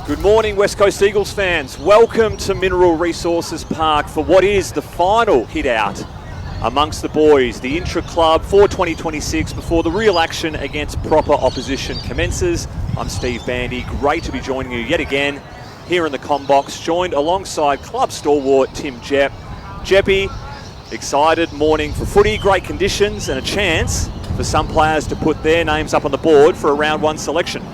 Good morning, West Coast Eagles fans. Welcome to Mineral Resources Park for what is the final hit out amongst the boys, the intra club for 2026 before the real action against proper opposition commences. I'm Steve Bandy. Great to be joining you yet again here in the Combox, joined alongside club stalwart Tim Jepp. Jeppy, excited morning for footy, great conditions and a chance for some players to put their names up on the board for a round one selection.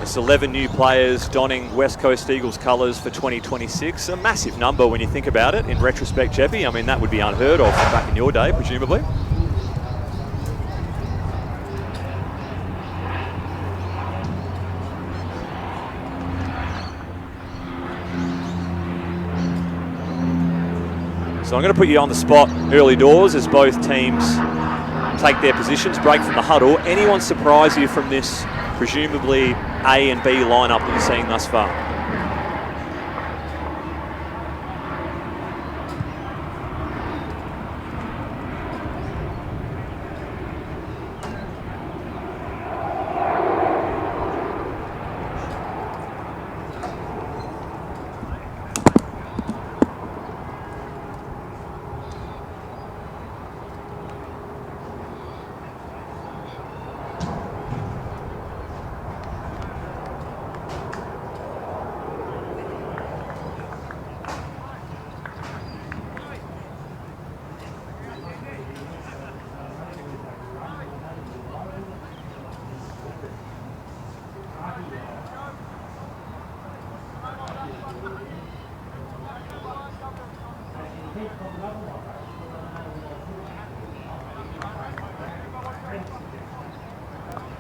It's 11 new players donning West Coast Eagles colours for 2026. A massive number when you think about it. In retrospect, Jeppy, I mean, that would be unheard of back in your day, presumably. So I'm going to put you on the spot early doors as both teams take their positions, break from the huddle. Anyone surprise you from this presumably A and B lineup that you're seeing thus far?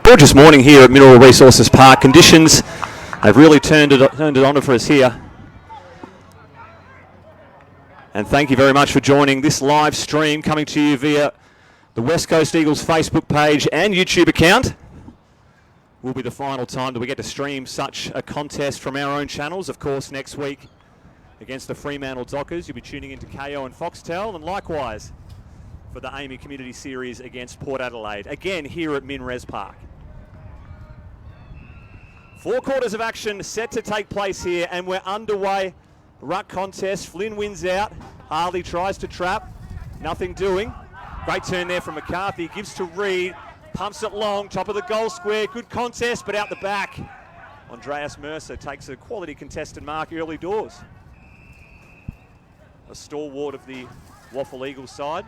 Gorgeous morning here at Mineral Resources Park. Conditions have really turned it on for us here. And thank you very much for joining this live stream coming to you via the West Coast Eagles Facebook page and YouTube account. Will be the final time that we get to stream such a contest from our own channels. Of course, next week against the Fremantle Dockers, you'll be tuning into KO and Foxtel, and likewise for the Amy Community Series against Port Adelaide, again here at MinRes Park. 4 quarters of action set to take place here, and we're underway. Ruck contest. Flynn wins out. Harley tries to trap. Nothing doing. Great turn there from McCarthy. Gives to Reed. Pumps it long. Top of the goal square. Good contest, but out the back. Andreas Mercer takes a quality contested mark early doors. A stalwart of the Waffle Eagles side,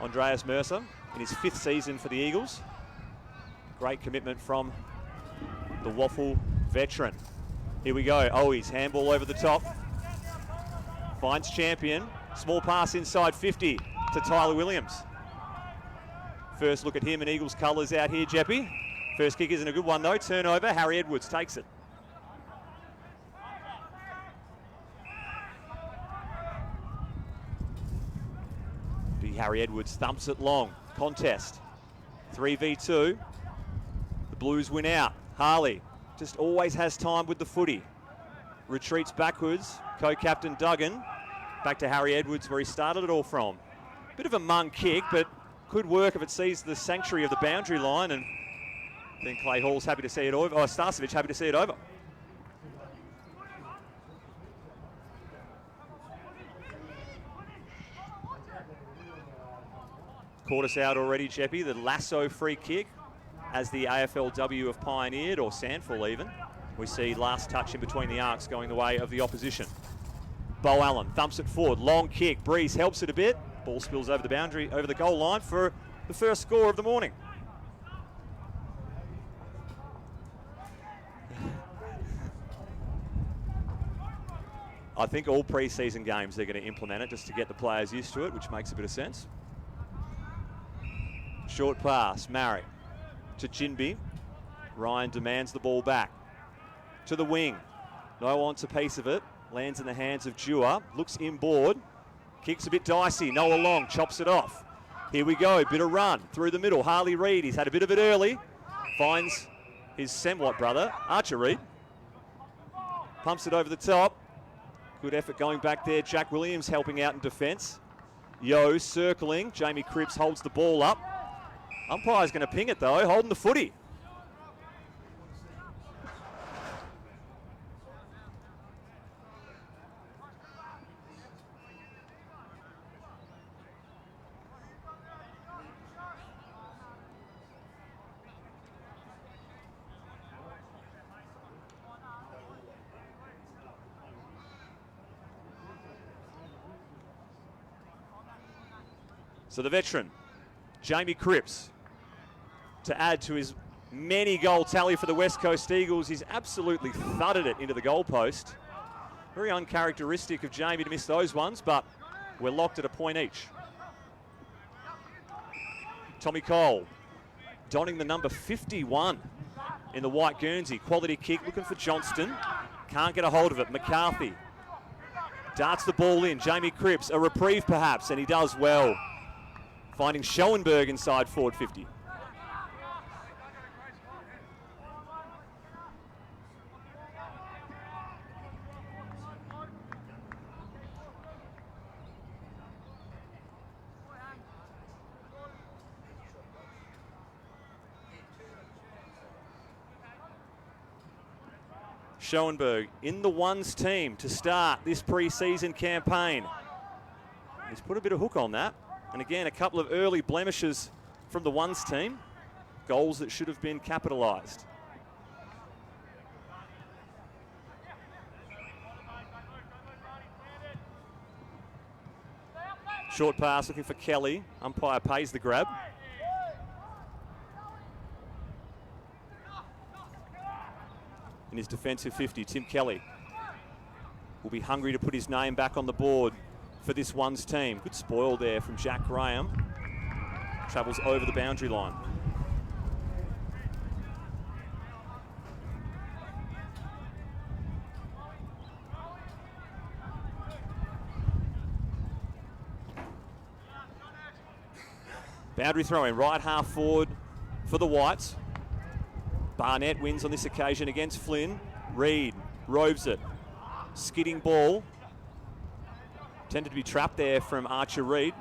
Andreas Mercer, in his 5th season for the Eagles. Great commitment from the Waffle veteran. Here we go. Owies, handball over the top. Finds Champion. Small pass inside 50 to Tyler Williams. First look at him in Eagles colours out here, Jeppy. First kick isn't a good one though. Turnover. Harry Edwards takes it. Big Harry Edwards thumps it long. Contest. 3v2. The Blues win out. Harley just always has time with the footy. Retreats backwards. Co-captain Duggan. Back to Harry Edwards where he started it all from. Bit of a mung kick, but could work if it sees the sanctuary of the boundary line, and then Clay Hall's happy to see it over. Oh, Starcevic happy to see it over. Caught us out already, Jeppy. The lasso free kick, as the AFLW have pioneered, or Sandful even. We see last touch in between the arcs going the way of the opposition. Bo Allen thumps it forward. Long kick. Breeze helps it a bit. Ball spills over the boundary, over the goal line for the first score of the morning. I think all pre-season games they're going to implement it just to get the players used to it, which makes a bit of sense. Short pass. Marrick to Jinby. Ryan demands the ball back. To the wing. No wants a piece of it. Lands in the hands of Dewar. Looks inboard. Kicks a bit dicey. Noah Long chops it off. Here we go, bit of run through the middle. Harley Reid, he's had a bit of it early. Finds his Semwat brother, Archer Reid. Pumps it over the top. Good effort going back there. Jack Williams helping out in defence. Yo circling. Jamie Cripps holds the ball up. Umpire's going to ping it though, holding the footy. So the veteran, Jamie Cripps, to add to his many goal tally for the West Coast Eagles. He's absolutely thudded it into the goalpost. Very uncharacteristic of Jamie to miss those ones, but we're locked at a point each. Tommy Cole, donning the number 51 in the white Guernsey. Quality kick, looking for Johnston. Can't get a hold of it. McCarthy darts the ball in. Jamie Cripps, a reprieve perhaps, and he does well. Finding Schoenberg inside forward 50. Schoenberg in the ones team to start this pre-season campaign. He's put a bit of hook on that. And again, a couple of early blemishes from the ones team. Goals that should have been capitalised. Short pass looking for Kelly. Umpire pays the grab. In his defensive 50, Tim Kelly will be hungry to put his name back on the board for this ones team. Good spoil there from Jack Graham. Travels over the boundary line. Boundary throw in, right half forward for the Whites. Barnett wins on this occasion against Flynn. Reid roves it. Skidding ball. Tended to be trapped there from Archer Reid.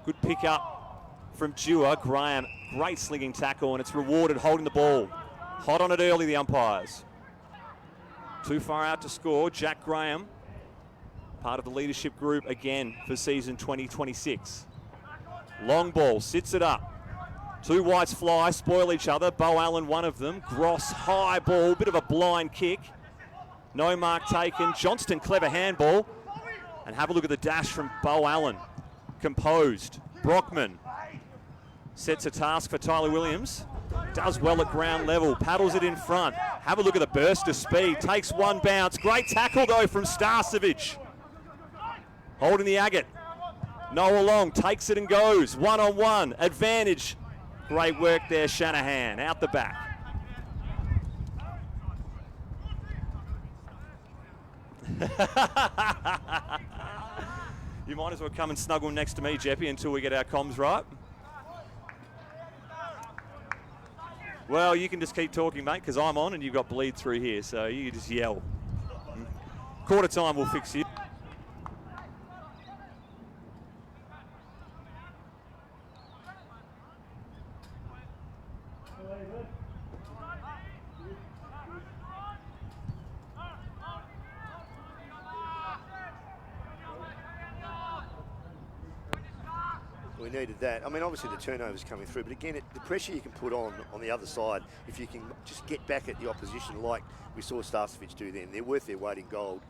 Good pick up from Dewar. Graham, great slinging tackle, and it's rewarded holding the ball. Hot on it early, the umpires. Too far out to score. Jack Graham, part of the leadership group again for season 2026. Long ball, sits it up. Two Whites fly, spoil each other. Bo Allen, one of them. Gross, high ball, bit of a blind kick. No mark taken. Johnston, clever handball. And have a look at the dash from Bo Allen. Composed. Brockman sets a task for Tyler Williams. Does well at ground level. Paddles it in front. Have a look at the burst of speed. Takes one bounce. Great tackle though from Starcevic. Holding the agate. Noah Long takes it and goes. One-on-one. Advantage. Great work there, Shanahan. Out the back. You might as well come and snuggle next to me, Jeppy, until we get our comms right. Well, you can just keep talking, mate, because I'm on and you've got bleed through here, so you just yell. Quarter time, we'll fix you. We needed that. I mean, obviously the turnover's coming through, but again, the pressure you can put on the other side, if you can just get back at the opposition like we saw Starcevic do then, they're worth their weight in gold.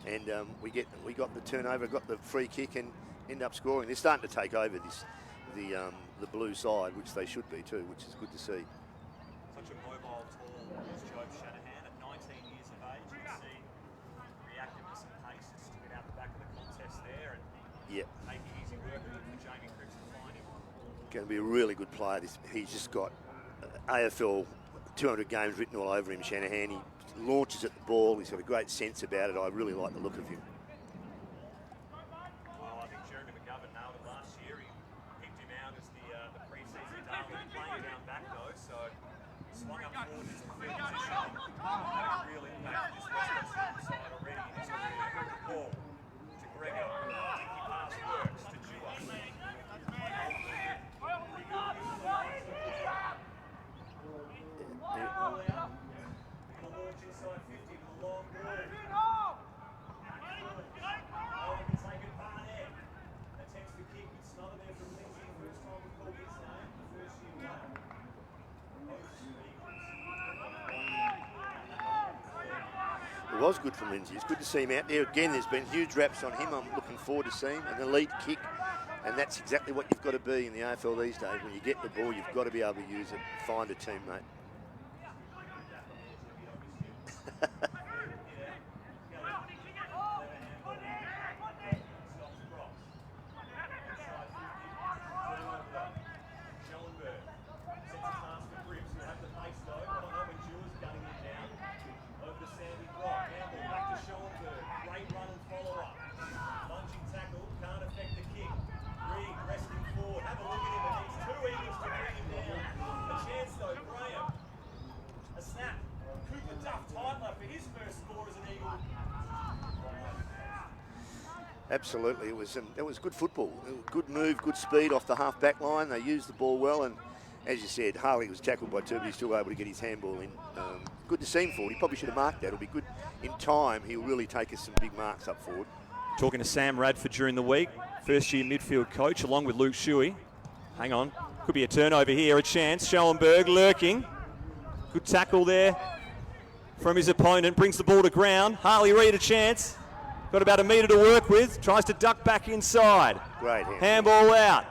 And we got the turnover, got the free kick, and end up scoring. They're starting to take over the blue side, which they should be too, which is good to see. Such a mobile, tall Joe Shanahan at 19 years of age. You can see reactiveness and pace just to get out the back of the contest there and make it easy work for Jamie Cripps to find him. Going to be a really good player. He's just got AFL 200 games written all over him, Shanahan. He launches at the ball. He's got a great sense about it. I really like the look of him. Well, I think Jeremy McGovern nailed it last year. He picked him out as the was good from Lindsay. It's good to see him out there. Again, there's been huge raps on him. I'm looking forward to seeing an elite kick. And that's exactly what you've got to be in the AFL these days. When you get the ball, you've got to be able to use it. Find a teammate. Absolutely, it was good football. Good move, good speed off the half-back line. They used the ball well, and as you said, Harley was tackled by two, but he's still able to get his handball in. Good to see him forward. He probably should have marked that. It'll be good in time. He'll really take us some big marks up forward. Talking to Sam Radford during the week, first-year midfield coach, along with Luke Shuey. Hang on, could be a turnover here, a chance. Schoenberg lurking. Good tackle there from his opponent, brings the ball to ground. Harley Reid a chance. Got about a metre to work with, tries to duck back inside. Great handball out.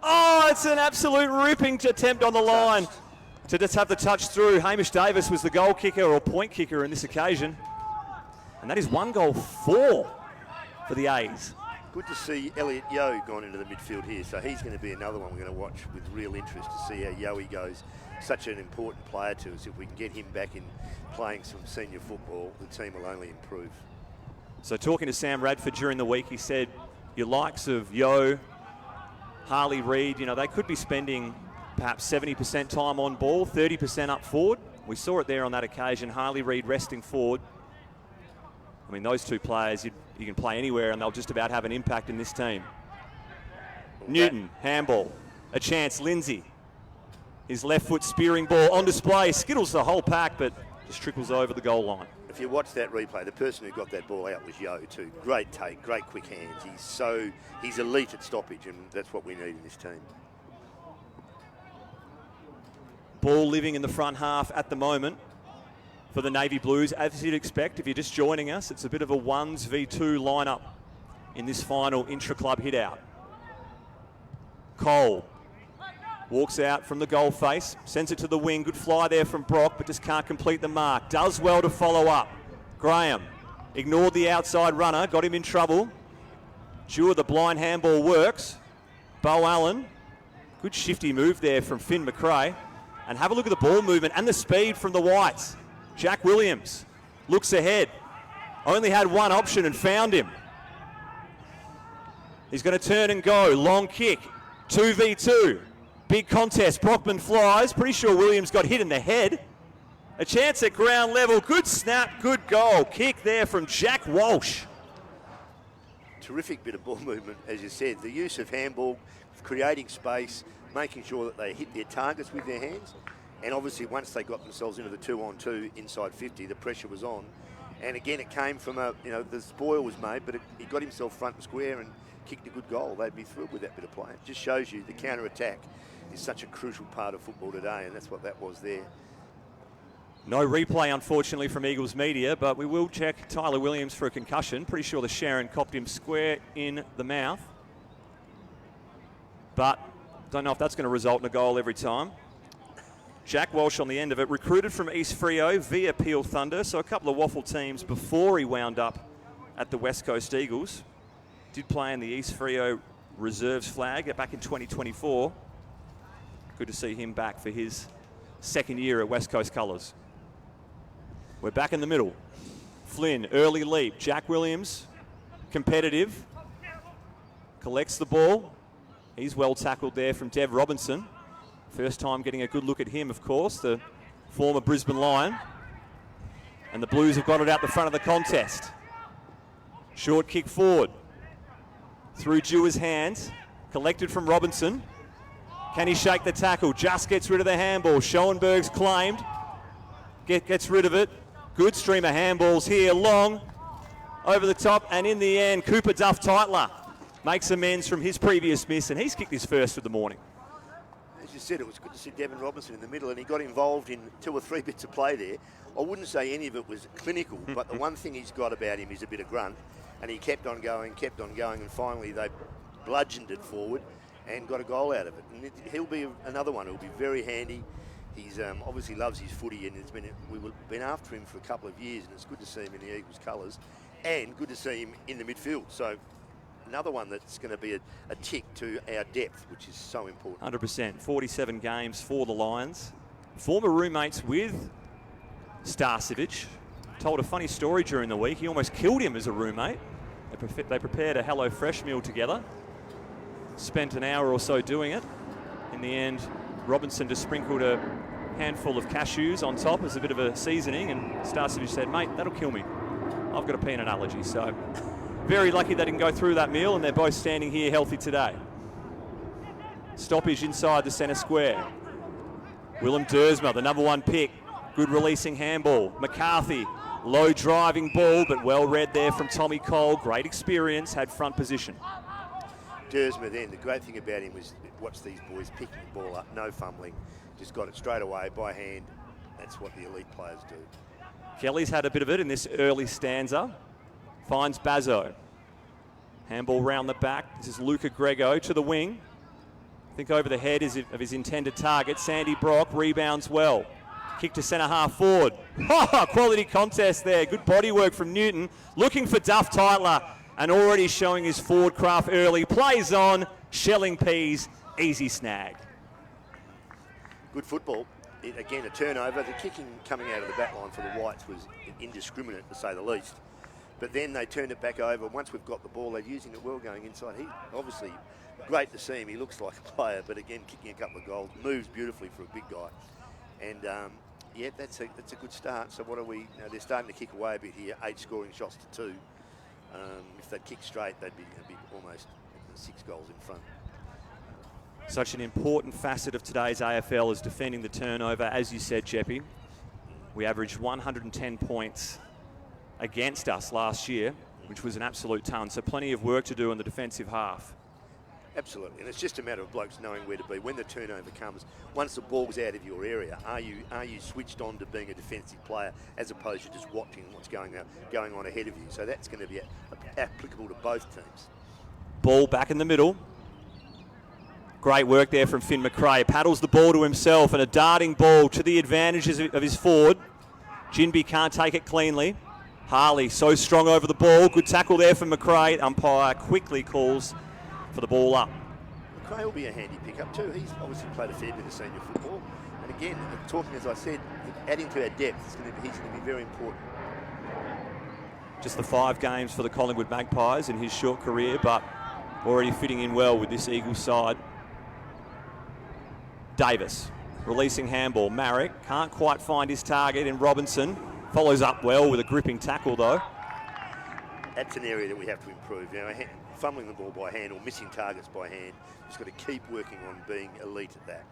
Oh, it's an absolute ripping attempt on the line to just have the touch through. Hamish Davis was the goal kicker or point kicker in this occasion. And that is 1-4 for the A's. Good to see Elliot Yeo gone into the midfield here, so he's going to be another one we're going to watch with real interest to see how Yoey goes. Such an important player to us. If we can get him back in playing some senior football, the team will only improve. So talking to Sam Radford during the week, he said your likes of Yo, Harley Reid, you know, they could be spending perhaps 70% time on ball, 30% up forward. We saw it there on that occasion, Harley Reid resting forward. I mean, those two players, you can play anywhere and they'll just about have an impact in this team. Newton, handball, a chance, Lindsay. His left foot spearing ball on display, skittles the whole pack, but just trickles over the goal line. If you watch that replay, the person who got that ball out was Yo too. Great take, great quick hands. He's elite at stoppage, and that's what we need in this team. Ball living in the front half at the moment for the Navy Blues. As you'd expect, if you're just joining us, it's a bit of a 1v2 lineup in this final intra-club hit-out. Cole walks out from the goal face, sends it to the wing. Good fly there from Brock, but just can't complete the mark. Does well to follow up. Graham ignored the outside runner, got him in trouble. Dewar, the blind handball works. Bo Allen, good shifty move there from Finn McRae. And have a look at the ball movement and the speed from the Whites. Jack Williams looks ahead. Only had one option and found him. He's going to turn and go. Long kick. 2v2. Big contest. Brockman flies. Pretty sure Williams got hit in the head. A chance at ground level. Good snap. Good goal. Kick there from Jack Walsh. Terrific bit of ball movement, as you said. The use of handball, creating space, making sure that they hit their targets with their hands. And obviously once they got themselves into the 2-on-2 inside 50, the pressure was on. And again, it came from the spoil was made, but he got himself front and square and kicked a good goal. They'd be thrilled with that bit of play. It just shows you the counter-attack is such a crucial part of football today, and that's what that was there. No replay, unfortunately, from Eagles Media, but we will check Tyler Williams for a concussion. Pretty sure the Sharon copped him square in the mouth. But don't know if that's going to result in a goal every time. Jack Walsh on the end of it, recruited from East Freo via Peel Thunder, so a couple of waffle teams before he wound up at the West Coast Eagles. Did play in the East Freo reserves flag back in 2024. Good to see him back for his second year at West Coast colours. We're back in the middle. Flynn, early leap. Jack Williams, competitive. Collects the ball. He's well tackled there from Dev Robinson. First time getting a good look at him, of course, the former Brisbane Lion. And the Blues have got it out the front of the contest. Short kick forward. Through Dewar's hands. Collected from Robinson. Can he shake the tackle? Just gets rid of the handball. Schoenberg's claimed. Gets rid of it. Good stream of handballs here. Long. Over the top. And in the end, Cooper Duff Tytler makes amends from his previous miss. And he's kicked his first of the morning. as you said, it was good to see Devon Robinson in the middle, and he got involved in 2 or 3 bits of play there. I wouldn't say any of it was clinical, but the one thing he's got about him is a bit of grunt, and he kept on going, and finally they bludgeoned it forward and got a goal out of it. And he'll be another one who'll be very handy. He's obviously loves his footy, and we've been after him for a couple of years, and it's good to see him in the Eagles colours, and good to see him in the midfield. So another one that's going to be a tick to our depth, which is so important. 100%. 47 games for the Lions. Former roommates with Starcevic. Told a funny story during the week. He almost killed him as a roommate. They prepared a Hello Fresh meal together. Spent an hour or so doing it. In the end, Robinson just sprinkled a handful of cashews on top as a bit of a seasoning, and Starcevic said, "Mate, that'll kill me. I've got a peanut allergy." So very lucky they didn't go through that meal, and they're both standing here healthy today. Stoppage inside the centre square. Willem Dersma, the number 1 pick. Good releasing handball. McCarthy, low driving ball, but well read there from Tommy Cole. Great experience, had front position. Dersma then, the great thing about him was watch these boys picking the ball up, no fumbling, just got it straight away by hand. That's what the elite players do. Kelly's had a bit of it in this early stanza. Finds Bazzo. Handball round the back. This is Luca Grego to the wing. I think over the head of his intended target. Sandy Brock rebounds well. Kick to centre half forward. Quality contest there. Good body work from Newton. Looking for Duff Tytler, and already showing his forward craft early. Plays on. Shelling peas. Easy snag. Good football. Again, a turnover. The kicking coming out of the back line for the Whites was indiscriminate, to say the least. But then they turned it back over. Once we've got the ball, they're using it well going inside. He obviously, great to see him. He looks like a player, but again, kicking a couple of goals. Moves beautifully for a big guy. And yeah, that's a good start. So what are we? They're starting to kick away a bit here. 8 scoring shots to 2. If they'd kick straight, they'd be almost 6 goals in front. Such an important facet of today's AFL is defending the turnover. As you said, Jeppy, we averaged 110 points against us last year, which was an absolute ton. So plenty of work to do in the defensive half. Absolutely, and it's just a matter of blokes knowing where to be. When the turnover comes, once the ball's out of your area, are you switched on to being a defensive player as opposed to just watching what's going on ahead of you? So that's going to be applicable to both teams. Ball back in the middle. Great work there from Finn McRae. Paddles the ball to himself, and a darting ball to the advantages of his forward. Jinby can't take it cleanly. Harley so strong over the ball. Good tackle there from McRae. Umpire quickly calls for the ball up. McRae will be a handy pickup too. He's obviously played a fair bit of senior football. And again, talking as I said, adding to our depth, he's going to be very important. Just the 5 games for the Collingwood Magpies in his short career, but already fitting in well with this Eagles side. Davis, releasing handball. Marek can't quite find his target in Robinson. Follows up well with a gripping tackle though. That's an area that we have to improve. Fumbling the ball by hand or missing targets by hand, just got to keep working on being elite at that.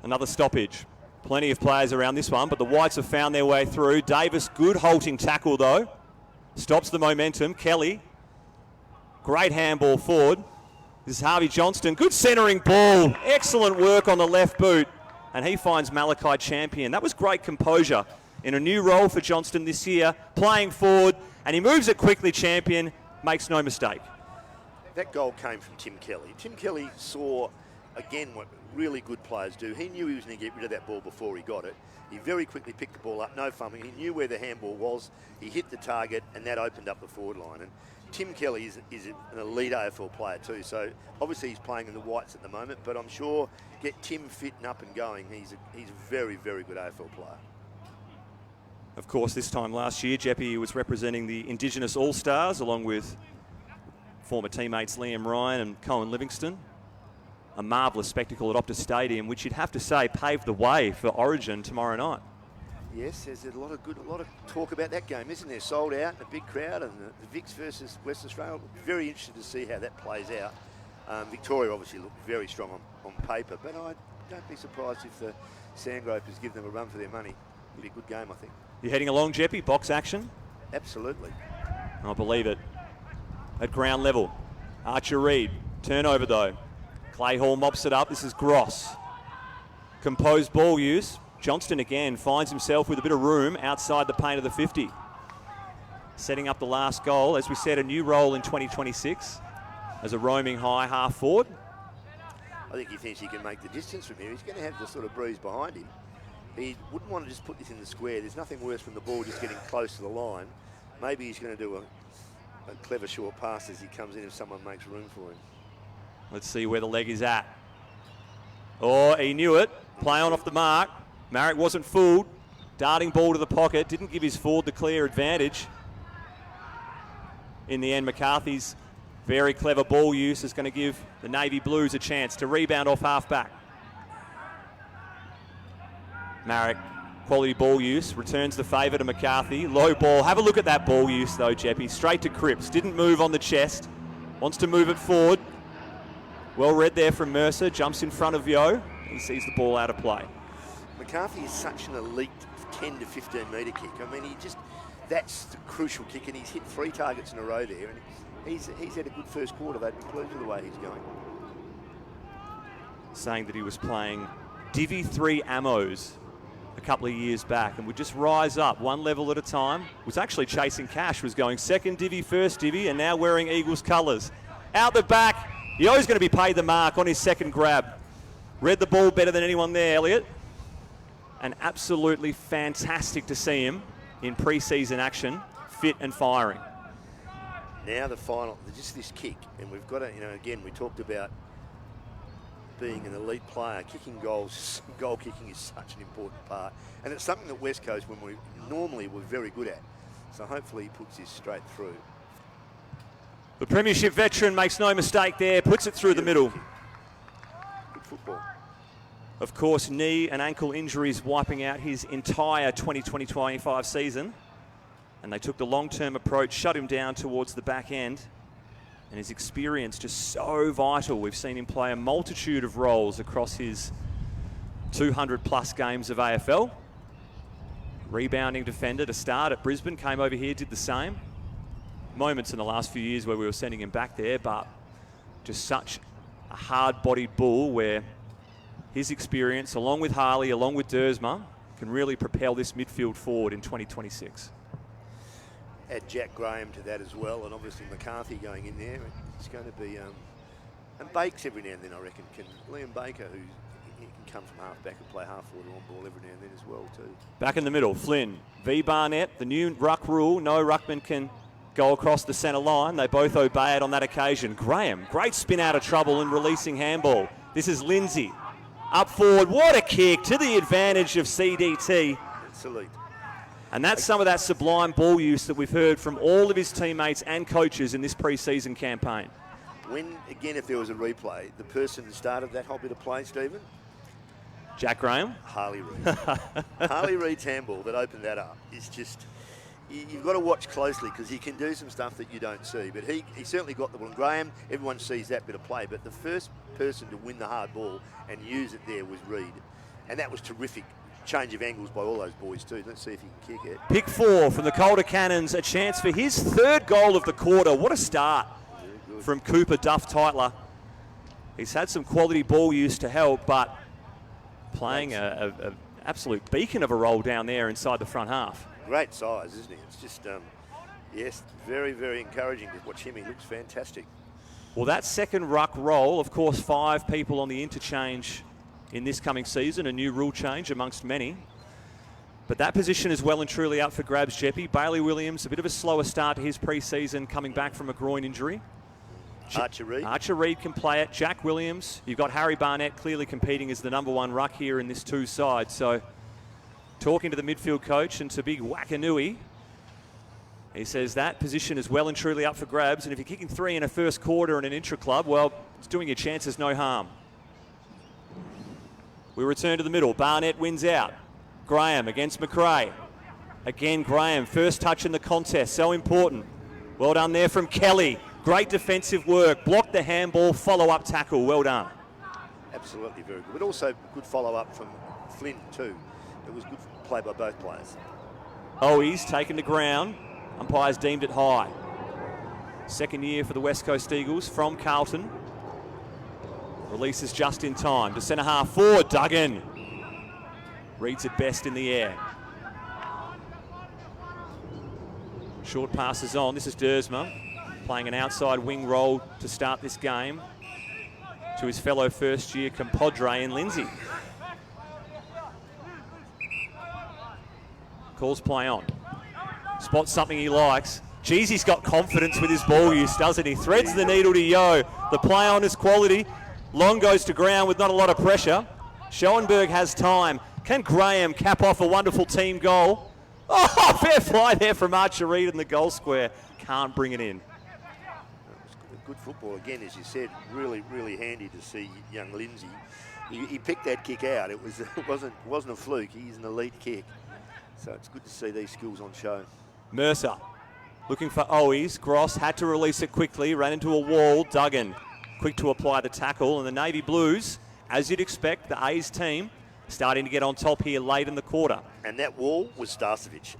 Another stoppage. Plenty of players around this one, but the Whites have found their way through. Davis, good halting tackle though. Stops the momentum. Kelly, great handball forward. This is Harvey Johnston. Good centering ball. Excellent work on the left boot. And he finds Malachi Champion. That was great composure in a new role for Johnston this year, playing forward, and he moves it quickly. Champion makes no mistake. That goal came from Tim Kelly. Tim Kelly saw, again, what really good players do. He knew he was going to get rid of that ball before he got it. He very quickly picked the ball up, no fumbling. He knew where the handball was. He hit the target, and that opened up the forward line. And Tim Kelly is an elite AFL player too. So obviously he's playing in the Whites at the moment, but I'm sure get Tim fit and up and going. He's a very, very good AFL player. Of course, this time last year, Jeppy was representing the Indigenous All-Stars along with former teammates Liam Ryan and Cohen Livingston. A marvellous spectacle at Optus Stadium, which you'd have to say paved the way for Origin tomorrow night. Yes, there's a lot of talk about that game, isn't there? Sold out, a big crowd, and the Vics versus Western Australia. Very interested to see how that plays out. Victoria obviously looked very strong on paper, but I don't be surprised if the Sandgropers give them a run for their money. It'll be a good game, I think. You're heading along, Jeppy? Box action? Absolutely. I believe it. At ground level. Archer Reed. Turnover though. Clayhall mops it up. This is Gross. Composed ball use. Johnston again finds himself with a bit of room outside the paint of the 50. Setting up the last goal. As we said, a new role in 2026 as a roaming high half forward. I think he thinks he can make the distance from here. He's going to have the sort of breeze behind him. He wouldn't want to just put this in the square. There's nothing worse than the ball just getting close to the line. Maybe he's going to do a clever short pass as he comes in if someone makes room for him. Let's see where the leg is at. Oh, he knew it. Play on off the mark. Marek wasn't fooled. Darting ball to the pocket. Didn't give his forward the clear advantage. In the end, McCarthy's very clever ball use is going to give the Navy Blues a chance to rebound off half-back. Marek, quality ball use, returns the favour to McCarthy. Low ball. Have a look at that ball use, though, Jeppy. Straight to Cripps. Didn't move on the chest. Wants to move it forward. Well read there from Mercer. Jumps in front of Yo. He sees the ball out of play. McCarthy is such an elite 10 to 15 metre kick. I mean, that's the crucial kick, and he's hit 3 targets in a row there. And he's had a good first quarter. They've been pleased with the way he's going. Saying that he was playing Divi 3 Ammos a couple of years back and would just rise up one level at a time. Was actually chasing cash, was going second Divi, first Divi, and now wearing Eagles colours. Out the back, Yo's going to be paid the mark on his second grab. Read the ball better than anyone there, Elliot. And absolutely fantastic to see him in pre-season action, fit and firing. Now the final, just this kick, and we've got to, again, we talked about being an elite player. Kicking goals, goal kicking is such an important part. And it's something that West Coast, when we're very good at. So hopefully he puts this straight through. The Premiership veteran makes no mistake there, puts it through the middle. Good football. Of course, knee and ankle injuries wiping out his entire 2020-25 season. And they took the long-term approach, shut him down towards the back end. And his experience just so vital. We've seen him play a multitude of roles across his 200-plus games of AFL. Rebounding defender to start at Brisbane, came over here, did the same. Moments in the last few years where we were sending him back there, but just such a hard-bodied bull where his experience, along with Harley, along with Dersma, can really propel this midfield forward in 2026. Add Jack Graham to that as well, and obviously McCarthy going in there. It's going to be, and Bakes every now and then, I reckon. Liam Baker, who he can come from half back and play half forward on ball every now and then as well too. Back in the middle, Flynn, V Barnett, the new ruck rule. No ruckman can go across the centre line. They both obey it on that occasion. Graham, great spin out of trouble and releasing handball. This is Lindsay. Up forward, what a kick to the advantage of CDT. It's elite. And that's some of that sublime ball use that we've heard from all of his teammates and coaches in this pre-season campaign. When, again, if there was a replay, the person that started that whole bit of play, Stephen? Jack Graham? Harley Reid. Harley Reid's handball that opened that up is just, you've got to watch closely because he can do some stuff that you don't see. But he certainly got the ball. And Graham, everyone sees that bit of play, but the first person to win the hard ball and use it there was Reid. And that was terrific. Change of angles by all those boys too. Let's see if he can kick it. Pick 4 from the Calder Cannons, a chance for his 3rd goal of the quarter. What a start from Cooper Duff Titler. He's had some quality ball use to help, but playing a absolute beacon of a role down there inside the front half. Great size, isn't he? It's just, yes, very, very encouraging to watch him. He looks fantastic. Well, that second ruck role, of course, 5 people on the interchange in this coming season, a new rule change amongst many. But that position is well and truly up for grabs, Jeppy. Bailey Williams, a bit of a slower start to his pre-season, coming back from a groin injury. Archer Reid can play it. Jack Williams. You've got Harry Barnett clearly competing as the number 1 ruck here in this 2 side. So talking to the midfield coach and to Big Wakanui, he says that position is well and truly up for grabs. And if you're kicking 3 in a first quarter in an intra-club, well, it's doing your chances no harm. We return to the middle. Barnett wins out. Graham against McRae. Again, Graham, first touch in the contest, so important. Well done there from Kelly. Great defensive work. Blocked the handball, follow-up tackle. Well done. Absolutely very good. But also good follow-up from Flynn too. It was good play by both players. Oh, he's taken the ground. Umpires deemed it high. Second year for the West Coast Eagles from Carlton. Releases just in time to centre half forward. Duggan reads it best in the air. Short passes on. This is Dersma playing an outside wing role to start this game to his fellow first-year compadre in Lindsay. Calls play on. Spots something he likes. Geez, he's got confidence with his ball use, doesn't he? Threads the needle to Yo. The play on is quality. Long goes to ground with not a lot of pressure. Schoenberg has time. Can Graham cap off a wonderful team goal? Oh, fair fly there from Archer Reid in the goal square. Can't bring it in. Good football again, as you said. Really, really handy to see young Lindsay. He picked that kick out. It wasn't a fluke. He's an elite kick. So it's good to see these skills on show. Mercer looking for Owies. Gross had to release it quickly. Ran into a wall. Duggan quick to apply the tackle. And the Navy Blues, as you'd expect, the A's team starting to get on top here late in the quarter. And that wall was Starcevic.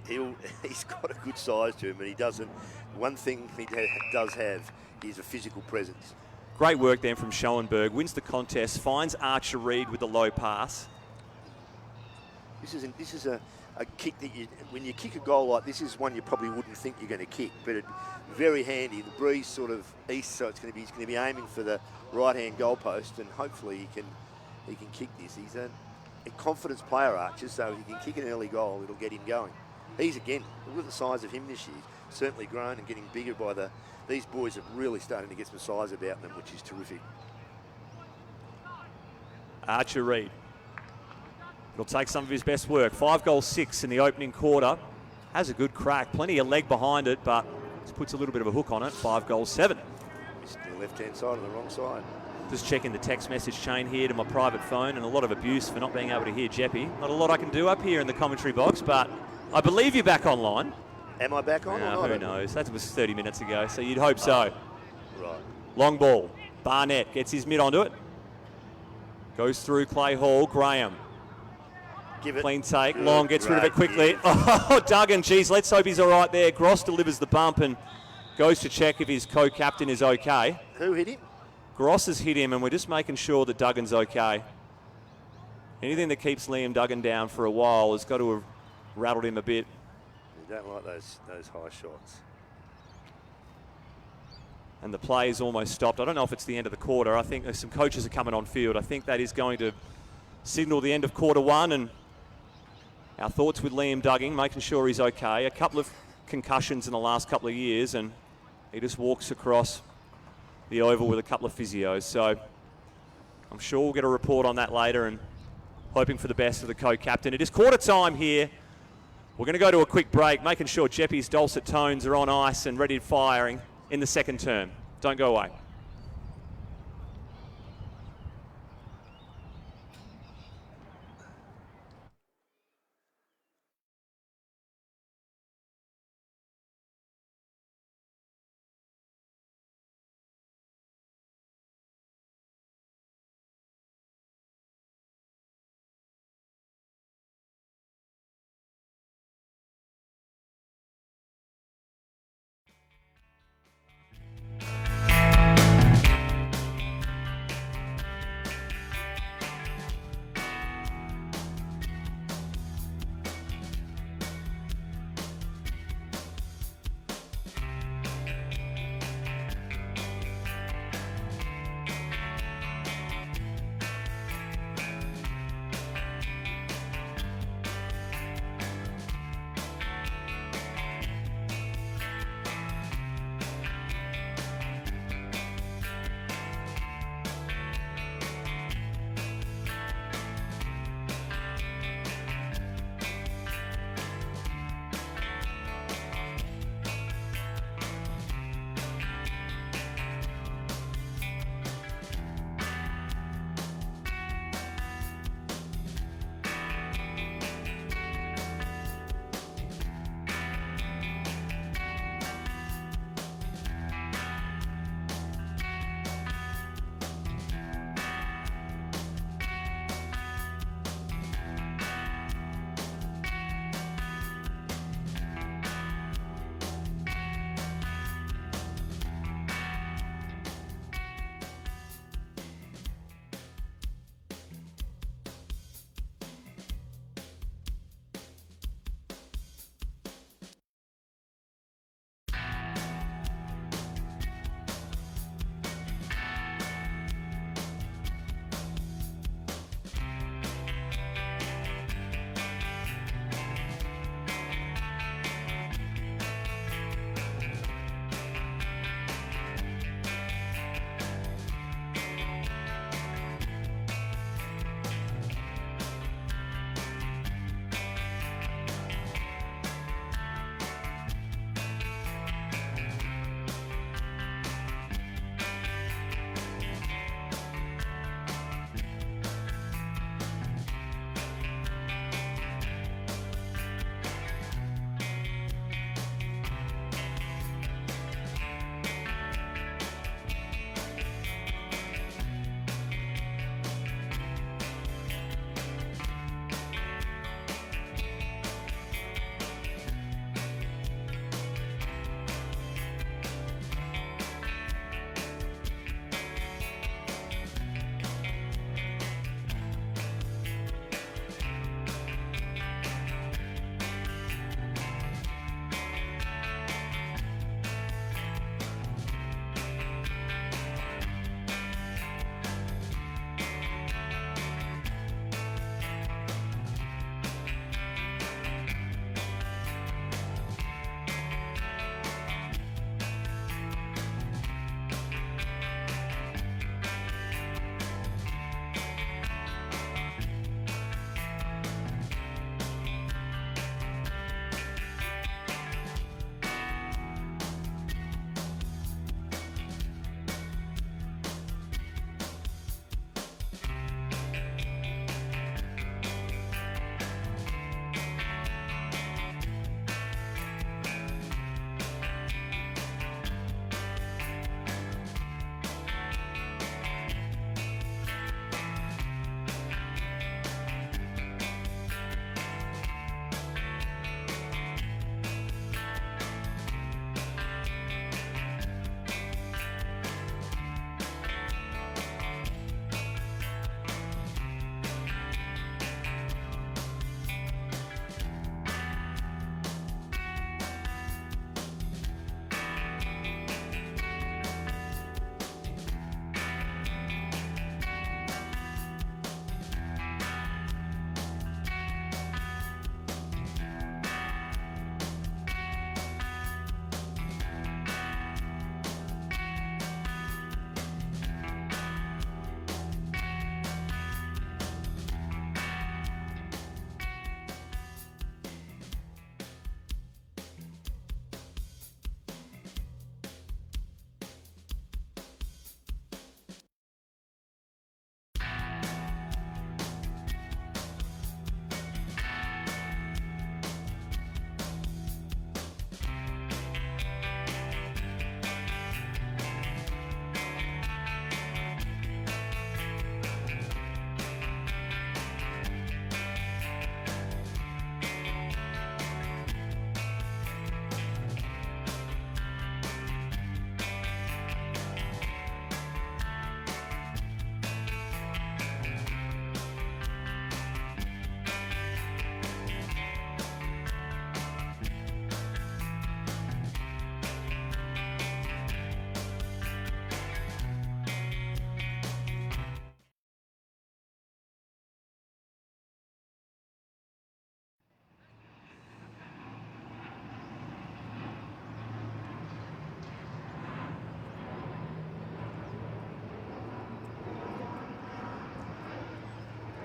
He's got a good size to him, and he doesn't. One thing he does have is a physical presence. Great work then from Schoenberg. Wins the contest. Finds Archer Reid with the low pass. This is a kick that when you kick a goal like this, is one you probably wouldn't think you're going to kick, but very handy. The breeze sort of east, so he's going to be aiming for the right-hand goalpost, and hopefully he can kick this. He's a confidence player, Archer, so if he can kick an early goal, it'll get him going. He's, again, look at the size of him this year. Certainly grown and getting bigger by these boys are really starting to get some size about them, which is terrific. Archer Reid. It'll take some of his best work. 5 goals, 6 in the opening quarter. Has a good crack. Plenty of leg behind it, but just puts a little bit of a hook on it. 5 goals, 7. Missed the left-hand side on the wrong side. Just checking the text message chain here to my private phone, and a lot of abuse for not being able to hear Jeppy. Not a lot I can do up here in the commentary box, but I believe you're back online. Am I back on or not? Who knows? That was 30 minutes ago, so you'd hope so. Right. Long ball. Barnett gets his mid onto it. Goes through Clay Hall. Graham. Give it. Clean take. Good, Long gets rid of it quickly. Yeah. Oh, Duggan, geez, let's hope he's all right there. Gross delivers the bump and goes to check if his co-captain is okay. Who hit him? Gross has hit him, and we're just making sure that Duggan's okay. Anything that keeps Liam Duggan down for a while has got to have rattled him a bit. You don't like those high shots. And the play is almost stopped. I don't know if it's the end of the quarter. I think some coaches are coming on field. I think that is going to signal the end of quarter one, and our thoughts with Liam Duggan, making sure he's okay. A couple of concussions in the last couple of years, and he just walks across the oval with a couple of physios. So I'm sure we'll get a report on that later, and hoping for the best of the co-captain. It is quarter time here. We're going to go to a quick break, making sure Jeppy's dulcet tones are on ice and ready firing in the second term. Don't go away.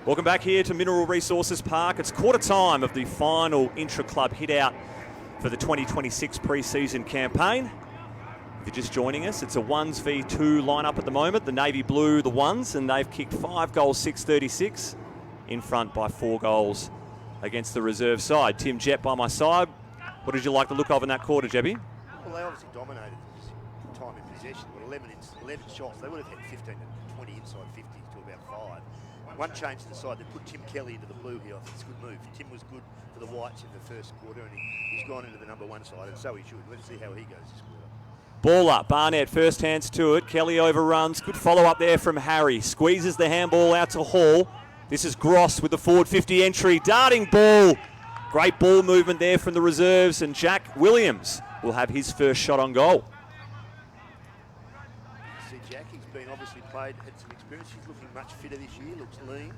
Welcome back here to Mineral Resources Park. It's quarter time of the final intra-club hit-out for the 2026 pre-season campaign. If you're just joining us, it's a 1v2 lineup at the moment. The Navy Blue, the ones, and they've kicked 5 goals, 636, in front by 4 goals against the reserve side. Tim Jett by my side. What did you like the look of in that quarter, Jebby? Well, they obviously dominated time in possession. With 11 shots, they would have had 15 to 20 inside 50 to about 5. One change to the side, they put Tim Kelly into the blue here. I think it's a good move. Tim was good for the Whites in the first quarter, and he's gone into the number 1 side, and so he should. Let's see how he goes this quarter. Ball up, Barnett first hands to it. Kelly overruns. Good follow up there from Harry. Squeezes the handball out to Hall. This is Gross with the forward 50 entry. Darting ball. Great ball movement there from the reserves, and Jack Williams will have his first shot on goal. See, Jack, he's been obviously had some experience. He's looking much fitter this year, looks lean.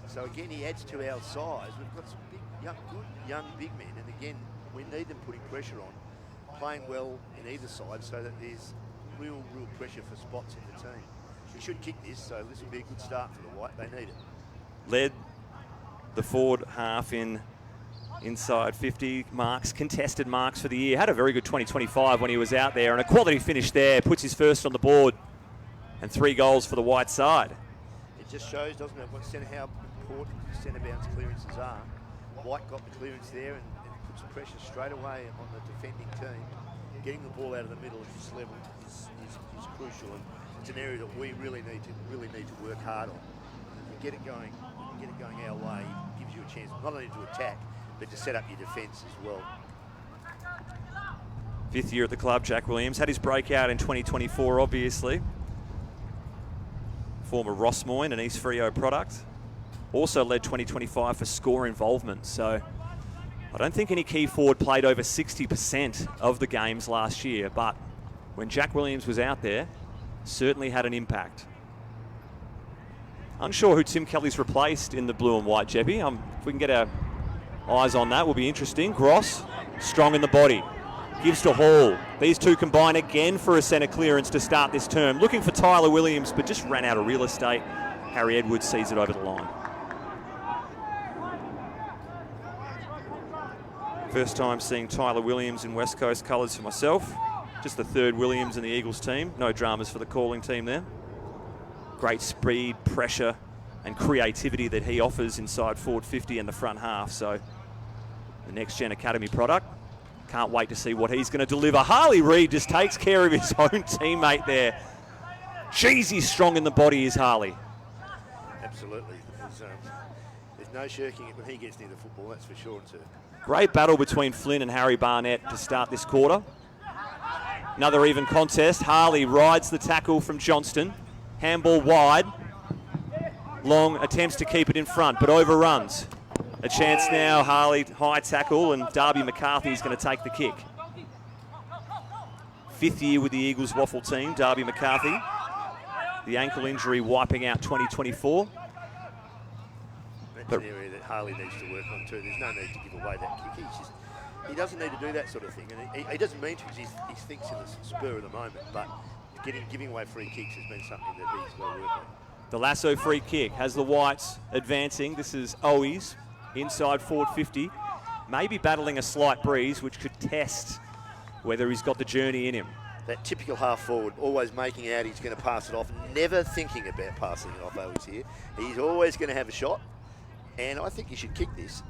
So again, he adds to our size. We've got some big, good young big men, and again, we need them putting pressure on, playing well in either side so that there's real pressure for spots in the team. We should kick this, so this will be a good start for the White. They need it. Led the forward half in inside 50 marks, contested marks for the year. Had a very good 2025 when he was out there, and a quality finish there. Puts his first on the board, and 3 goals for the White side. It just shows, doesn't it, how important centre bounce clearances are. White got the clearance there and put some pressure straight away on the defending team. Getting the ball out of the middle at this level is crucial, and it's an area that we really need to work hard on. If you get it going our way, it gives you a chance not only to attack, but to set up your defence as well. 5th year at the club, Jack Williams. Had his breakout in 2024, obviously. Former Ross Moyne, an East Freo product. Also led 2025 for score involvement. So I don't think any key forward played over 60% of the games last year, but when Jack Williams was out there, certainly had an impact. Unsure who Tim Kelly's replaced in the blue and white, Jebby. If we can get our eyes on that, will be interesting. Gross, strong in the body. Gives to Hall. These two combine again for a centre clearance to start this term. Looking for Tyler Williams, but just ran out of real estate. Harry Edwards sees it over the line. First time seeing Tyler Williams in West Coast colours for myself. Just the 3rd Williams in the Eagles team. No dramas for the calling team there. Great speed, pressure, and creativity that he offers inside forward 50 and the front half. So the next gen academy product. Can't wait to see what he's going to deliver. Harley Reid just takes care of his own teammate there. Jeez, he's strong in the body, is Harley. Absolutely. There's no shirking it when he gets near the football, that's for sure. Great battle between Flynn and Harry Barnett to start this quarter. Another even contest. Harley rides the tackle from Johnston. Handball wide. Long attempts to keep it in front, but overruns. A chance now, Harley, high tackle, and Darby McCarthy is going to take the kick. 5th year with the Eagles waffle team, Darby McCarthy. The ankle injury wiping out 2024. That's an area that Harley needs to work on too. There's no need to give away that kick. He doesn't need to do that sort of thing, and he doesn't mean to because he thinks in the spur of the moment, but giving away free kicks has been something that he's got to work on. The lasso free kick has the Whites advancing. This is Owies. Inside forward 50, maybe battling a slight breeze, which could test whether he's got the journey in him. That typical half forward, always making out he's going to pass it off, never thinking about passing it off. Owies here. He's always going to have a shot, and I think he should kick this.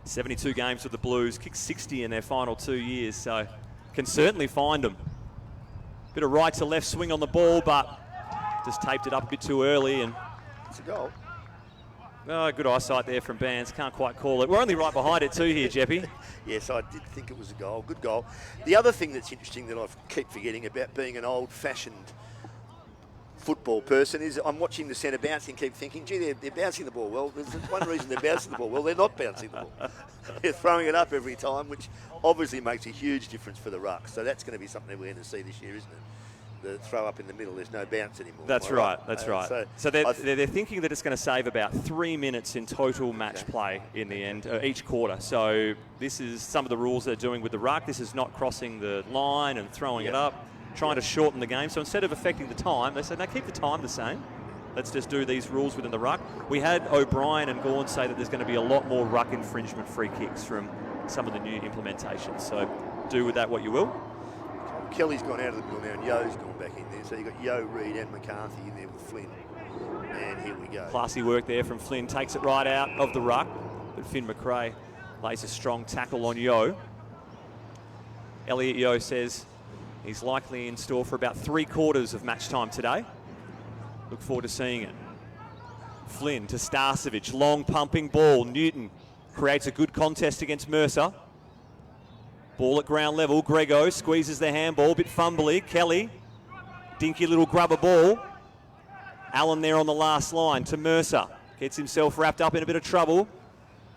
72 games with the Blues, kicked 60 in their final 2 years, so can certainly find them. Bit of right to left swing on the ball, but just taped it up a bit too early, and it's a goal. Oh, good eyesight there from Bands. Can't quite call it. We're only right behind it too here, Jeppy. Yes, I did think it was a goal. Good goal. The other thing that's interesting that I keep forgetting about being an old-fashioned football person is I'm watching the centre bounce and keep thinking, gee, they're bouncing the ball well. There's one reason they're bouncing the ball well. They're not bouncing the ball. They're throwing it up every time, which obviously makes a huge difference for the ruck. So that's going to be something we're going to see this year, isn't it? The throw up in the middle, there's no bounce anymore. That's right, that's right. So they're thinking that it's going to save about 3 minutes in total match play in the end, each quarter. So this is some of the rules they're doing with the ruck. This is not crossing the line and throwing it up, trying to shorten the game. So instead of affecting the time, they said, no, keep the time the same. let's just do these rules within the ruck. We had O'Brien and Gawn say that there's going to be a lot more ruck infringement free kicks from some of the new implementations. So do with that what you will. Kelly's gone out of the middle now, and Yo's gone back in there. So you've got Yo, Reid and McCarthy in there with Flynn. And here we go. Classy work there from Flynn. Takes it right out of the ruck. But Finn McRae lays a strong tackle on Yo. Elliot Yo says he's likely in store for about 3/4 of match time today. Look forward to seeing it. Flynn to Starcevic. Long pumping ball. Newton creates a good contest against Mercer. Ball at ground level. Grego squeezes the handball. Bit fumbly. Kelly. Dinky little grubber ball. Allen there on the last line to Mercer. Gets himself wrapped up in a bit of trouble.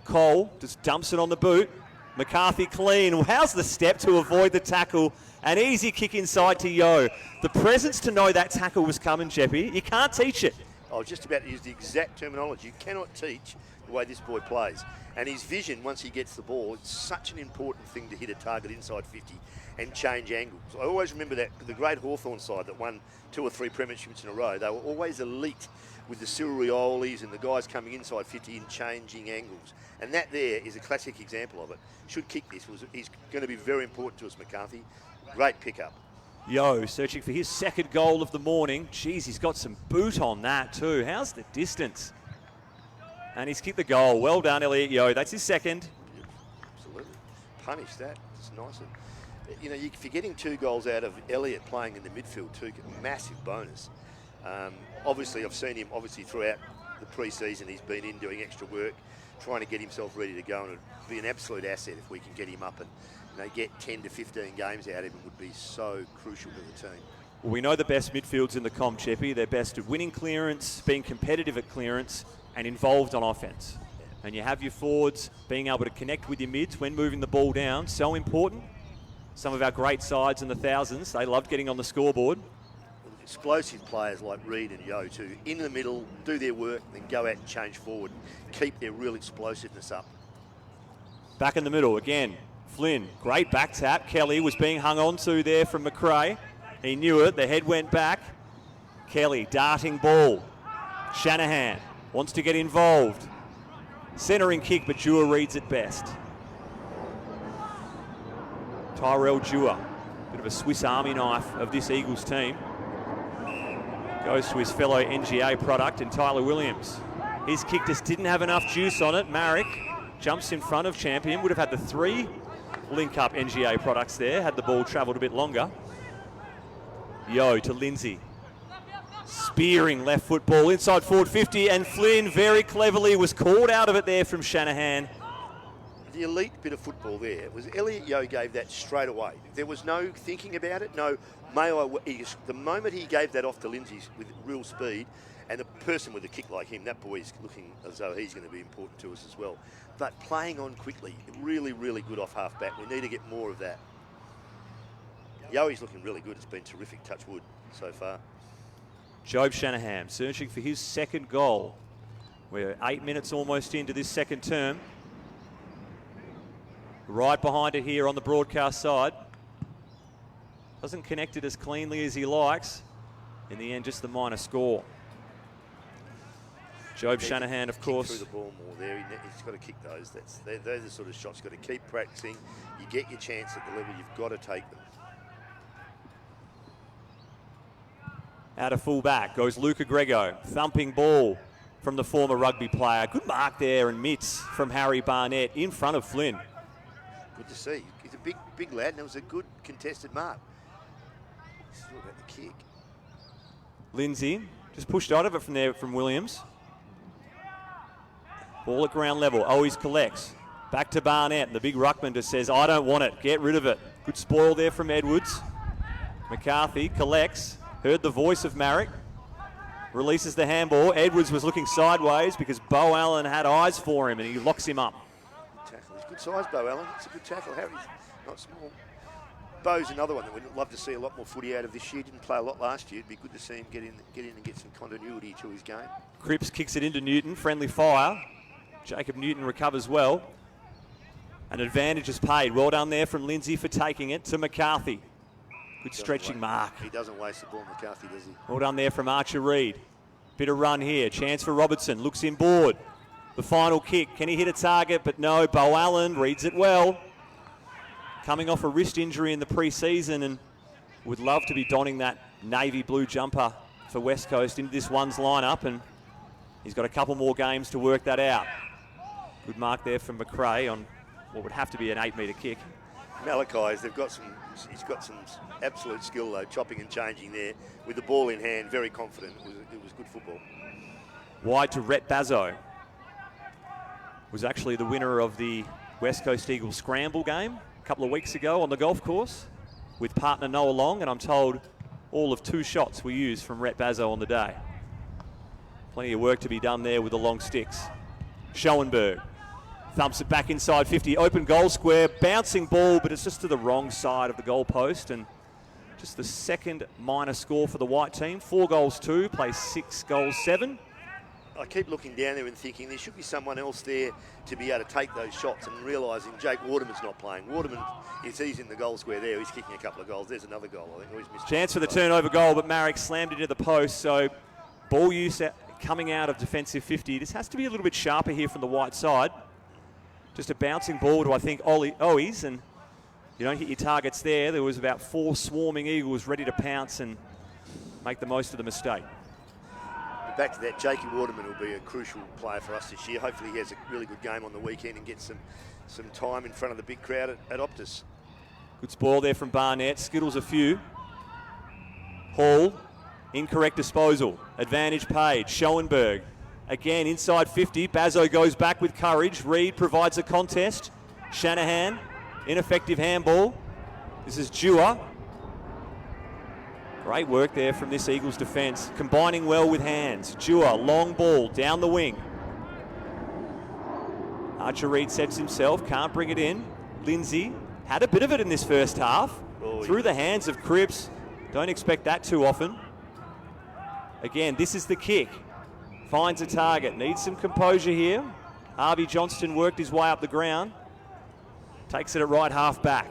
Cole just dumps it on the boot. McCarthy clean. How's the step to avoid the tackle? An easy kick inside to Yo. The presence to know that tackle was coming, Jeppy. You can't teach it. I was just about to use the exact terminology. You cannot teach the way this boy plays. And his vision, once he gets the ball, it's such an important thing to hit a target inside 50 and change angles. I always remember that the great Hawthorn side that won 2 or 3 premierships in a row, they were always elite with the Cyril Riolis and the guys coming inside 50 and changing angles. And that there is a classic example of it. Should kick this. He's going to be very important to us, McCarthy. Great pickup. Yo searching for his second goal of the morning. Geez, he's got some boot on that too. How's the distance? And he's kicked the goal. Well done, Elliot Yo. That's his second. Absolutely. Punish that. It's nice. You know, if you're getting 2 goals out of Elliot playing in the midfield too, massive bonus. Obviously, I've seen him throughout the pre-season. He's been in doing extra work, trying to get himself ready to go, and it'd be an absolute asset if we can get him up and get 10 to 15 games out of him. Would be so crucial to the team. Well, we know the best midfields in the comp, Cheppy. They're best at winning clearance, being competitive at clearance, and involved on offense. And you have your forwards being able to connect with your mids when moving the ball down. So important. Some of our great sides in the thousands, they loved getting on the scoreboard. Explosive players like Reid and Yo too, in the middle, do their work, then go out and change forward, keep their real explosiveness up. Back in the middle again, Flynn, great back tap. Kelly was being hung on to there from McRae. He knew it, the head went back. Kelly, darting ball. Shanahan wants to get involved. Centering kick, but Dewar reads it best. Tyrell Dewar, bit of a Swiss Army knife of this Eagles team. Goes to his fellow NGA product and Tyler Williams. His kick just didn't have enough juice on it. Marek jumps in front of Champion. Would have had the 3 link-up NGA products there had the ball travelled a bit longer. Yo to Lindsay. Spearing left foot ball inside forward 50, and Flynn very cleverly was called out of it there from Shanahan. The elite bit of football there was Elliot Yo gave that straight away. There was no thinking about it. No, the moment he gave that off to Lindsay with real speed, and the person with a kick like him, that boy's looking as though he's going to be important to us as well. But playing on quickly, really, really good off half back. We need to get more of that. Yo's looking really good. It's been terrific, touch wood so far. Job Shanahan searching for his second goal. We're 8 minutes almost into this second term. Right behind it here on the broadcast side. Doesn't connect it as cleanly as he likes. In the end, just the minor score. Job Shanahan, of course. Through the ball more there. He's got to kick those. They're the sort of shots you've got to keep practicing. You get your chance at the level, you've got to take them. Out of full back goes Luca Grego. Thumping ball from the former rugby player. Good mark there and mitts from Harry Barnett in front of Flynn. Good to see. He's a big lad, and it was a good contested mark. Still about the kick. Lindsay just pushed out of it from there from Williams. Ball at ground level. Always collects. Back to Barnett. The big ruckman just says, I don't want it. Get rid of it. Good spoil there from Edwards. McCarthy collects. Heard the voice of Marek. Releases the handball. Edwards was looking sideways because Bo Allen had eyes for him and he locks him up. Good tackle. He's good size, Bo Allen. It's a good tackle. Harry's not small. Bo's another one that we'd love to see a lot more footy out of this year. Didn't play a lot last year. It'd be good to see him get in and get some continuity to his game. Cripps kicks it into Newton. Friendly fire. Jacob Newton recovers well. An advantage is paid. Well done there from Lindsay for taking it to McCarthy. Good stretching mark. He doesn't waste the ball, McCarthy, does he? Well done there from Archer Reid. Bit of run here. Chance for Robertson. Looks inboard. The final kick. Can he hit a target? But no. Bo Allen reads it well. Coming off a wrist injury in the pre-season and would love to be donning that navy blue jumper for West Coast into this ones lineup, and he's got a couple more games to work that out. Good mark there from McRae on what would have to be an 8-metre kick. Malachi's, he's got some absolute skill though, chopping and changing there with the ball in hand, very confident. It was good football. Wide to Rhett Bazzo. Was actually the winner of the West Coast Eagles scramble game a couple of weeks ago on the golf course with partner Noah Long, and I'm told all of 2 shots were used from Rhett Bazzo on the day. Plenty of work to be done there with the long sticks. Schoenberg thumps it back inside 50, open goal square, bouncing ball, but it's just to the wrong side of the goal post, and just the second minor score for the white team. 4 goals 2, plays 6 goals 7. I keep looking down there and thinking there should be someone else there to be able to take those shots, and realising Jake Waterman's not playing. Waterman, he's in the goal square there, he's kicking a couple of goals. There's another goal, I think. Oh, he's missed chance for the turnover goal, but Marek slammed it into the post, so ball use coming out of defensive 50. This has to be a little bit sharper here from the white side. Just a bouncing ball to, I think, Owies, and you don't hit your targets there. There was about 4 swarming Eagles ready to pounce and make the most of the mistake. Back to that, Jakey Waterman will be a crucial player for us this year. Hopefully he has a really good game on the weekend and gets some time in front of the big crowd at Optus. Good spoil there from Barnett. Skittles a few. Hall, incorrect disposal. Advantage Page. Schoenberg, again inside 50. Bazzo goes back with courage. Reed provides a contest. Shanahan, ineffective handball. This is Dewar. Great work there from this Eagles defence, combining well with hands. Dewar, long ball, down the wing. Archer Reed sets himself, can't bring it in. Lindsay had a bit of it in this first half. Through the hands of Cripps. Don't expect that too often. Again, this is the kick. Finds a target, needs some composure here. Harvey Johnston worked his way up the ground. Takes it at right half back.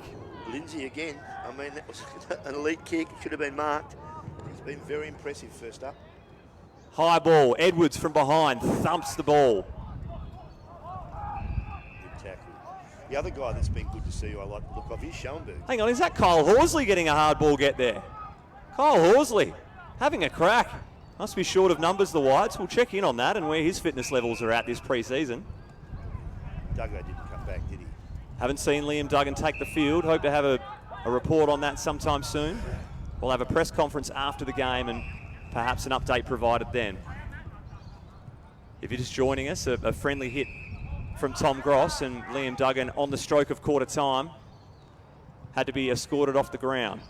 Lindsay again. I mean, that was an elite kick. It should have been marked. He's been very impressive first up. High ball. Edwards from behind thumps the ball. Good tackle. The other guy that's been good to see, who I like the look of, is Schoenberg. Hang on, is that Kyle Horsley getting a hard ball get there? Kyle Horsley having a crack. Must be short of numbers, the Whites. We'll check in on that and where his fitness levels are at this pre-season. Duggo didn't come back, did he? Haven't seen Liam Duggan take the field. Hope to have a report on that sometime soon. We'll have a press conference after the game and perhaps an update provided then. If you're just joining us, a friendly hit from Tom Gross, and Liam Duggan on the stroke of quarter time had to be escorted off the ground.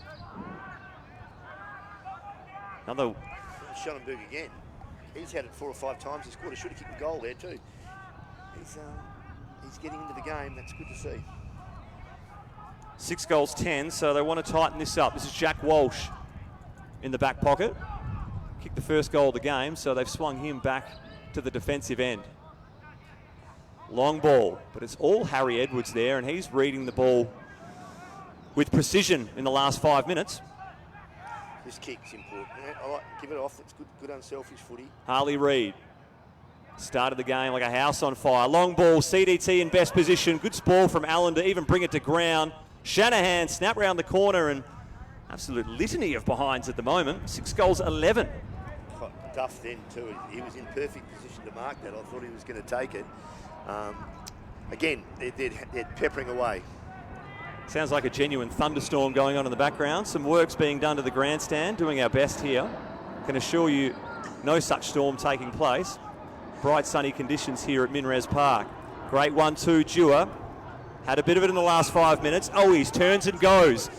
Another. Schoenberg again. He's had it 4 or 5 times. He scored a should have kicked a goal there too. He's getting into the game. That's good to see. 6 goals 10, so they want to tighten this up. This is Jack Walsh in the back pocket. Kicked the first goal of the game, so they've swung him back to the defensive end. Long ball, but it's all Harry Edwards there, and he's reading the ball with precision in the last 5 minutes. This kick's important. I like give it off. It's good unselfish footy. Harley Reid started the game like a house on fire. Long ball, CDT in best position. Good ball from Allen to even bring it to ground. Shanahan snap round the corner, and absolute litany of behinds at the moment. 6 goals 11. Duff then too. He was in perfect position to mark that. I thought he was going to take it. Again, they're peppering away. Sounds like a genuine thunderstorm going on in the background. Some work's being done to the grandstand. Doing our best here. Can assure you no such storm taking place. Bright sunny conditions here at Minres Park. Great 1-2 Dewar. Had a bit of it in the last 5 minutes. Oh, he turns and goes.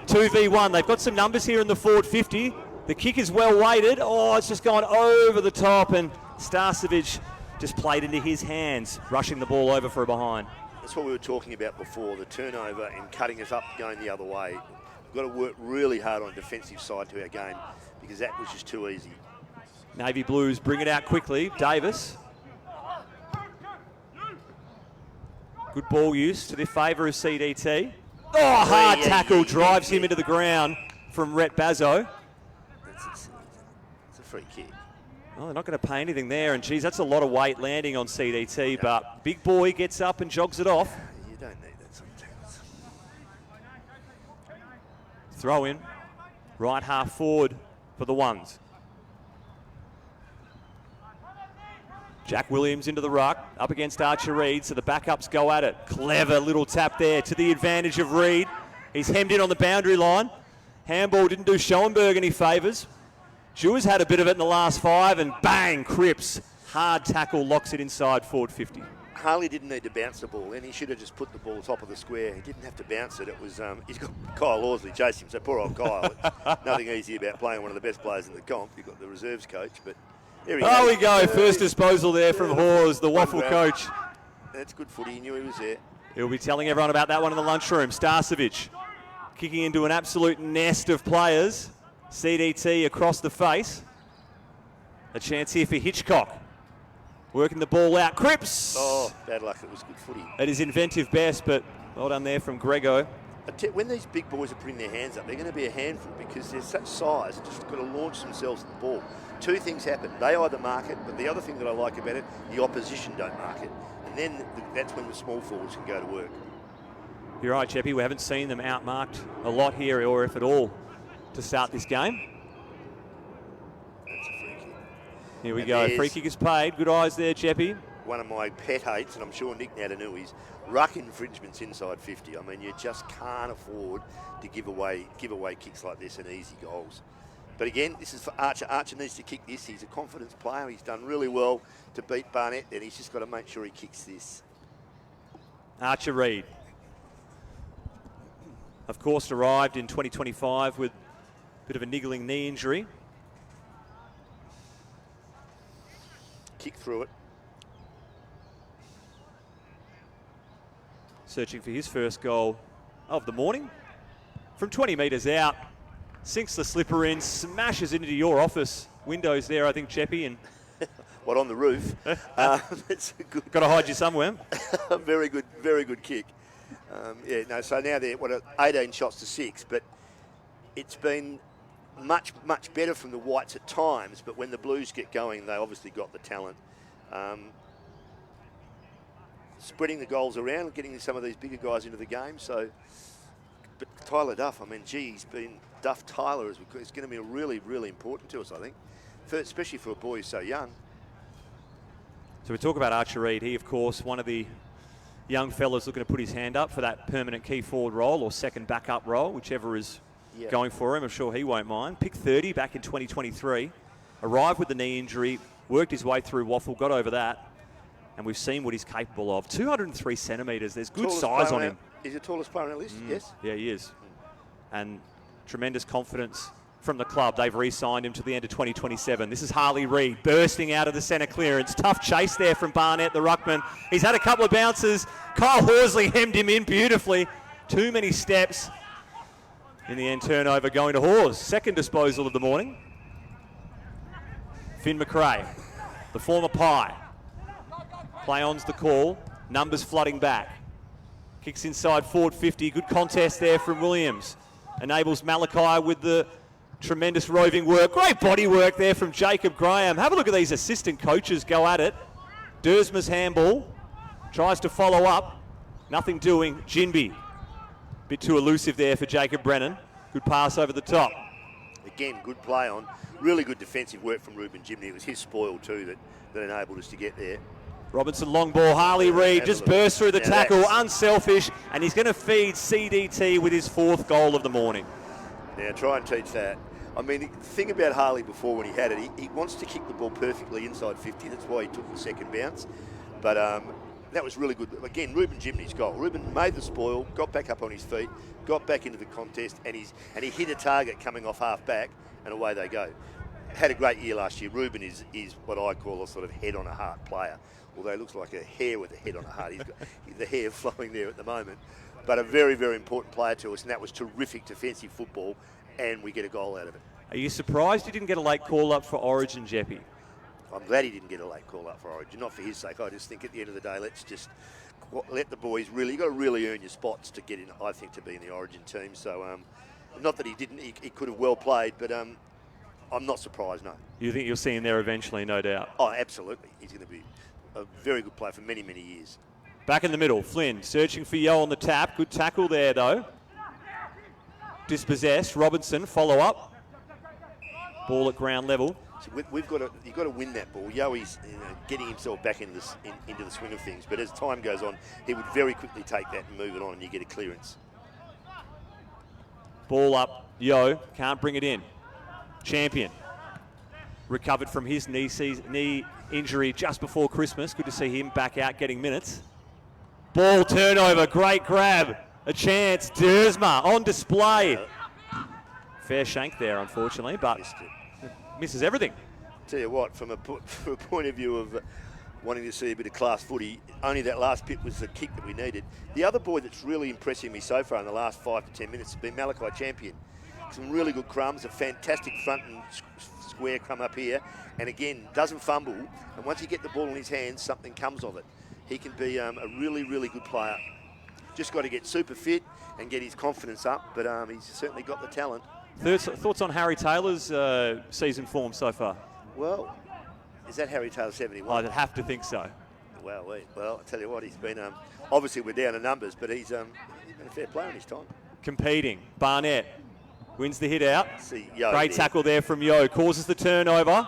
2v1. They've got some numbers here in the forward 50. The kick is well weighted. Oh, it's just gone over the top, and Starcevic just played into his hands, rushing the ball over for a behind. That's what we were talking about before, the turnover and cutting us up going the other way. We've got to work really hard on the defensive side to our game because that was just too easy. Navy Blues bring it out quickly. Davis. Good ball use to the favour of CDT. Oh, hard tackle drives him into the ground from Rhett Bazzo. It's a free kick. Well, they're not going to pay anything there, and geez, that's a lot of weight landing on CDT, but big boy gets up and jogs it off. You don't need that sometimes. Throw in, right half forward for the ones. Jack Williams into the ruck, up against Archer Reed, so the backups go at it. Clever little tap there to the advantage of Reed. He's hemmed in on the boundary line. Handball didn't do Schoenberg any favours. Jewer's had a bit of it in the last 5, and bang, Cripps. Hard tackle, locks it inside forward 50. Harley didn't need to bounce the ball, and he should have just put the ball top of the square. He didn't have to bounce it. It was he's got Kyle Horsley chasing him, so poor old Kyle. It's nothing easy about playing one of the best players in the comp. You've got the reserves coach, but there he goes. We go. First disposal there from Hawes, the waffle coach. That's good footy. He knew he was there. He'll be telling everyone about that one in the lunchroom. Starcevic kicking into an absolute nest of players. CDT across the face. A chance here for Hitchcock. Working the ball out. Cripps! Oh, bad luck. It was good footy. At his inventive best, but well done there from Grego. When these big boys are putting their hands up, they're going to be a handful because they're such size, they're just got to launch themselves at the ball. Two things happen. They either mark it, but the other thing that I like about it, the opposition don't mark it. And then that's when the small forwards can go to work. You're right, Cheppy. We haven't seen them outmarked a lot here, or if at all, to start this game. That's a free kick. Here we go. Free kick is paid. Good eyes there, Cheppy. One of my pet hates, and I'm sure Nick Nadanui's, ruck infringements inside 50. I mean, you just can't afford to give away kicks like this and easy goals. But again, this is for Archer. Archer needs to kick this. He's a confidence player. He's done really well to beat Barnett, and he's just got to make sure he kicks this. Archer Reed, of course, arrived in 2025 with a bit of a niggling knee injury. Kick through it. Searching for his first goal of the morning. From 20 metres out, sinks the slipper in, smashes into your office windows there, I think, Cheppy. And what, on the roof? It's a good. Got to hide you somewhere. Very good kick. So now they're 18 shots to 6, but it's been much better from the Whites at times. But when the Blues get going, they obviously got the talent. Spreading the goals around, getting some of these bigger guys into the game. But Tyler Duff, I mean, Duff Tyler is going to be really important to us, I think, especially for a boy who's so young. So we talk about Archer Reed. He, of course, one of the young fellas looking to put his hand up for that permanent key forward role or second backup role, whichever is going for him. I'm sure he won't mind. Picked 30 back in 2023. Arrived with the knee injury, worked his way through Waffle, got over that, and we've seen what he's capable of. 203 centimetres. There's good size on him. He's the tallest player on our list, yes? Yeah, he is. And tremendous confidence from the club. They've re-signed him to the end of 2027. This is Harley Reid bursting out of the centre clearance. Tough chase there from Barnett, the ruckman. He's had a couple of bounces. Kyle Horsley hemmed him in beautifully. Too many steps. In the end, turnover going to Hawes. Second disposal of the morning. Finn McRae, the former Pie. Play on's the call. Numbers flooding back. Kicks inside forward 50. Good contest there from Williams. Enables Malachi with the tremendous roving work. Great body work there from Jacob Graham. Have a look at these assistant coaches go at it. Dersma's handball. Tries to follow up. Nothing doing. Jinby. Bit too elusive there for Jacob Brennan. Good pass over the top. Again, good play on. Really good defensive work from Ruben Jimney. It was his spoil too that enabled us to get there. Robinson long ball. Harley Reid just burst through the tackle. Unselfish. And he's going to feed CDT with his fourth goal of the morning. Now try and teach that. I mean, the thing about Harley before when he had it, he wants to kick the ball perfectly inside 50. That's why he took the second bounce. But that was really good. Again, Ruben Jimney's goal. Ruben made the spoil, got back up on his feet, got back into the contest, and he hit a target coming off half back, and away they go. Had a great year last year. Ruben is what I call a sort of head on a heart player. Although he looks like a hare with a head on a heart. He's got the hair flowing there at the moment. But a very, very important player to us, and that was terrific defensive football, and we get a goal out of it. Are you surprised you didn't get a late call-up for Origin, Jeppy? I'm glad he didn't get a late call-up for Origin. Not for his sake. I just think at the end of the day, let's just let the boys really... You've got to really earn your spots to get in, I think, to be in the Origin team. So, not that he didn't. He could have well played, but I'm not surprised, no. You think you'll see him there eventually, no doubt. Oh, absolutely. He's going to be a very good player for many, many years. Back in the middle, Flynn searching for Yo on the tap. Good tackle there, though. Dispossessed. Robinson, follow up. Ball at ground level. So you've got to win that ball. Yoey's getting himself back into the swing of things, but as time goes on, he would very quickly take that and move it on, and you get a clearance. Ball up, Yo, can't bring it in. Champion. Recovered from his knee injury just before Christmas. Good to see him back out getting minutes. Ball turnover, great grab. A chance, Dersma on display. Fair shank there, unfortunately, but misses everything. Tell you what, from a point of view of wanting to see a bit of class footy, only that last bit was the kick that we needed. The other boy that's really impressing me so far in the last 5 to 10 minutes has been Malachi Champion. Some really good crumbs, a fantastic front and square crumb up here, and again, doesn't fumble, and once you get the ball in his hands, something comes of it. He can be a really, really good player. Just got to get super fit and get his confidence up, but he's certainly got the talent. Thoughts on Harry Taylor's season form so far? Well, is that Harry Taylor 71? I'd have to think so. Well, I tell you what, he's been, obviously we're down in numbers, but he's been a fair player in his time. Competing, Barnett wins the hit out. Great tackle there from Yo, causes the turnover.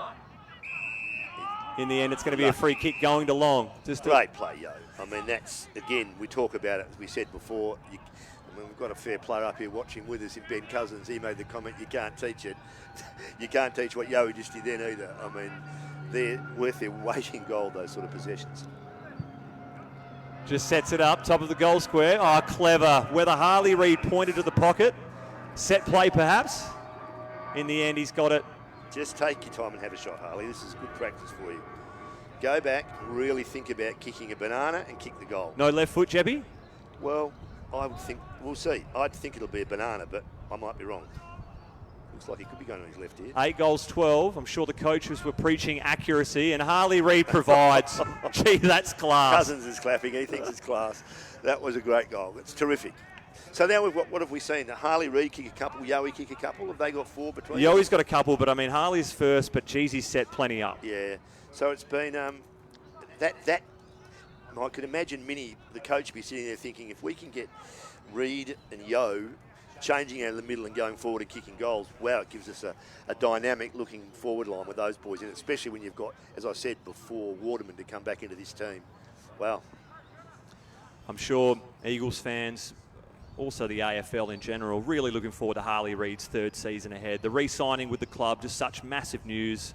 In the end, it's going to be a free kick going to Long. Great play, Yo. I mean, that's, again, we talk about it, as we said before. We've got a fair player up here watching with us in Ben Cousins. He made the comment, you can't teach it. You can't teach what Yo just did then either. I mean, they're worth their weight in gold, those sort of possessions. Just sets it up, top of the goal square. Oh, clever. Whether Harley Reid pointed to the pocket. Set play, perhaps. In the end, he's got it. Just take your time and have a shot, Harley. This is good practice for you. Go back, really think about kicking a banana and kick the goal. No left foot, Jebby? Well, I would think, we'll see. I'd think it'll be a banana, but I might be wrong. Looks like he could be going on his left here. 8 goals, 12. I'm sure the coaches were preaching accuracy, and Harley Reid provides. Gee, that's class. Cousins is clapping. He thinks it's class. That was a great goal. It's terrific. So now we've got, what have we seen? Harley Reid kick a couple, Yoey kick a couple. Have they got 4 between them? Yoey's got a couple, but I mean, Harley's first, but geez, he's set plenty up. Yeah. So it's been that. I could imagine Minnie, the coach, be sitting there thinking, if we can get Reid and Yo changing out of the middle and going forward and kicking goals, wow, it gives us a dynamic looking forward line with those boys in it, especially when you've got, as I said before, Waterman to come back into this team. Wow. I'm sure Eagles fans, also the AFL in general, really looking forward to Harley Reid's 3rd season ahead. The re-signing with the club, just such massive news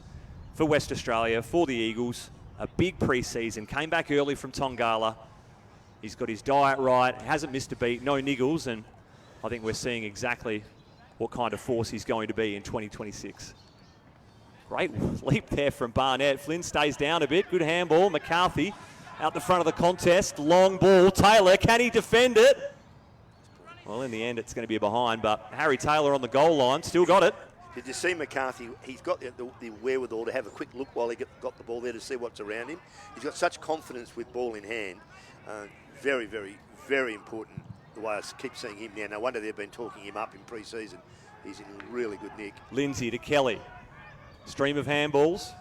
for West Australia, for the Eagles. A big pre-season, came back early from Tongala. He's got his diet right, hasn't missed a beat, no niggles, and I think we're seeing exactly what kind of force he's going to be in 2026. Great leap there from Barnett. Flynn stays down a bit, good handball. McCarthy out the front of the contest, long ball. Taylor, can he defend it? Well, in the end, it's going to be a behind, but Harry Taylor on the goal line, still got it. Did you see McCarthy? He's got the wherewithal to have a quick look while he got the ball there to see what's around him. He's got such confidence with ball in hand. Very, very, very important the way I keep seeing him now. No wonder they've been talking him up in pre-season. He's in really good nick. Lindsay to Kelly. Stream of handballs.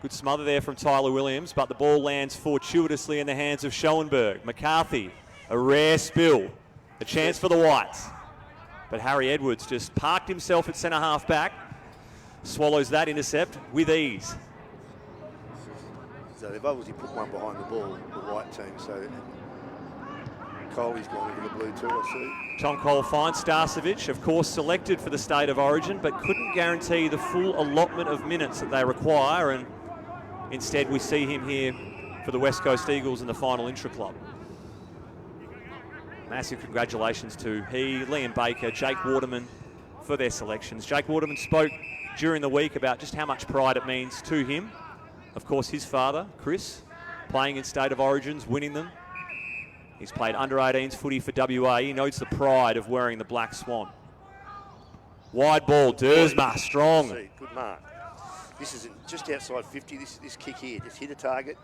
Good smother there from Tyler Williams, but the ball lands fortuitously in the hands of Schoenberg. McCarthy, a rare spill. A chance for the Whites. But Harry Edwards just parked himself at centre-half back. Swallows that intercept with ease. So they've obviously put one behind the ball, the white team. So Coley's gone into the blue too, I see. Tom Cole finds Starcevic, of course selected for the State of Origin, but couldn't guarantee the full allotment of minutes that they require. And instead we see him here for the West Coast Eagles in the final intra club. Massive congratulations to he, Liam Baker, Jake Waterman for their selections. Jake Waterman spoke during the week about just how much pride it means to him. Of course, his father, Chris, playing in State of Origins, winning them. He's played under-18s footy for WA. He knows the pride of wearing the Black Swan. Wide ball, Dersma, strong. Good mark. This is just outside 50, this kick here. Just hit a target.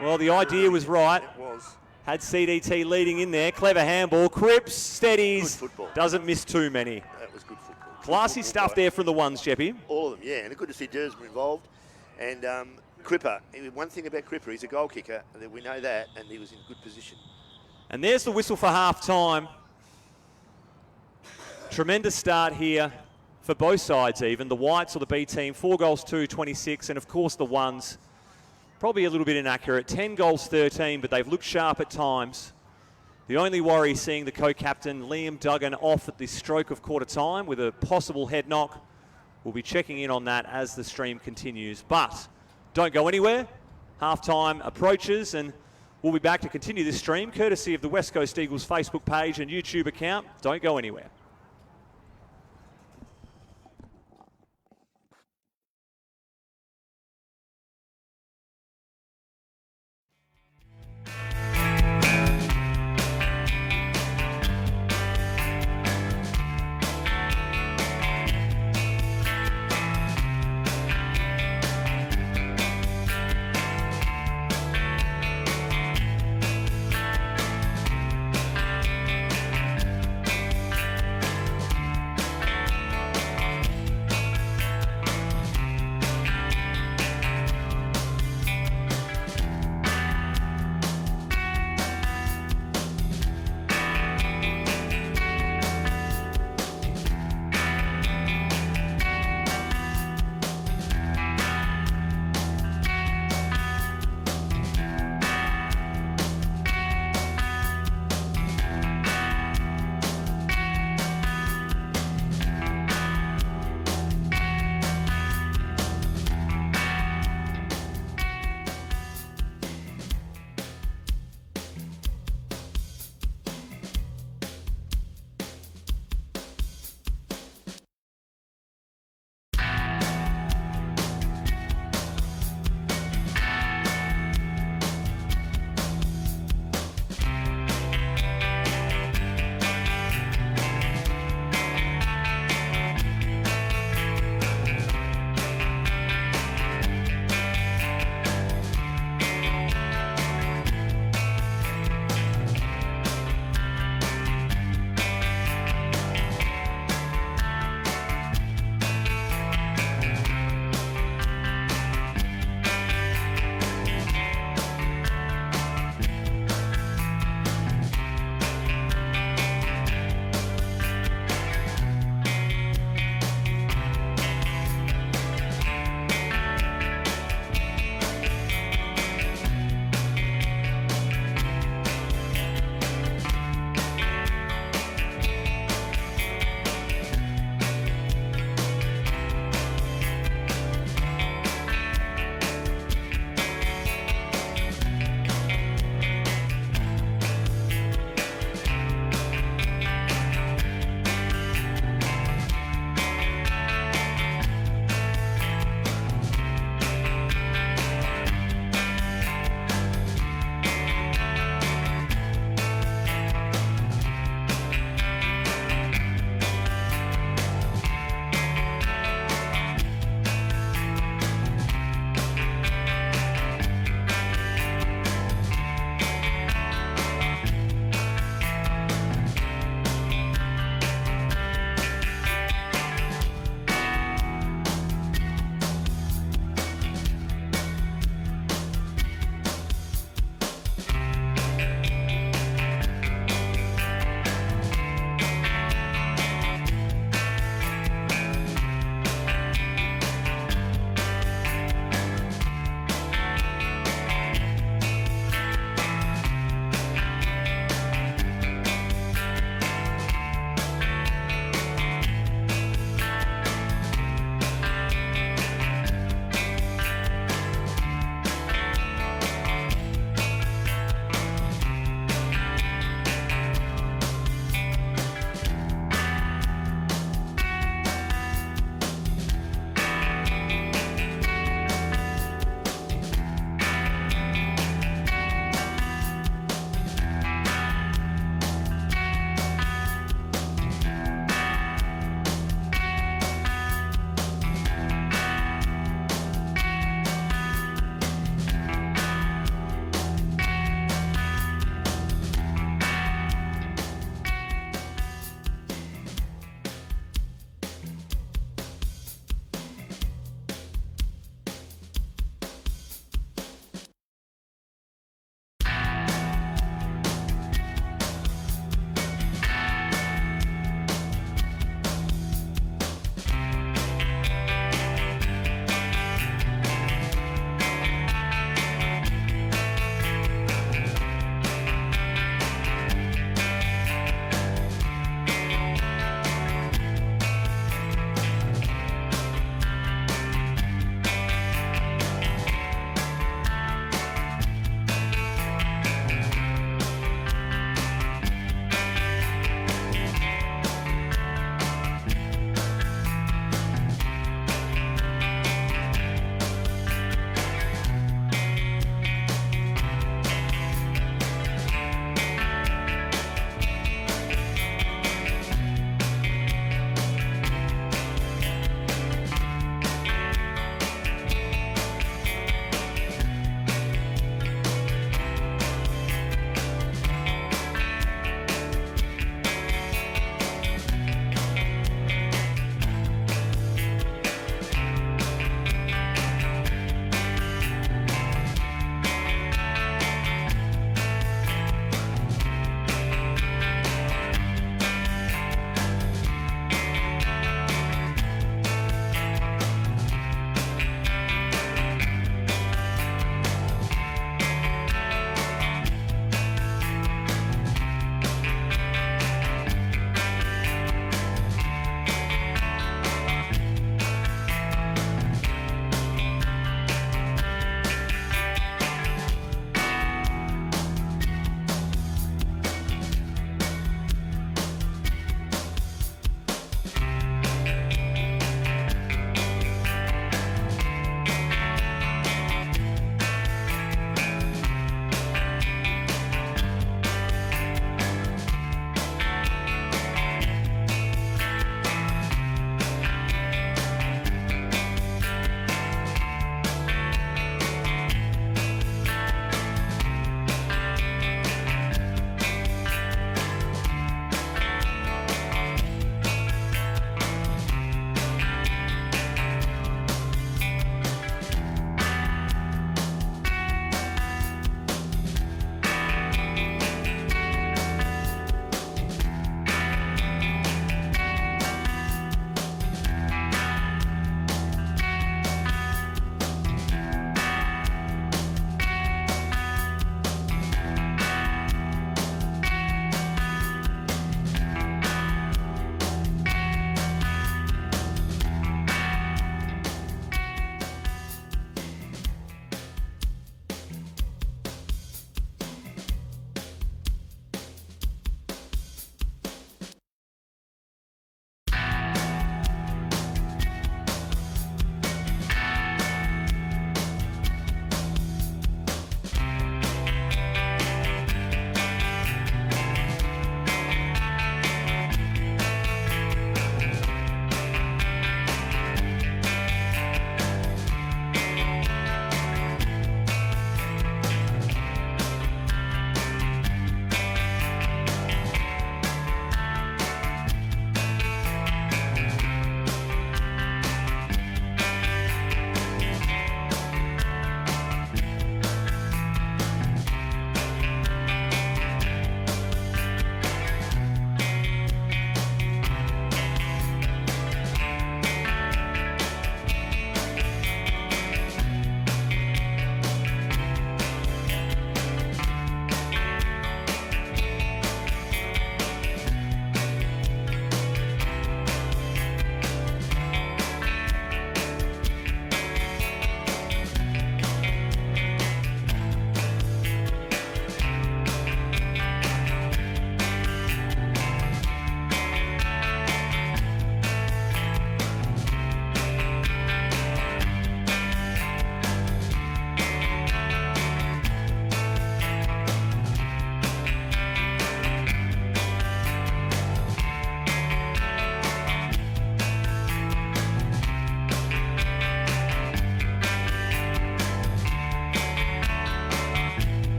Well, the idea was right. It was. Had CDT leading in there. Clever handball. Cripps, steadies. Good football. Doesn't miss too many. That was good football. Classy stuff there from the ones, Jeppy. All of them, yeah. And good to see Dersma involved. And Cripper, one thing about Cripper, he's a goal kicker. We know that, and he was in good position. And there's the whistle for half-time. Tremendous start here for both sides even. The Whites or the B team, 4 goals, 26. And, of course, the ones, probably a little bit inaccurate. 10 goals, 13, but they've looked sharp at times. The only worry seeing the co-captain, Liam Duggan, off at the stroke of quarter time with a possible head knock. We'll be checking in on that as the stream continues. But don't go anywhere. Half-time approaches, and we'll be back to continue this stream, courtesy of the West Coast Eagles Facebook page and YouTube account. Don't go anywhere.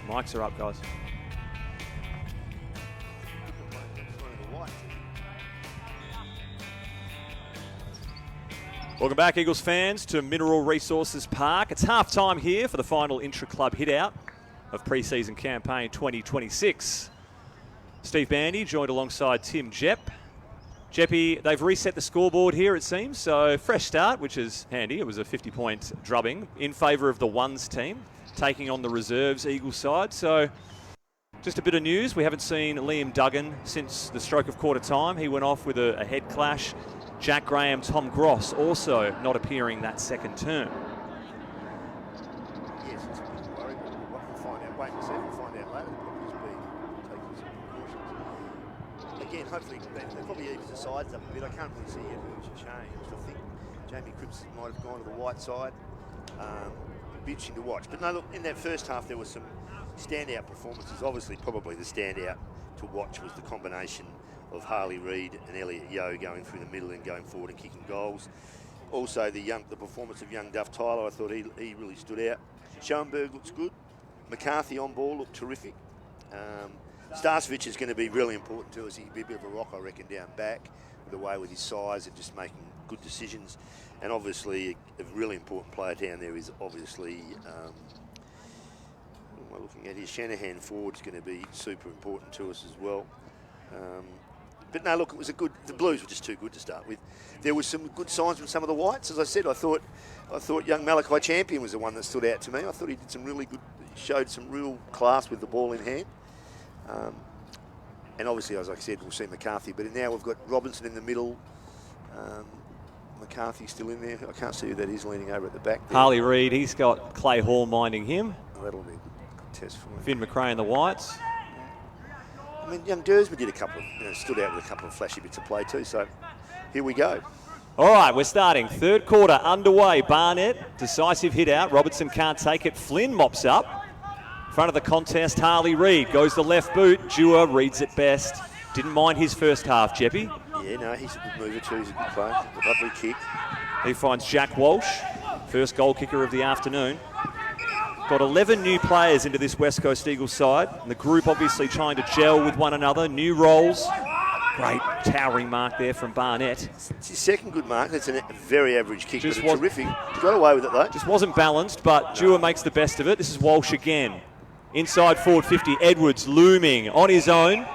Mics are up, guys. Welcome back, Eagles fans, to Mineral Resources Park. It's half-time here for the final intra-club hit-out of pre-season campaign 2026. Steve Bandy joined alongside Tim Jepp. Jeppy, they've reset the scoreboard here, it seems, so fresh start, which is handy. It was a 50-point drubbing in favour of the ones team, taking on the reserves Eagles side. So just a bit of news. We haven't seen Liam Duggan since the stroke of quarter time. He went off with a head clash. Jack Graham, Tom Gross also not appearing that second term. Yes, it's a bit worried, but we'll find out. Wait and see. We'll find out later. They'll probably just be taking some precautions. Again, hopefully, they probably even the sides up a bit. I can't really see yet who should change. I think Jamie Cripps might have gone to the white side. It'd be interesting to watch. But no, look, in that first half, there were some standout performances. Obviously, probably the standout to watch was the combination of Harley Reid and Elliot Yeo going through the middle and going forward and kicking goals. Also, the performance of young Duff Tyler, I thought he really stood out. Schoenberg looks good. McCarthy on ball looked terrific. Starcevich is going to be really important to us. He'll be a bit of a rock, I reckon, down back with away with his size and just making good decisions. And obviously, a really important player down there is obviously, what am I looking at here? Shanahan Ford's going to be super important to us as well. But no, look, it was the Blues were just too good to start with. There was some good signs from some of the whites. As I said, I thought young Malachi Champion was the one that stood out to me. I thought he did some really good, showed some real class with the ball in hand. And obviously, as I said, we'll see McCarthy. But now we've got Robinson in the middle. McCarthy still in there. I can't see who that is leaning over at the back there. Harley Reid, he's got Clay Hall minding him. That'll be a good test for him. Finn McRae and the whites. I mean, young Dersman did stood out with a couple of flashy bits of play too. So here we go. All right, we're starting. Third quarter underway. Barnett, decisive hit out. Robertson can't take it. Flynn mops up. Front of the contest, Harley Reid goes the left boot. Dewar reads it best. Didn't mind his first half, Jeppy. Yeah, no, he's a good mover too. He's a good player. A lovely kick. He finds Jack Walsh, first goal kicker of the afternoon. Got 11 new players into this West Coast Eagles side. And the group obviously trying to gel with one another. New roles. Great towering mark there from Barnett. It's his second good mark. That's a very average kick, but it's terrific. He got away with it though. Just wasn't balanced, but Dewar makes the best of it. This is Walsh again. Inside forward 50, Edwards looming on his own.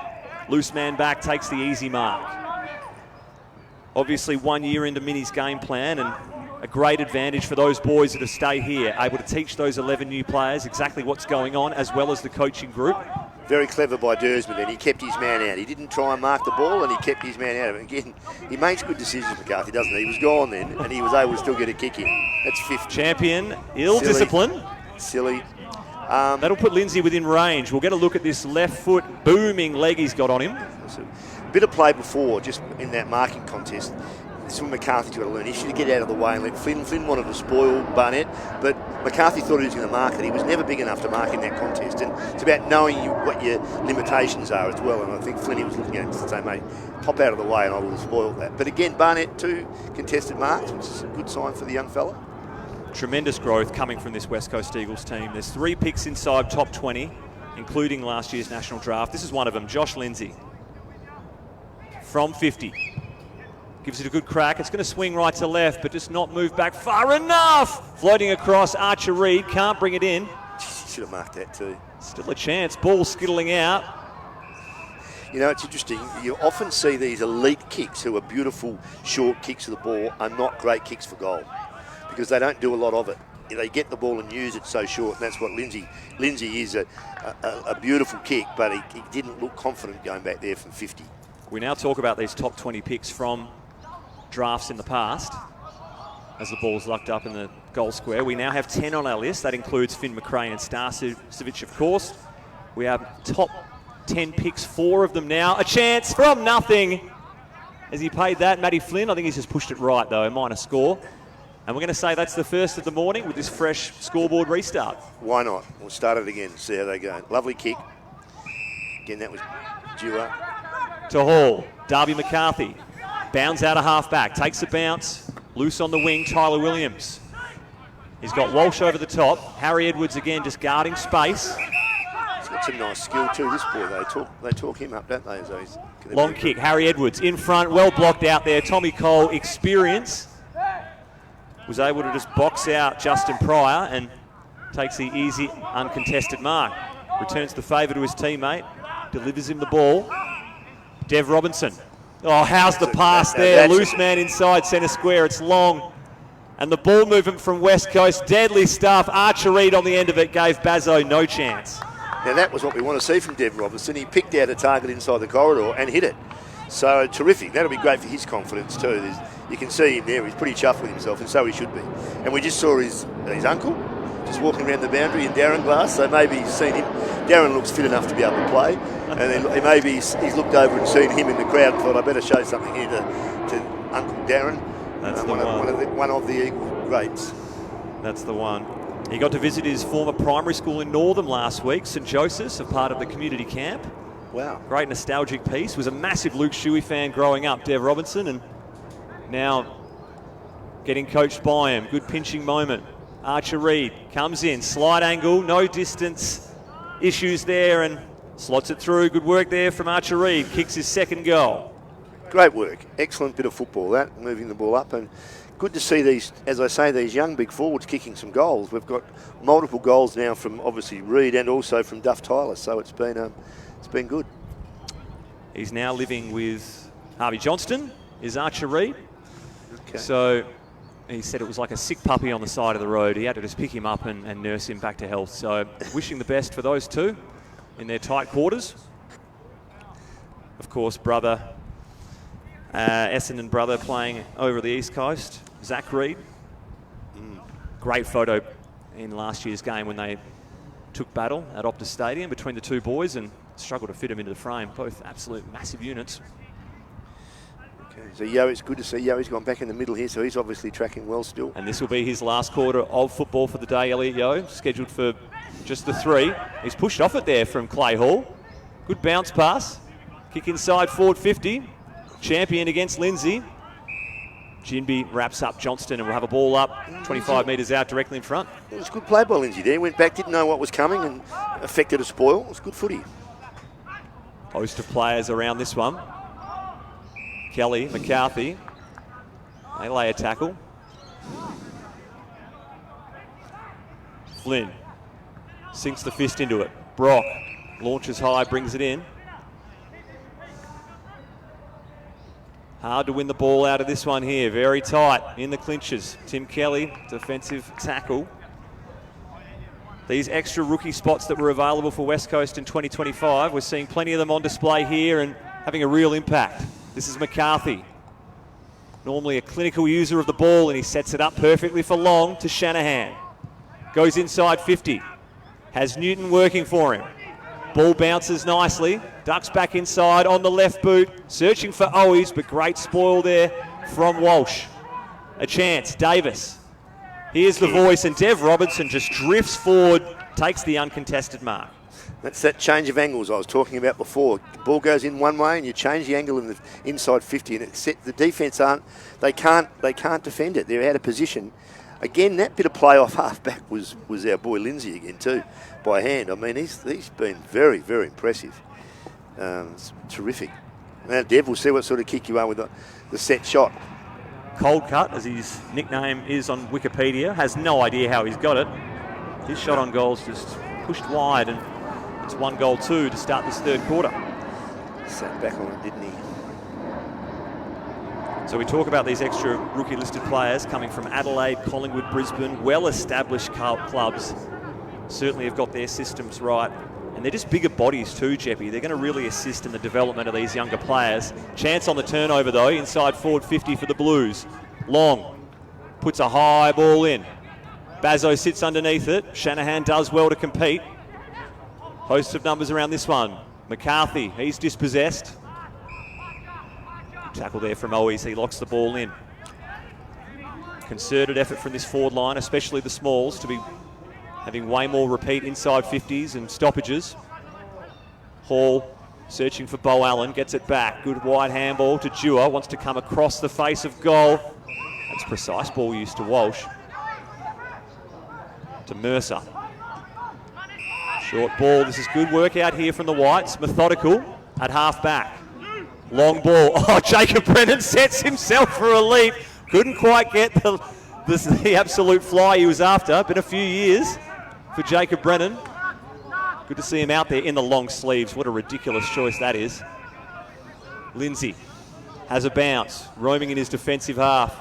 Loose man back, takes the easy mark. Obviously 1 year into Mini's game plan and a great advantage for those boys that have stayed here, able to teach those 11 new players exactly what's going on, as well as the coaching group. Very clever by Dersman then. He kept his man out. He didn't try and mark the ball and he kept his man out of it. Again, he makes good decisions, McCarthy, doesn't he? He was gone then and he was able to still get a kick in. That's fifth. Champion, ill-discipline. Silly. That'll put Lindsay within range. We'll get a look at this left foot booming leg he's got on him. A bit of play before, just in that marking contest. This is what McCarthy's got to learn. He should get out of the way and let Flynn. Flynn wanted to spoil Barnett, but McCarthy thought he was going to mark it. He was never big enough to mark in that contest, and it's about knowing what your limitations are as well. And I think Flynn was looking at it to say, mate, pop out of the way and I will spoil that. But again, Barnett, 2 contested marks, which is a good sign for the young fella. Tremendous growth coming from this West Coast Eagles team. There's 3 picks inside top 20, including last year's national draft. This is one of them, Josh Lindsay. From 50. Gives it a good crack. It's going to swing right to left, but just not move back far enough. Floating across, Archer Reid can't bring it in. Should have marked that too. Still a chance. Ball skittling out. You know, it's interesting. You often see these elite kicks who are beautiful short kicks of the ball are not great kicks for goal because they don't do a lot of it. They get the ball and use it so short, and that's what Lindsay is a beautiful kick, but he didn't look confident going back there from 50. We now talk about these top 20 picks from drafts in the past as the ball's locked up in the goal square. We now have 10 on our list. That includes Finn McRae and Starcevich, of course. We have top 10 picks, 4 of them now. A chance from nothing. As he paid that, Matty Flynn, I think he's just pushed it right though, minor score. And we're going to say that's the first of the morning with this fresh scoreboard restart. Why not? We'll start it again, see how they go. Lovely kick. Again, that was Dewar. To Hall, Darby McCarthy. Bounds out a half-back, takes a bounce. Loose on the wing, Tyler Williams. He's got Walsh over the top. Harry Edwards again just guarding space. got some nice skill too, this boy. They talk him up, don't they? Long kick, Harry Edwards in front, well blocked out there. Tommy Cole, experience, was able to just box out Justin Pryor and takes the easy, uncontested mark. Returns the favour to his teammate, delivers him the ball. Dev Robinson. Oh, how's the pass there? Loose man inside centre square. It's long. And the ball movement from West Coast, deadly stuff. Archer Reid on the end of it gave Bazzo no chance. Now that was what we want to see from Dev Robinson. He picked out a target inside the corridor and hit it. So terrific. That'll be great for his confidence too. You can see him there. He's pretty chuffed with himself, and so he should be. And we just saw his uncle just walking around the boundary in Darren Glass, so maybe he's seen him. Darren looks fit enough to be able to play, and then maybe he's looked over and seen him in the crowd and thought, I better show something here to Uncle Darren. That's one of the Eagle greats. That's the one. He got to visit his former primary school in Northam last week, St Joseph's, a part of the community camp. Wow. Great nostalgic piece. Was a massive Luke Shuey fan growing up, Dev Robinson, and now getting coached by him. Good pinching moment. Archer Reid comes in, slide angle, no distance issues there, and slots it through. Good work there from Archer Reid. Kicks his second goal. Great work. Excellent bit of football, that, moving the ball up. And good to see these, as I say, these young big forwards kicking some goals. We've got multiple goals now from obviously Reid and also from Duff Tyler, so it's been good. He's now living with Harvey Johnston, is Archer Reid. Okay. So he said it was like a sick puppy on the side of the road. He had to just pick him up and nurse him back to health. So wishing the best for those two in their tight quarters. Of course, brother, Essendon brother playing over the East Coast, Zach Reid. Great photo in last year's game when they took battle at Optus Stadium between the two boys and struggled to fit him into the frame. Both absolute massive units. Okay, so Yo, it's good to see Yo. He's gone back in the middle here, so he's obviously tracking well still. And this will be his last quarter of football for the day, Elliot Yo, scheduled for just the 3. He's pushed off it there from Clay Hall. Good bounce pass. Kick inside, forward 50. Champion against Lindsay. Jinby wraps up Johnston and will have a ball up 25 metres out directly in front. It was good play by Lindsay there. Went back, didn't know what was coming and affected a spoil. It was good footy. Host of players around this one. Kelly, McCarthy. They lay a tackle. Flynn sinks the fist into it. Brock launches high, brings it in. Hard to win the ball out of this one here. Very tight in the clinches. Tim Kelly, defensive tackle. These extra rookie spots that were available for West Coast in 2025, we're seeing plenty of them on display here and having a real impact. This is McCarthy. Normally a clinical user of the ball, and he sets it up perfectly for Long to Shanahan. Goes inside 50. Has Newton working for him. Ball bounces nicely. Ducks back inside on the left boot. Searching for Owies, but great spoil there from Walsh. A chance. Davis. Here's the voice, and Dev Robinson just drifts forward, takes the uncontested mark. That's that change of angles I was talking about before. The ball goes in one way and you change the angle in the inside 50, and the defence they can't defend it. They're out of position. Again, that bit of play off half-back was our boy Lindsay again too, by hand. I mean, he's been very, very impressive. It's terrific. Now, Dev, we'll see what sort of kick you are with the set shot. Cold Cut, as his nickname is on Wikipedia, has no idea how he's got it. His shot on goal's just pushed wide, and it's 1-2 to start this third quarter. Sat back on it, didn't he? So we talk about these extra rookie listed players coming from Adelaide, Collingwood, Brisbane, well-established clubs. Certainly have got their systems right. And they're just bigger bodies too, Jeppy. They're going to really assist in the development of these younger players. Chance on the turnover though, inside forward 50 for the Blues. Long puts a high ball in. Bazzo sits underneath it. Shanahan does well to compete. Host of numbers around this one. McCarthy, he's dispossessed. Tackle there from Owies, he locks the ball in. Concerted effort from this forward line, especially the smalls, to be having way more repeat inside 50s and stoppages. Hall searching for Bo Allen, gets it back. Good wide handball to Dewar, wants to come across the face of goal. That's precise ball used to Walsh. To Mercer. Short ball. This is good work out here from the Whites. Methodical at half back. Long ball. Oh, Jacob Brennan sets himself for a leap. Couldn't quite get the absolute fly he was after. Been a few years for Jacob Brennan. Good to see him out there in the long sleeves. What a ridiculous choice that is. Lindsay has a bounce, roaming in his defensive half.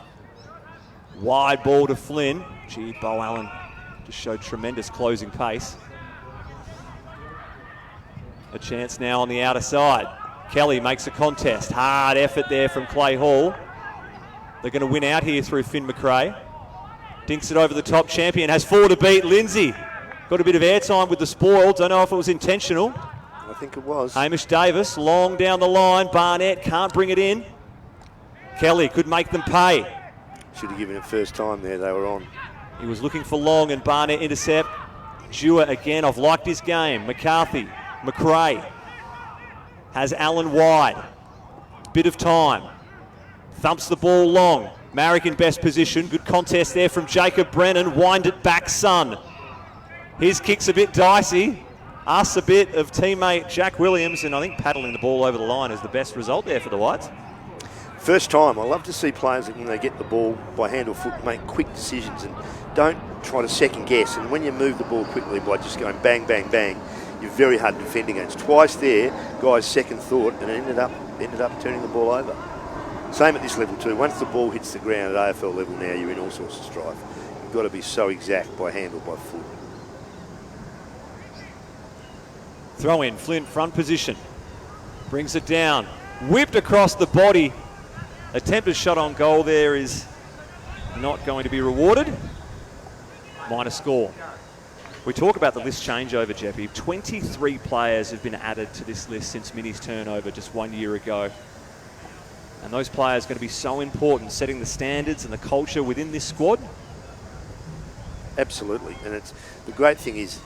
Wide ball to Flynn. Gee, Bo Allen just showed tremendous closing pace. A chance now on the outer side. Kelly makes a contest. Hard effort there from Clay Hall. They're going to win out here through Finn McRae. Dinks it over the top. Champion has 4 to beat. Lindsay got a bit of airtime with the spoil. Don't know if it was intentional. I think it was. Hamish Davis, long down the line. Barnett can't bring it in. Kelly could make them pay. Should have given it first time there. They were on. He was looking for long and Barnett intercept. Dewar again. I've liked his game. McCarthy. McRae has Allen wide. Bit of time. Thumps the ball long. Marrick in best position. Good contest there from Jacob Brennan. Wind it back, son. His kick's a bit dicey. Asks a bit of teammate Jack Williams, and I think paddling the ball over the line is the best result there for the Whites. First time. I love to see players that when they get the ball by hand or foot make quick decisions and don't try to second guess. And when you move the ball quickly by just going bang, bang, bang, you're very hard to defend against. Twice there, guys second thought and ended up turning the ball over. Same at this level too. Once the ball hits the ground at AFL level now, you're in all sorts of strife. You've got to be so exact by hand or by foot. Throw in, Flint front position. Brings it down. Whipped across the body. Attempted shot on goal there is not going to be rewarded. Minor score. We talk about the list changeover, Jeppy. 23 players have been added to this list since Minnie's turnover just 1 year ago. And those players are going to be so important, setting the standards and the culture within this squad. Absolutely, and it's the great thing is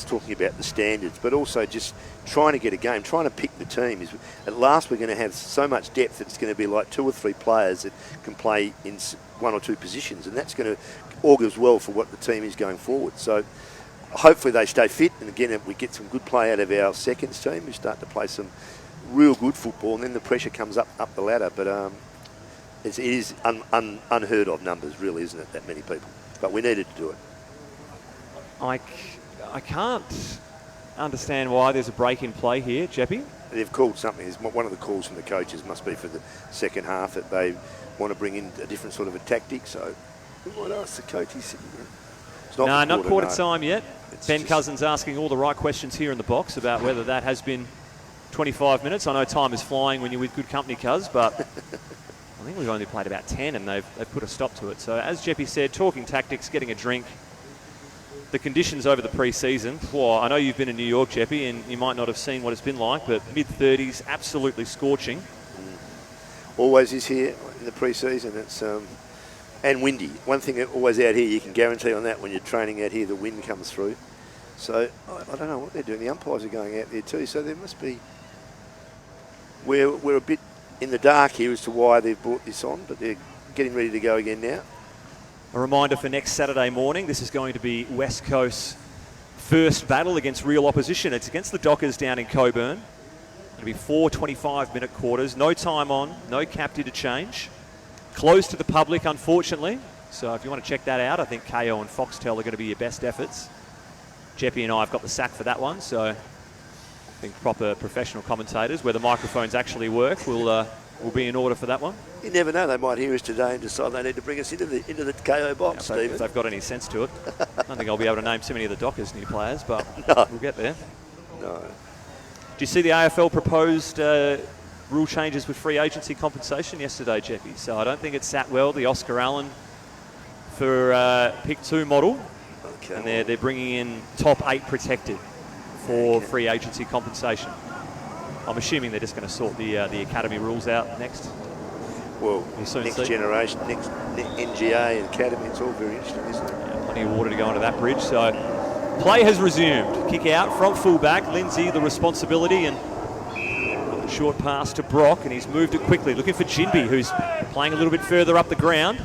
talking about the standards, but also just trying to get a game, trying to pick the team. Is at last we're going to have so much depth that it's going to be like 2 or 3 players that can play in 1 or 2 positions, and that's going to augurs well for what the team is going forward. So hopefully they stay fit, and again, if we get some good play out of our seconds team, we start to play some real good football, and then the pressure comes up the ladder. But it is unheard of numbers, really, isn't it? That many people, but we needed to do it. I can't understand why there's a break in play here, Jeppy. They've called something. One of the calls from the coaches must be for the second half that they want to bring in a different sort of a tactic. So we might ask the coach. He's sitting there. It's not quarter time yet. Ben Cousins asking all the right questions here in the box about whether that has been 25 minutes. I know time is flying when you're with good company, Cuz, but I think we've only played about 10 and they've put a stop to it. So as Jeppy said, talking tactics, getting a drink. The conditions over the pre-season, well, I know you've been in New York, Jeppy, and you might not have seen what it's been like, but mid-30s, absolutely scorching. Always is here in the pre-season. It's and windy. One thing always out here, you can guarantee on that when you're training out here, the wind comes through. So I don't know what they're doing. The umpires are going out there too, so there must be... We're a bit in the dark here as to why they've brought this on, but they're getting ready to go again now. A reminder for next Saturday morning, this is going to be West Coast's first battle against real opposition. It's against the Dockers down in Coburn. It'll be 4 25-minute quarters, no time on, no captain to change. Closed to the public, unfortunately. So if you want to check that out, I think KO and Foxtel are going to be your best efforts. Jeppy and I have got the sack for that one, so I think proper professional commentators, where the microphones actually work, will be in order for that one. You never know, they might hear us today and decide they need to bring us into the KO box, yeah, Stephen. If they've got any sense to it. I don't think I'll be able to name too many of the Dockers new players, but no. We'll get there. No. Do you see the AFL proposed rule changes with free agency compensation yesterday, Jeppy? So I don't think it sat well, the Oscar Allen for pick 2 model. Okay. And they're bringing in top 8 protected for free agency compensation. I'm assuming they're just going to sort the academy rules out next. Well, next generation, next NGA and academy, it's all very interesting, isn't it? Yeah, plenty of water to go under that bridge. So play has resumed. Kick out from fullback. Lindsay, the responsibility, and a short pass to Brock, and he's moved it quickly. Looking for Jinby, who's playing a little bit further up the ground.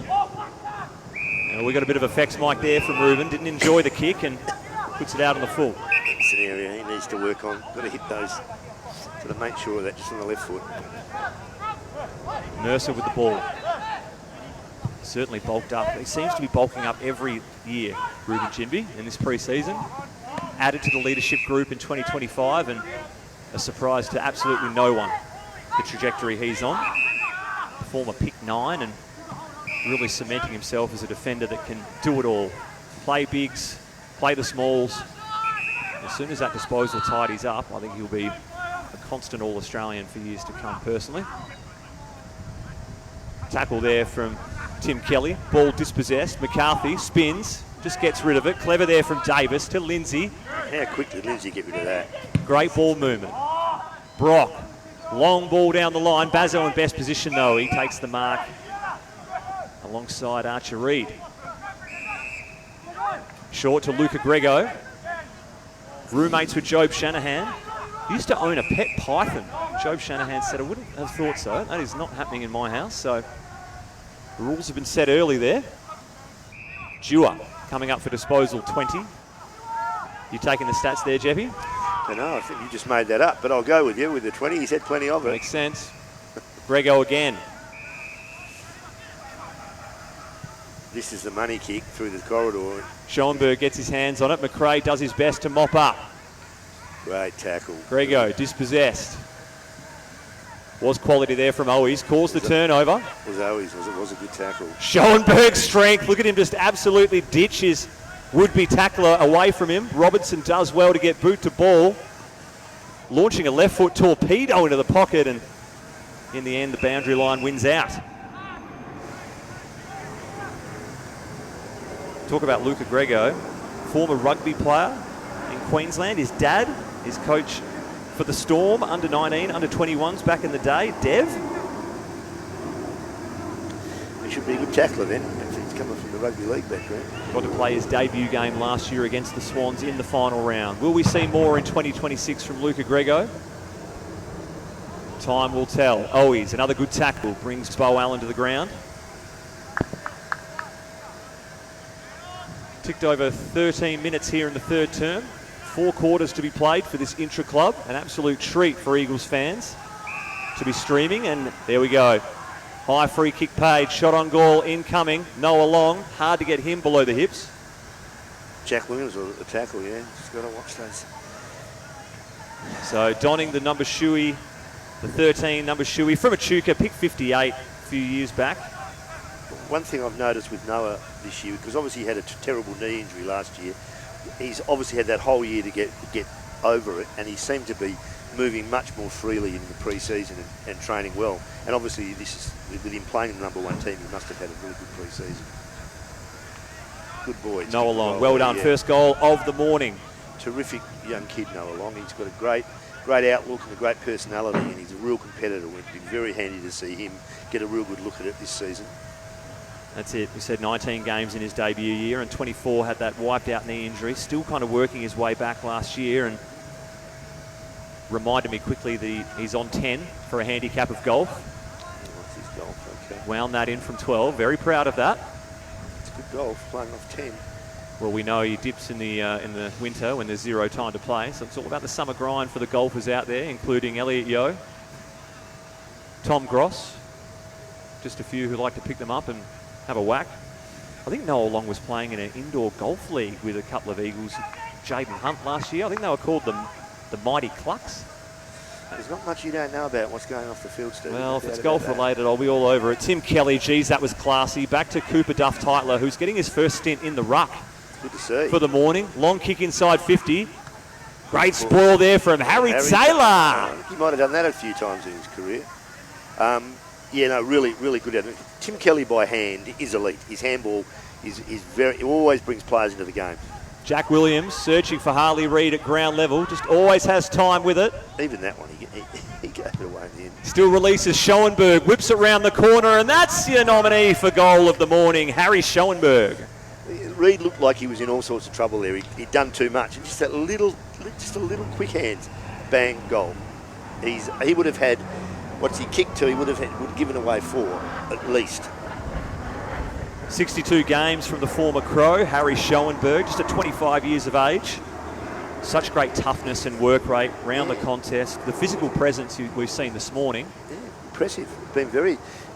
We got a bit of effects, Mike, there from Ruben. Didn't enjoy the kick and puts it out on the full. It's an area he needs to work on. Got to hit those, to make sure of that just on the left foot. Mercer with the ball. Certainly bulked up. He seems to be bulking up every year, Ruben Jinby, in this pre-season. Added to the leadership group in 2025, and a surprise to absolutely no one, the trajectory he's on. Former pick 9 and really cementing himself as a defender that can do it all. Play bigs, play the smalls. As soon as that disposal tidies up, I think he'll be a constant All-Australian for years to come, personally. Tackle there from Tim Kelly. Ball dispossessed. McCarthy spins, just gets rid of it. Clever there from Davis to Lindsay. How quick did Lindsay get rid of that? Great ball movement. Brock, long ball down the line. Bazzo in best position though. He takes the mark alongside Archer Reed. Short to Luca Grego. Roommates with Job Shanahan. He used to own a pet python. Job Shanahan said, I wouldn't have thought so. That is not happening in my house. So the rules have been set early there. Dewar coming up for disposal 20. You taking the stats there, Jeffy? I don't know. I think you just made that up, but I'll go with you with the 20. He's had plenty of it. Makes sense. Grego again. This is the money kick through the corridor. Schoenberg gets his hands on it. McRae does his best to mop up. Great tackle. Grego dispossessed. Was quality there from Owies. Calls the turnover. Was Owies. It was a good tackle. Schoenberg's strength. Look at him just absolutely ditch his would-be tackler away from him. Robertson does well to get boot to ball. Launching a left foot torpedo into the pocket, and in the end the boundary line wins out. Talk about Luca Grego, former rugby player in Queensland. His dad is coach for the Storm, under 19, under 21s back in the day. Dev. He should be a good tackler then. He's coming from the rugby league background. Got to play his debut game last year against the Swans in the final round. Will we see more in 2026 from Luca Grego? Time will tell. Owies, another good tackle, brings Bo Allen to the ground. Ticked over 13 minutes here in the third term. 4 quarters to be played for this intra club. An absolute treat for Eagles fans to be streaming, and there we go. High free kick paid, shot on goal incoming. Noah Long, hard to get him below the hips. Jack Williams with a tackle, yeah. Just got to watch those. So donning the number shoey, the 13 number shoey from Echuca, pick 58 a few years back. One thing I've noticed with Noah this year, because obviously he had a terrible knee injury last year, he's obviously had that whole year to get over it, and he seemed to be moving much more freely in the pre-season and training well. And obviously this is, with him playing in the number 1 team, he must have had a really good pre-season. Good boy. Noah Long, well done. Yeah. First goal of the morning. Terrific young kid, Noah Long. He's got a great outlook and a great personality, and he's a real competitor. It'd be very handy to see him get a real good look at it this season. That's it. We said 19 games in his debut year, and 24 had that wiped out knee injury. Still kind of working his way back last year, and reminded me quickly that he's on 10 for a handicap of golf. What's his golf? Okay. Wound that in from 12. Very proud of that. It's good golf, playing off 10. Well, we know he dips in the winter when there's 0 time to play, so it's all about the summer grind for the golfers out there, including Elliot Yeo, Tom Gross, just a few who like to pick them up and have a whack. I think Noah Long was playing in an indoor golf league with a couple of Eagles, Jaden Hunt last year. I think they were called the Mighty Clucks. There's not much you don't know about what's going off the field, Steve. Well, if it's golf related, I'll be all over it. Tim Kelly, geez, that was classy. Back to Cooper Duff-Tytler, who's getting his first stint in the ruck. Good to see. For the morning. Long kick inside 50. Great spoil there from Harry Taylor. He might have done that a few times in his career. Really, really good at it. Tim Kelly by hand is elite. His handball is he always brings players into the game. Jack Williams searching for Harley Reid at ground level. Just always has time with it. Even that one, he gave it away in the end. Still releases Schoenberg, whips it round the corner, and that's your nominee for goal of the morning, Harry Schoenberg. Reid looked like he was in all sorts of trouble there. He'd done too much. And just a little quick hands, bang, goal. He would have had, what's he kicked to, he would have given away 4 at least. 62 games from the former Crow, Harry Schoenberg, just at 25 years of age. Such great toughness and work rate around the contest. The physical presence we've seen this morning. Yeah, impressive.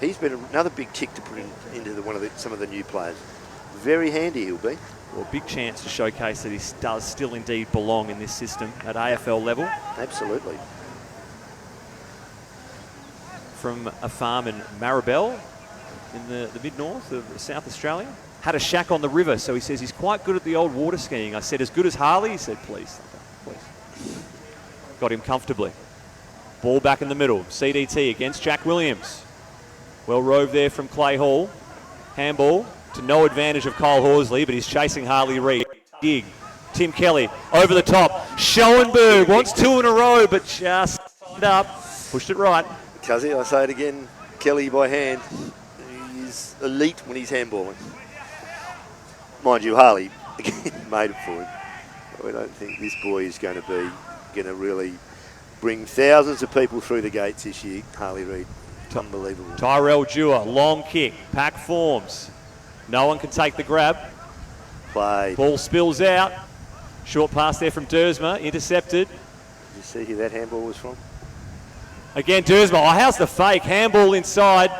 He's been another big tick to put into some of the new players. Very handy he'll be. Well, big chance to showcase that he does still indeed belong in this system at AFL level. Absolutely. From a farm in Maribel in the mid-north of South Australia. Had a shack on the river, so he says he's quite good at the old water skiing. I said, as good as Harley? He said, please. Got him comfortably. Ball back in the middle. CDT against Jack Williams. Well roved there from Clay Hall. Handball to no advantage of Kyle Horsley, but he's chasing Harley Reid. Gig. Tim Kelly over the top. Schoenberg wants 2 in a row, but just up. Pushed it right. Cuzzy, I say it again, Kelly by hand. He's elite when he's handballing. Mind you, Harley again made it for him. I don't think this boy is going to really bring thousands of people through the gates this year. Harley Reid, unbelievable. Tyrell Dewar, long kick, pack forms. No one can take the grab. Play. Ball spills out. Short pass there from Dersma, intercepted. Did you see who that handball was from? Again, Dersma. Oh, how's the fake? Handball inside.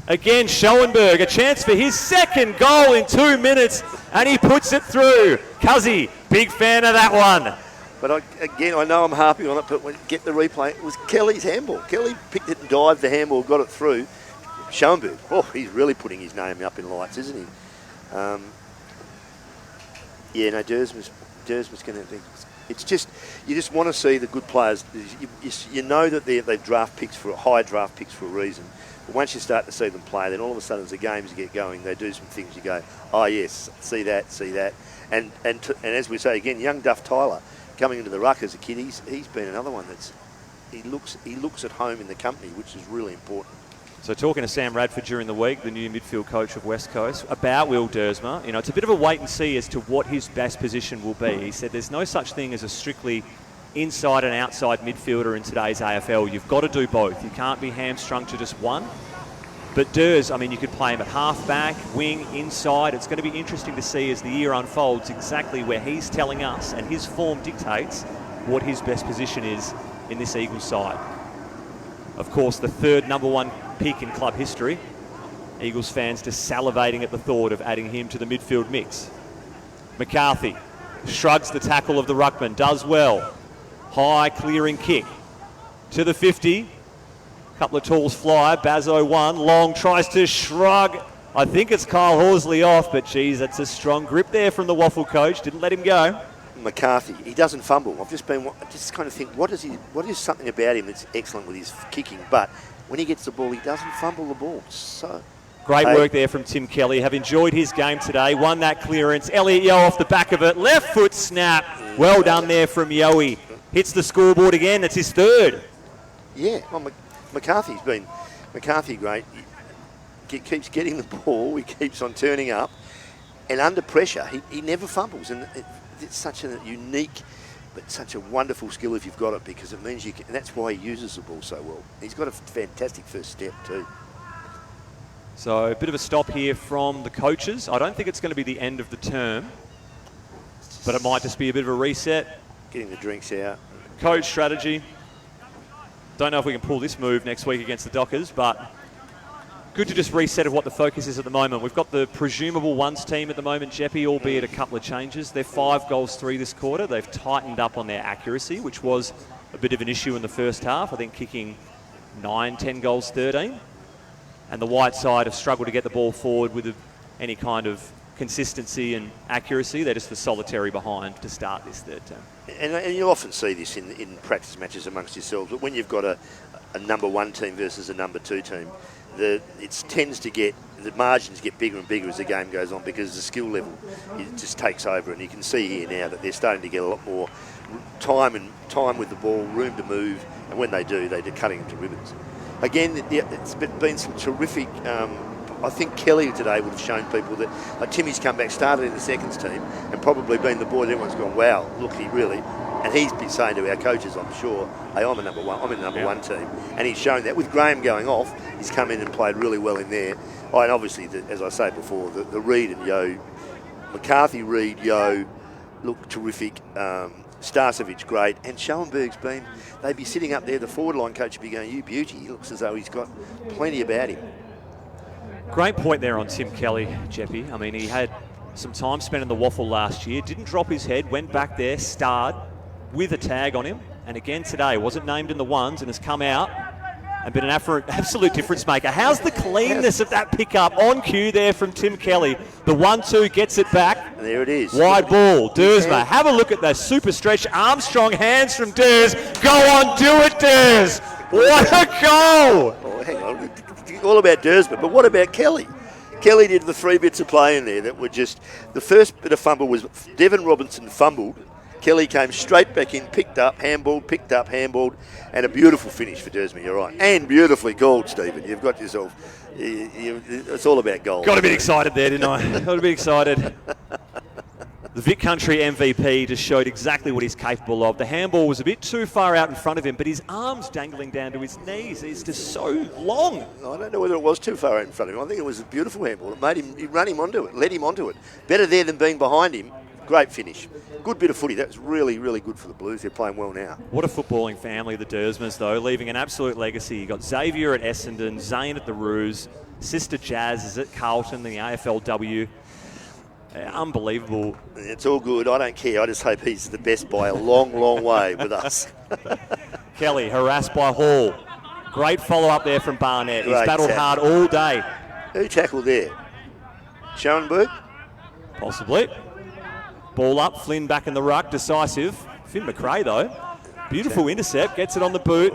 Again, Schoenberg, a chance for his second goal in 2 minutes, and he puts it through. Cuzzy, big fan of that one. But I know I'm harping on it, but when get the replay, it was Kelly's handball. Kelly picked it and dived the handball, got it through. Schoenberg, he's really putting his name up in lights, isn't he? Dersma's going to be... It's just, you just want to see the good players. You know that they've high draft picks for a reason. But once you start to see them play, then all of a sudden as the games get going, they do some things you go, oh yes, see that. And as we say again, young Duff Tyler coming into the ruck as a kid, he's been another one he looks at home in the company, which is really important. So talking to Sam Radford during the week, the new midfield coach of West Coast, about Will Dersma, it's a bit of a wait and see as to what his best position will be. He said there's no such thing as a strictly inside and outside midfielder in today's AFL. You've got to do both. You can't be hamstrung to just one. But Ders, you could play him at half-back, wing, inside. It's going to be interesting to see as the year unfolds exactly where he's telling us and his form dictates what his best position is in this Eagles side. Of course, the third number one pick in club history. Eagles fans just salivating at the thought of adding him to the midfield mix. McCarthy shrugs the tackle of the ruckman, does well. High clearing kick to the 50. Couple of tools fly. Bazzo one. Long tries to shrug. I think it's Kyle Horsley off, but geez, that's a strong grip there from the waffle coach. Didn't let him go. McCarthy, he doesn't fumble. I just kind of think, what is something about him that's excellent with his kicking? But when he gets the ball, he doesn't fumble the ball. So great work there from Tim Kelly. Have enjoyed his game today. Won that clearance. Elliot Yeo off the back of it. Left foot snap. Well done there from Yoey. Hits the scoreboard again. That's his third. Yeah, well, McCarthy great. He keeps getting the ball. He keeps on turning up. And under pressure, he never fumbles. And it's such a unique, but such a wonderful skill if you've got it, because it means you can, and that's why he uses the ball so well. He's got a fantastic first step too. So a bit of a stop here from the coaches. I don't think it's going to be the end of the term, but it might just be a bit of a reset. Getting the drinks out. Coach strategy. Don't know if we can pull this move next week against the Dockers, but good to just reset of what the focus is at the moment. We've got the presumable ones team at the moment, Jeppy, albeit a couple of changes. They're 5 goals 3 this quarter. They've tightened up on their accuracy, which was a bit of an issue in the first half. I think kicking 9, 10 goals 13. And the white side have struggled to get the ball forward with any kind of consistency and accuracy. They're just the solitary behind to start this third term. And you'll often see this in practice matches amongst yourselves, but when you've got a number 1 team versus a number 2 team, the margins get bigger and bigger as the game goes on, because the skill level it just takes over, and you can see here now that they're starting to get a lot more time with the ball, room to move, and when they do, they're cutting them to ribbons. Again, it's been some terrific. I think Kelly today would have shown people that Timmy's come back, started in the seconds team, and probably been the boy that everyone's gone, wow, look, he really. And he's been saying to our coaches, I'm sure, hey, I'm a number 1. I'm in the number 1 team. And he's shown that. With Graham going off, he's come in and played really well in there. Oh, and obviously, as I said before, the Reid and Yeo, McCarthy, Reid, Yeo, look terrific. Starcevic, great. And Schoenberg's been, they'd be sitting up there, the forward line coach would be going, you beauty. He looks as though he's got plenty about him. Great point there on Tim Kelly, Jeppy. I mean, he had some time spent in the waffle last year, didn't drop his head, went back there, starred with a tag on him, and again today wasn't named in the ones and has come out and been an absolute difference maker. How's the cleanness of that pickup on cue there from Tim Kelly? The 1-2 gets it back. And there it is. Wide ball, Dersma. Have a look at that super stretch. Armstrong hands from Ders. Go on, do it, Ders. What a goal. Oh, hang on. All about Dersma, but what about Kelly? Kelly did the 3 bits of play in there that were just, the first bit of fumble was Devon Robinson fumbled. Kelly came straight back in, picked up, handballed, and a beautiful finish for Dersma, you're right. And beautifully called, Stephen. You've got yourself, it's all about goals. Got a bit excited there, didn't I? Got a bit excited. The Vic Country MVP just showed exactly what he's capable of. The handball was a bit too far out in front of him, but his arms dangling down to his knees. It's just so long. I don't know whether it was too far out in front of him. I think it was a beautiful handball. It made him, he ran him onto it, led him onto it. Better there than being behind him. Great finish. Good bit of footy. That's really, really good for the Blues. They're playing well now. What a footballing family, the Dersmas, though, leaving an absolute legacy. You got Xavier at Essendon, Zane at the Roos, sister Jazz is at Carlton, the AFLW. Unbelievable. It's all good. I don't care. I just hope he's the best by a long, long way with us. Kelly harassed by Hall. Great follow-up there from Barnett. He's battled hard all day. Who tackled there? Schoenberg? Possibly. Ball up, Flynn back in the ruck, decisive. Finn McRae, though. Beautiful intercept, gets it on the boot.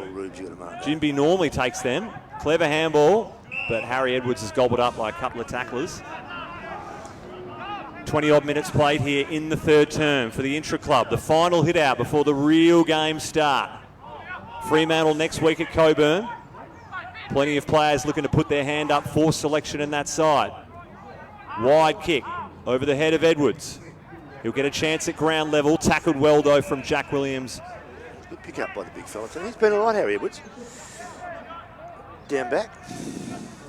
Jimby normally takes them. Clever handball, but Harry Edwards is gobbled up by a couple of tacklers. 20-odd minutes played here in the third term for the Intra Club. The final hit out before the real games start. Fremantle next week at Coburn. Plenty of players looking to put their hand up for selection in that side. Wide kick over the head of Edwards. He'll get a chance at ground level. Tackled well, though, from Jack Williams. Good pick up by the big fella. He's been all right, Harry Edwards. Down back.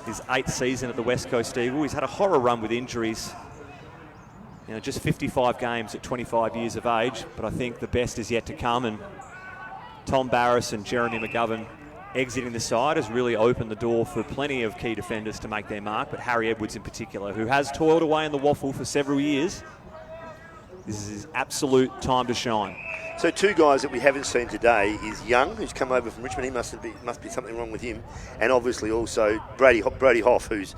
His 8th season at the West Coast Eagle. He's had a horror run with injuries. You know, just 55 games at 25 years of age, but I think the best is yet to come, and Tom Barris and Jeremy McGovern exiting the side has really opened the door for plenty of key defenders to make their mark, but Harry Edwards in particular, who has toiled away in the waffle for several years. This is his absolute time to shine. So 2 guys that we haven't seen today is Young, who's come over from Richmond. He must be something wrong with him, and obviously also Brady Hoff, who's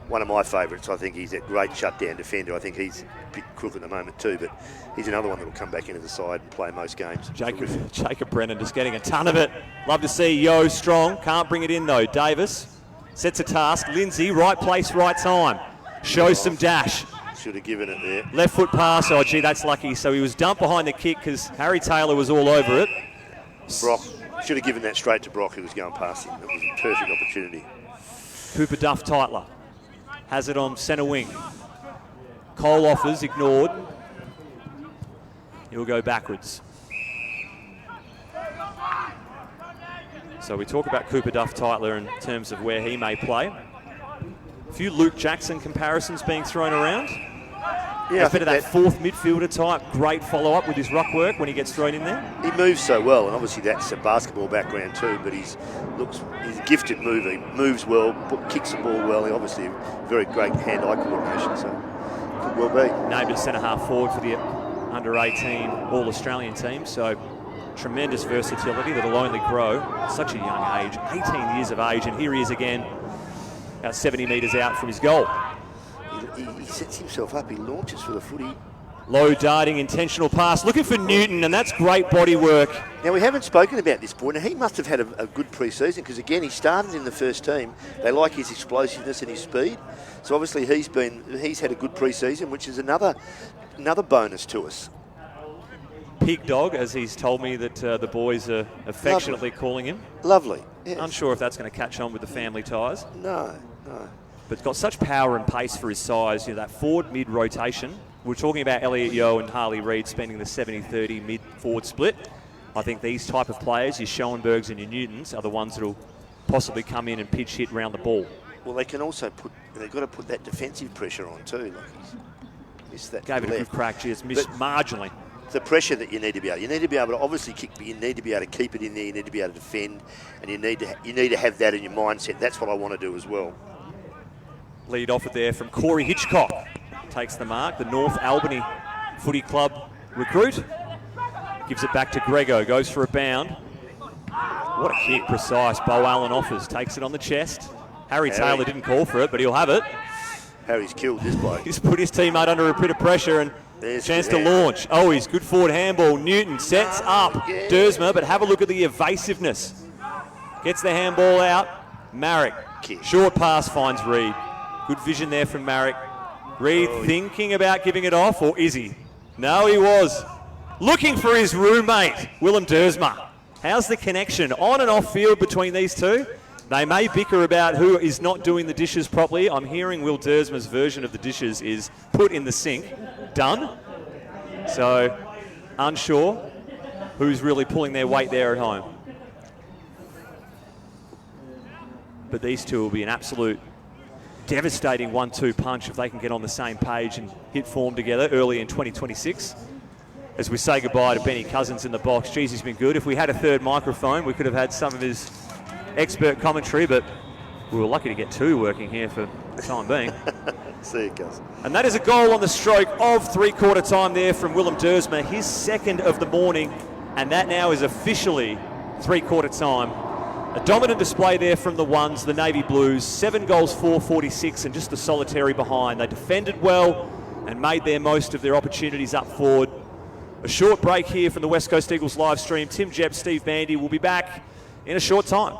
one of my favourites. I think he's a great shutdown defender. I think he's a bit crook at the moment too, but he's another one that will come back into the side and play most games. Jacob Brennan just getting a ton of it. Love to see Yo strong. Can't bring it in though. Davis sets a task. Lindsay, right place, right time. Shows some dash. Should have given it there. Left foot pass. Oh, gee, that's lucky. So he was dumped behind the kick because Harry Taylor was all over it. Brock should have given that straight to Brock, who was going past him. It was a perfect opportunity. Cooper Duff-Tytler has it on centre wing. Cole offers, ignored. He'll go backwards. So we talk about Cooper Duff-Tytler in terms of where he may play. A few Luke Jackson comparisons being thrown around. Yeah, a bit of that 4th midfielder type, great follow-up with his ruck work when he gets thrown in there. He moves so well, and obviously that's a basketball background too, but he's a gifted mover. He moves well, kicks the ball well. He obviously very great hand-eye coordination, so could well be. Named as centre-half forward for the under-18 All-Australian team, so tremendous versatility that'll only grow at such a young age, 18 years of age, and here he is again, about 70 metres out from his goal. He sets himself up, he launches for the footy. Low darting, intentional pass, looking for Newton, and that's great body work. Now, we haven't spoken about this boy. Now, he must have had a good pre-season because, again, he started in the first team. They like his explosiveness and his speed. So, obviously, he's had a good pre-season, which is another bonus to us. Pig dog, as he's told me that the boys are affectionately calling him. Lovely. Yes. Unsure if that's going to catch on with the family ties. No. But it's got such power and pace for his size. You know, that forward mid rotation. We're talking about Elliot Yeo and Harley Reid spending the 70-30 mid-forward split. I think these type of players, your Schoenbergs and your Newtons, are the ones that will possibly come in and pitch hit around the ball. Well, they can also they've got to put that defensive pressure on too. Like he's missed that. Gave it a good crack, just missed marginally. the pressure that you need to be able. You need to be able to obviously kick, but you need to be able to keep it in there. You need to be able to defend, and you need to have that in your mindset. That's what I want to do as well. Lead off it there from Corey Hitchcock. Takes the mark, the North Albany Footy Club recruit. Gives it back to Grego, goes for a bound. What a kick, precise. Bo Allen offers, takes it on the chest. Harry Taylor didn't call for it, but he'll have it. Harry's killed this bloke. He's put his teammate under a bit of pressure and There's chance to launch. Oh, he's good forward handball. Newton sets up Dersma, but have a look at the evasiveness. Gets the handball out. Marek, short pass finds Reed. Good vision there from Marek. Reed thinking about giving it off, or is he? No, he was. Looking for his roommate, Willem Dersma. How's the connection on and off field between these two? They may bicker about who is not doing the dishes properly. I'm hearing Will Dersma's version of the dishes is put in the sink, done. So, unsure who's really pulling their weight there at home. But these two will be an absolute devastating 1-2 punch if they can get on the same page and hit form together early in 2026. As we say goodbye to Benny Cousins in the box. Geez, he's been good. If we had a third microphone, we could have had some of his expert commentary, but we were lucky to get two working here for the time being. See you, Cuz. And that is a goal on the stroke of three-quarter time there from Willem Dersma, his second of the morning, and that now is officially three-quarter time. A dominant display there from the ones, the Navy Blues, 7 goals, 4-46, and just a solitary behind. They defended well and made their most of their opportunities up forward. A short break here from the West Coast Eagles live stream. Tim Jebb, Steve Bandy will be back in a short time.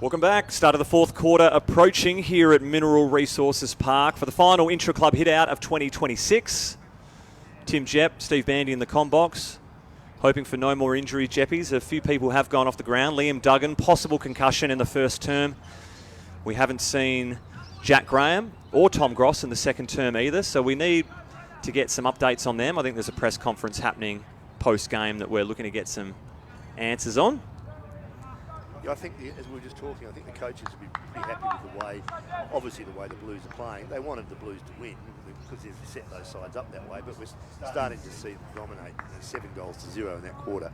Welcome back. Start of the fourth quarter approaching here at Mineral Resources Park for the final intra-club hit-out of 2026. Tim Jepp, Steve Bandy in the comm box. Hoping for no more injuries, Jeppies. A few people have gone off the ground. Liam Duggan, possible concussion in the first term. We haven't seen Jack Graham or Tom Gross in the second term either, so we need to get some updates on them. I think there's a press conference happening post-game that we're looking to get some answers on. Yeah, I think, as we were just talking, I think the coaches would be pretty happy with the way, obviously the way the Blues are playing. They wanted the Blues to win because they've set those sides up that way, but we're starting to see them dominate, 7-0 in that quarter.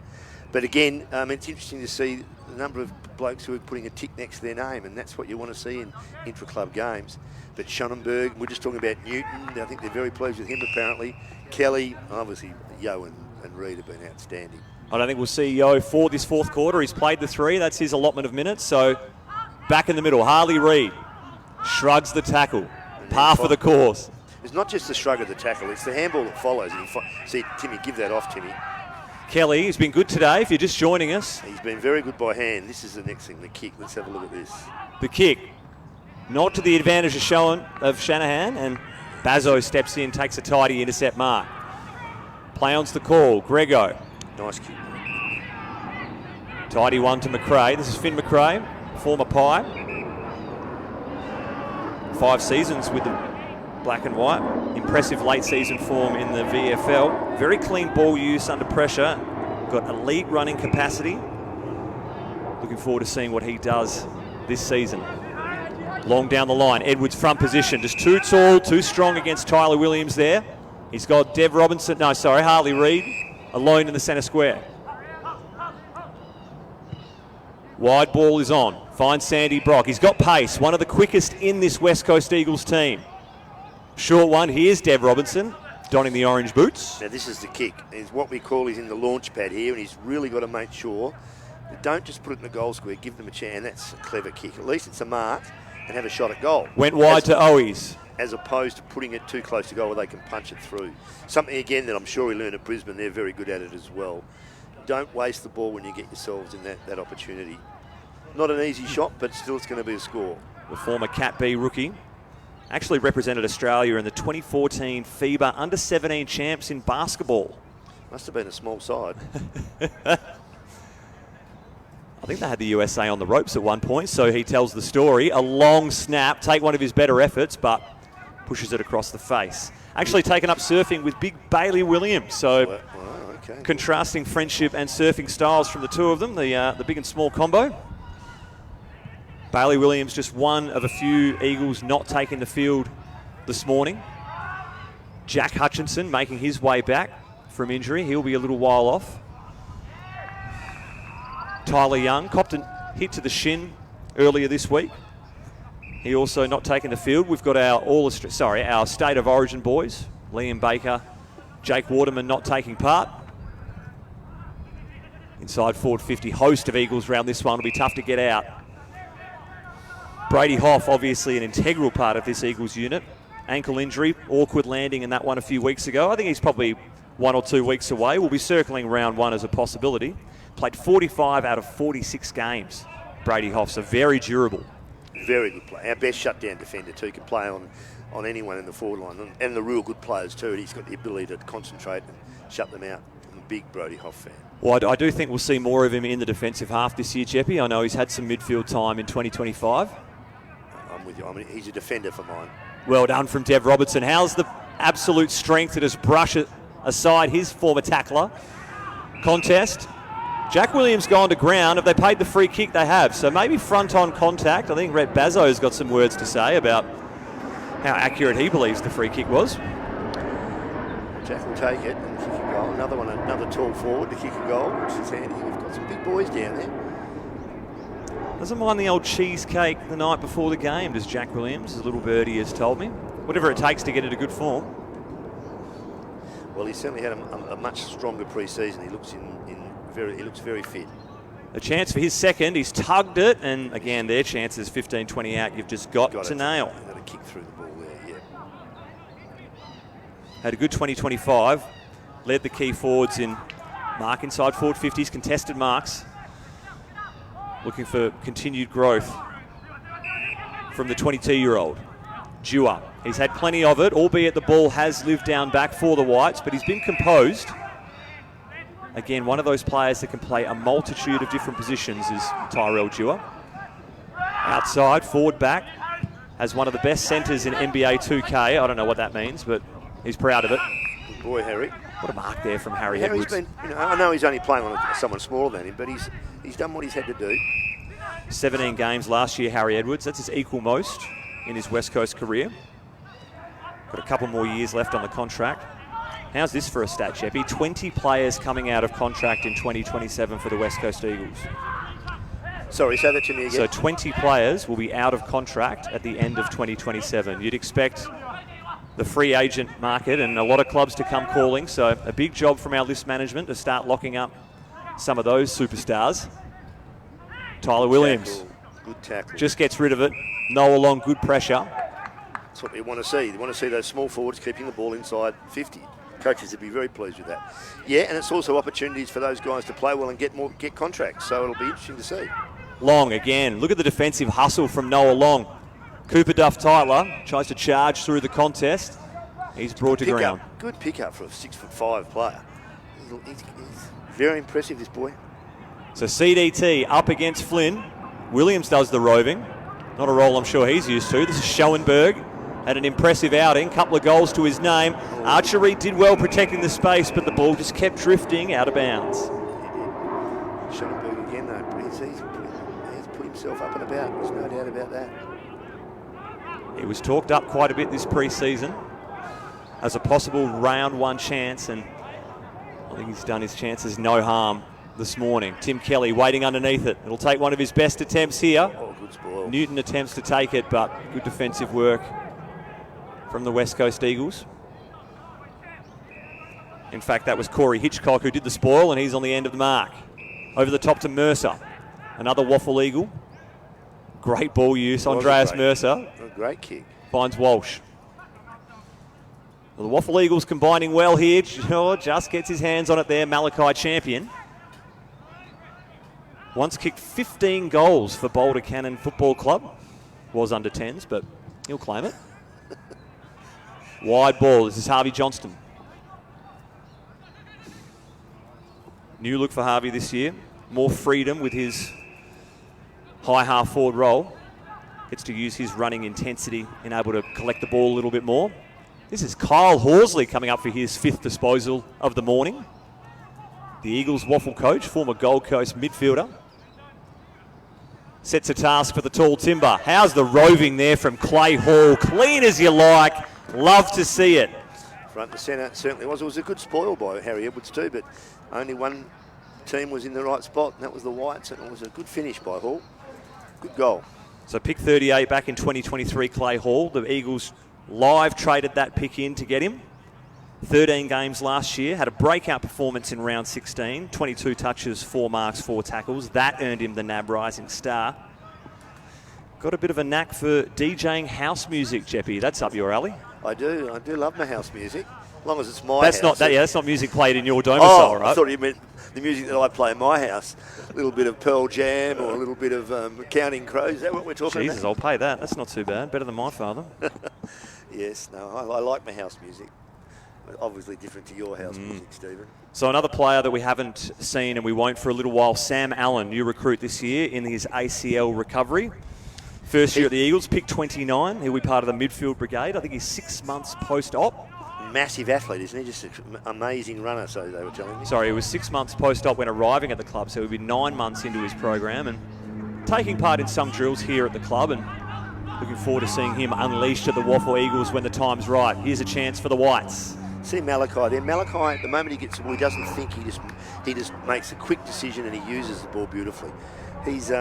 But again, it's interesting to see the number of blokes who are putting a tick next to their name, and that's what you want to see in intra-club games. But Schonenberg, we're just talking about Newton. I think they're very pleased with him apparently. Kelly, obviously Yo and Reid have been outstanding. I don't think we'll see Yo for this fourth quarter. He's played the 3. That's his allotment of minutes. So back in the middle, Harley Reid shrugs the tackle. Par for the course. It's not just the shrug of the tackle, it's the handball that follows. See, Timmy, give that off, Timmy. Kelly, he's been good today, if you're just joining us. He's been very good by hand. This is the next thing, the kick. Let's have a look at this. The kick. Not to the advantage of Shanahan, and Bazzo steps in, takes a tidy intercept mark. Play on's the call. Grego. Nice kick. Tidy one to McRae. This is Finn McRae, former Pie. 5 seasons with the black and white. Impressive late season form in the VFL. Very clean ball use under pressure. Got elite running capacity. Looking forward to seeing what he does this season. Long down the line. Edwards front position. Just too tall, too strong against Tyler Williams there. He's got Harley Reid alone in the centre square. Wide ball is on. Finds Sandy Brock. He's got pace. One of the quickest in this West Coast Eagles team. Short one. Here's Dev Robinson, donning the orange boots. Now this is the kick. It's what we call he's in the launch pad here, and he's really got to make sure that don't just put it in the goal square, give them a chance. And that's a clever kick. At least it's a mark and have a shot at goal. Went wide to Owies. As opposed to putting it too close to goal where they can punch it through. Something, again, that I'm sure we learned at Brisbane. They're very good at it as well. Don't waste the ball when you get yourselves in that opportunity. Not an easy shot, but still it's going to be a score. The former Cat B rookie actually represented Australia in the 2014 FIBA Under-17 champs in basketball. Must have been a small side. I think they had the USA on the ropes at one point, so he tells the story. A long snap, take one of his better efforts, but pushes it across the face. Actually taken up surfing with big Bailey Williams, so okay. Contrasting friendship and surfing styles from the two of them, the big and small combo. Bailey Williams just one of a few Eagles not taking the field this morning. Jack Hutchinson making his way back from injury. He'll be a little while off. Tyler Young copped a hit to the shin earlier this week. He also not taking the field. We've got our State of Origin boys, Liam Baker, Jake Waterman not taking part. Inside forward 50, host of Eagles round this one will be tough to get out. Brady Hoff, obviously an integral part of this Eagles unit. Ankle injury, awkward landing in that one a few weeks ago. I think he's probably 1 or 2 weeks away. We'll be circling round 1 as a possibility. Played 45 out of 46 games. Brady Hoff's very durable. Very good player. Our best shutdown defender too. Can play on anyone in the forward line. And the real good players too. He's got the ability to concentrate and shut them out. I'm a big Brody Hoff fan. Well, I do think we'll see more of him in the defensive half this year, Jeppy. I know he's had some midfield time in 2025. I'm with you. I mean, he's a defender for mine. Well done from Dev Robertson. How's the absolute strength to just brush it aside his former tackler? Contest. Jack Williams gone to ground. Have they paid the free kick? They have. So maybe front-on contact. I think Rhett Bazzo's got some words to say about how accurate he believes the free kick was. Jack will take it and kick a goal. Another tall forward to kick a goal, which is handy. We've got some big boys down there. Doesn't mind the old cheesecake the night before the game, does Jack Williams, as little birdie has told me. Whatever it takes to get into good form. Well, he certainly had a much stronger pre-season. He looks he looks very fit. A chance for his second. He's tugged it, and again, their chances 15-20 out. You've just got to nail. Got to kick through the ball there, yeah. Had a good 2025. Led the key forwards in mark inside forward 50s, contested marks. looking for continued growth from the 22-year-old. Dewar. He's had plenty of it, albeit the ball has lived down back for the Whites, but he's been composed. Again, one of those players that can play a multitude of different positions is Tyrell Dewar. Outside, forward back, has one of the best centres in NBA 2K. I don't know what that means, but he's proud of it. Good boy, Harry. What a mark there from Harry Harry's Edwards. been, I know he's only playing on someone smaller than him, but he's done what he's had to do. 17 games last year, Harry Edwards. That's his equal most in his West Coast career. Got a couple more years left on the contract. How's this for a stat, Cheppy? 20 players coming out of contract in 2027 for the West Coast Eagles. Sorry, say that to me again. So 20 players will be out of contract at the end of 2027. You'd expect the free agent market and a lot of clubs to come calling. So a big job from our list management to start locking up some of those superstars. Tyler Williams. Good tackle. Just gets rid of it. Noah Long, good pressure. That's what we want to see. They want to see those small forwards keeping the ball inside 50. Coaches would be very pleased with that. Yeah, and it's also opportunities for those guys to play well and get contracts. So it'll be interesting to see. Long again. Look at the defensive hustle from Noah Long. Cooper Duff Tyler tries to charge through the contest. He's brought to ground. Good pickup for a 6'5" player. He's very impressive, this boy. So CDT up against Flynn. Williams does the roving. Not a role I'm sure he's used to. This is Schoenberg. Had an impressive outing. Couple of goals to his name. Archery did well protecting the space, but the ball just kept drifting out of bounds. He did. Schoenberg again, though. He's put himself up and about. There's no doubt about that. He was talked up quite a bit this pre-season as a possible round one chance, and I think he's done his chances no harm this morning. Tim Kelly waiting underneath it. It'll take one of his best attempts here. Oh, good spoil. Newton attempts to take it, but good defensive work from the West Coast Eagles. In fact, that was Corey Hitchcock who did the spoil, and he's on the end of the mark. Over the top to Mercer. Another Waffle Eagle. Great ball use. Andreas Mercer. A great kick. Finds Walsh. Well, the Waffle Eagles combining well here. Just gets his hands on it there. Malachi Champion. Once kicked 15 goals for Boulder Cannon Football Club. Was under 10s, but he'll claim it. Wide ball. This is Harvey Johnston. New look for Harvey this year. More freedom with his high half forward role. Gets to use his running intensity and able to collect the ball a little bit more. This is Kyle Horsley coming up for his 5th disposal of the morning. The Eagles waffle coach, former Gold Coast midfielder. Sets a task for the tall timber. How's the roving there from Clay Hall? Clean as you like. Love to see it. Front and centre, it certainly was. It was a good spoil by Harry Edwards too, but only one team was in the right spot, and that was the Whites, and it was a good finish by Hall. Good goal. So pick 38 back in 2023, Clay Hall. The Eagles live traded that pick in to get him. 13 games last year. Had a breakout performance in round 16. 22 touches, 4 marks, 4 tackles. That earned him the NAB Rising Star. Got a bit of a knack for DJing house music, Jeppy. That's up your alley. I do love my house music, as long as it's my house. That's not music played in your domicile, right? I thought you meant the music that I play in my house. A little bit of Pearl Jam or a little bit of Counting Crows. Is that what we're talking Jesus, about? I'll pay that. That's not too bad. Better than my father. Yes, no, I like my house music. Obviously different to your house music, Stephen. So another player that we haven't seen and we won't for a little while, Sam Allen, new recruit this year in his ACL recovery. First year at the Eagles, pick 29. He'll be part of the midfield brigade. I think he's 6 months post-op. Massive athlete, isn't he? Just an amazing runner, so they were telling me. Sorry, it was 6 months post-op when arriving at the club, so he'll be 9 months into his program and taking part in some drills here at the club, and looking forward to seeing him unleashed at the Waffle Eagles when the time's right. Here's a chance for the Whites. See Malachi there. Malachi, at the moment he gets the ball, he doesn't think, he just makes a quick decision and he uses the ball beautifully. He's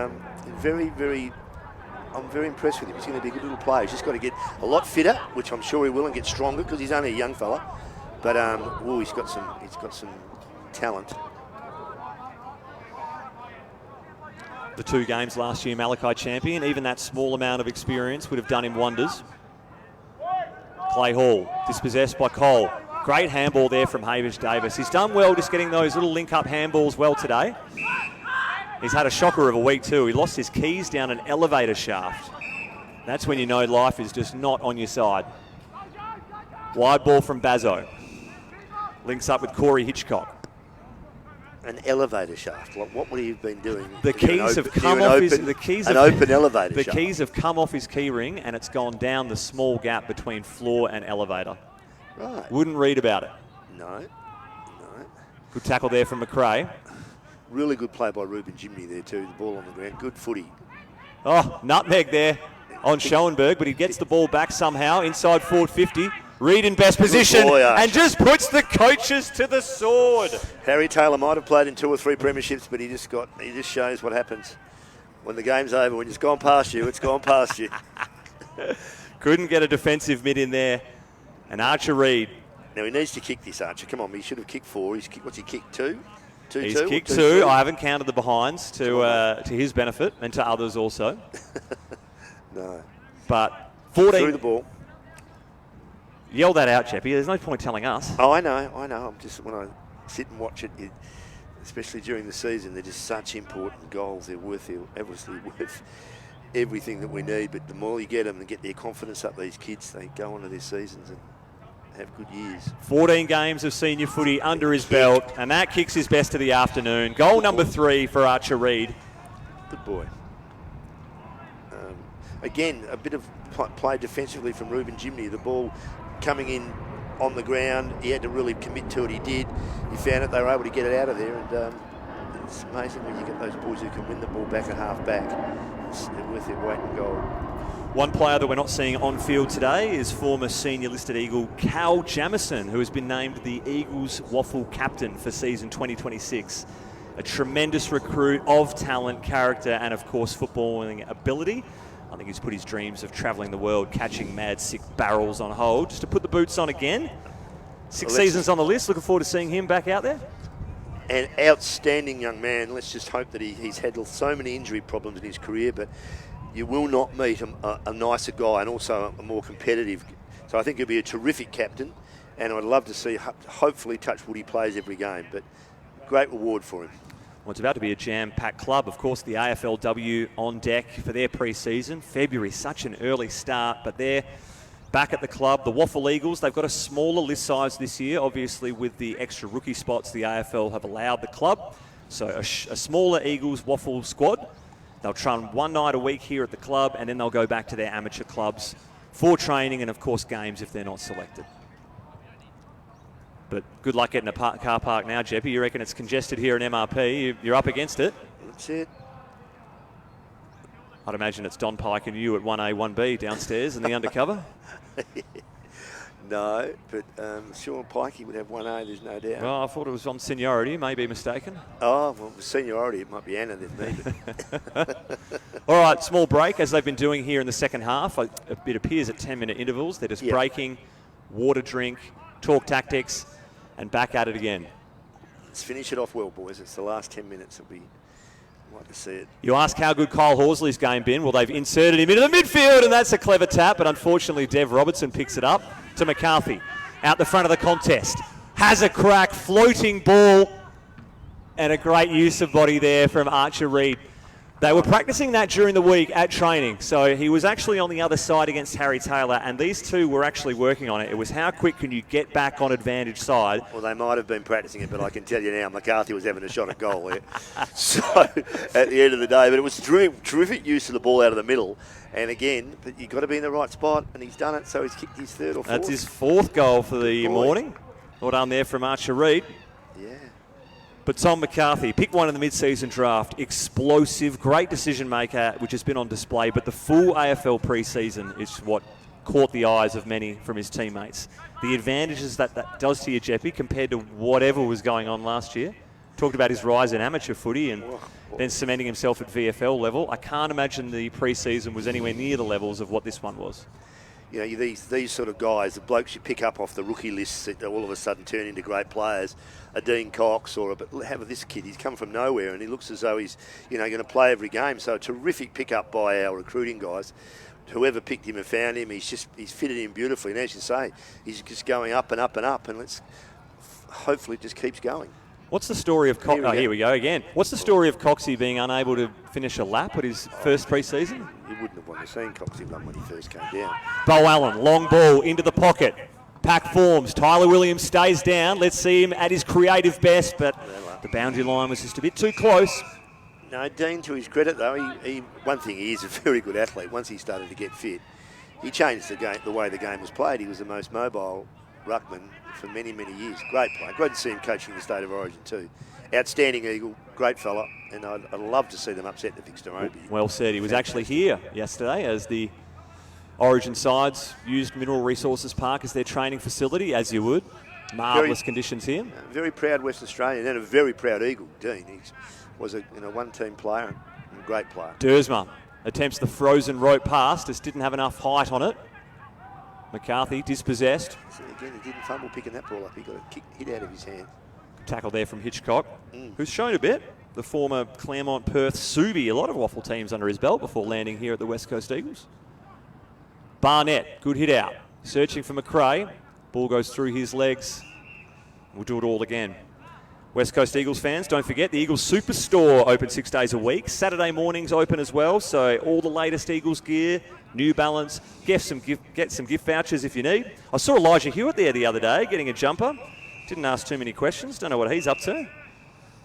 I'm very impressed with him. He's going to be a good little player. He's just got to get a lot fitter, which I'm sure he will, and get stronger because he's only a young fella. But he's got some talent. The 2 games last year, Malachi Champion, even that small amount of experience would have done him wonders. Clay Hall, dispossessed by Cole. Great handball there from Hamish Davis. He's done well just getting those little link-up handballs well today. He's had a shocker of a week too. He lost his keys down an elevator shaft. That's when you know life is just not on your side. Wide ball from Bazzo. Links up with Corey Hitchcock. An elevator shaft. What would he have been doing? The keys have come off his. The keys an have, open elevator. The shaft. keys have come off his key ring, and it's gone down the small gap between floor and elevator. Right. Wouldn't read about it. No. Good tackle there from McRae. Really good play by Ruben Jimney there too. The ball on the ground. Good footy. Oh, nutmeg there on Schoenberg, but he gets the ball back somehow inside forward 50. Reed in best position and just puts the coaches to the sword. Harry Taylor might have played in 2 or 3 premierships, but he just shows what happens when the game's over. When it's gone past you, it's gone past you. Couldn't get a defensive mid in there. And Archer Reed. Now he needs to kick this, Archer. Come on, he should have kicked 4. What's he kicked 2? He's kicked 2. I haven't counted the behinds to his benefit and to others also. No. But 14. Through the ball. Yell that out, Jeppy. There's no point telling us. Oh, I know. I'm just, when I sit and watch it, especially during the season, they're just such important goals. They're obviously worth everything that we need. But the more you get them and get their confidence up, these kids, they go on to their seasons and have good years. 14 games of senior footy under his belt, and that kicks his best of the afternoon. Goal number 3 for Archer Reed. Good boy. Again, a bit of play defensively from Ruben Jimney. The ball coming in on the ground. He had to really commit to it. He did. He found it. They were able to get it out of there. And it's amazing when you get those boys who can win the ball back at half back. They're worth their weight in gold. One player that we're not seeing on field today is former senior listed Eagle Cal Jamison, who has been named the Eagles Waffle captain for season 2026. A tremendous recruit of talent, character, and of course footballing ability. I think he's put his dreams of travelling the world, catching mad sick barrels on hold, just to put the boots on again. 6 seasons on the list. Looking forward to seeing him back out there. An outstanding young man. Let's just hope that he's had so many injury problems in his career, but you will not meet a nicer guy and also a more competitive. So I think he'll be a terrific captain, and I'd love to see, hopefully, touch wood, he plays every game, but great reward for him. Well, it's about to be a jam-packed club. Of course, the AFLW on deck for their pre-season. February, such an early start, but they're back at the club. The Waffle Eagles, they've got a smaller list size this year. Obviously, with the extra rookie spots the AFL have allowed the club. So a smaller Eagles Waffle squad. They'll train one night a week here at the club, and then they'll go back to their amateur clubs for training and, of course, games if they're not selected. But good luck getting a car park now, Jeppy. You reckon it's congested here in MRP? You're up against it. That's it. I'd imagine it's Don Pike and you at 1A, 1B downstairs in the undercover. No, but Sean Pikey would have 1A, there's no doubt. Well, I thought it was on seniority, may be mistaken. Oh, well, with seniority, it might be Anna than me. All right, small break, as they've been doing here in the second half. It appears at 10-minute intervals. They're just breaking, water drink, talk tactics, and back at it again. Let's finish it off well, boys. It's the last 10 minutes. I'd like to see it. You ask how good Kyle Horsley's game been. Well, they've inserted him into the midfield, and that's a clever tap, but unfortunately Dev Robertson picks it up to McCarthy. Out the front of the contest. Has a crack, floating ball, and a great use of body there from Archer Reed. They were practicing that during the week at training, so he was actually on the other side against Harry Taylor, and these two were actually working on it. It was how quick can you get back on advantage side. Well, they might have been practicing it, but I can tell you now, McCarthy was having a shot at goal there. So, at the end of the day, but it was terrific use of the ball out of the middle, and again, but you've got to be in the right spot, and he's done it, so he's kicked his 3rd or 4th. That's his 4th goal for the morning. Well done there from Archer Reed. Yeah. But Tom McCarthy, pick one in the mid-season draft, explosive, great decision maker, which has been on display, but the full AFL pre-season is what caught the eyes of many from his teammates. The advantages that does to you, Jeppy, compared to whatever was going on last year. Talked about his rise in amateur footy and then cementing himself at VFL level. I can't imagine the pre-season was anywhere near the levels of what this one was. You know, these sort of guys, the blokes you pick up off the rookie lists that all of a sudden turn into great players, a Dean Cox but how about this kid? He's come from nowhere and he looks as though he's, going to play every game. So a terrific pickup by our recruiting guys. Whoever picked him and found him, he's fitted in beautifully. And as you say, he's just going up and up and up, and let's hopefully it just keeps going. What's the story of here we go again. What's the story of Coxie being unable to finish a lap at his first pre-season? You wouldn't have wanted to see Coxie run when he first came down. Bo Allen, long ball into the pocket. Pack forms. Tyler Williams stays down. Let's see him at his creative best, but the boundary line was just a bit too close. No, Dean, to his credit, though, one thing, he is a very good athlete. Once he started to get fit, he changed the way the game was played. He was the most mobile ruckman for many, many years. Great player. Great to see him coaching the State of Origin too. Outstanding Eagle, great fella, and I'd love to see them upset the Victor Roby. Well said. He was actually here yesterday as the Origin sides used Mineral Resources Park as their training facility, as you would. Marvellous conditions here. Very proud Western Australian and a very proud Eagle, Dean. He was a one-team player and a great player. Dersma attempts the frozen rope pass, just didn't have enough height on it. McCarthy dispossessed. So again, he didn't fumble picking that ball up. He got a hit out of his hand. Tackle there from Hitchcock, who's shown a bit. The former Claremont, Perth, Subi, a lot of waffle teams under his belt before landing here at the West Coast Eagles. Barnett, good hit out. Searching for McRae. Ball goes through his legs. We'll do it all again. West Coast Eagles fans, don't forget the Eagles Superstore open 6 days a week. Saturday mornings open as well, so all the latest Eagles gear, New Balance, get some gift vouchers if you need. I saw Elijah Hewitt there the other day getting a jumper. Didn't ask too many questions, don't know what he's up to.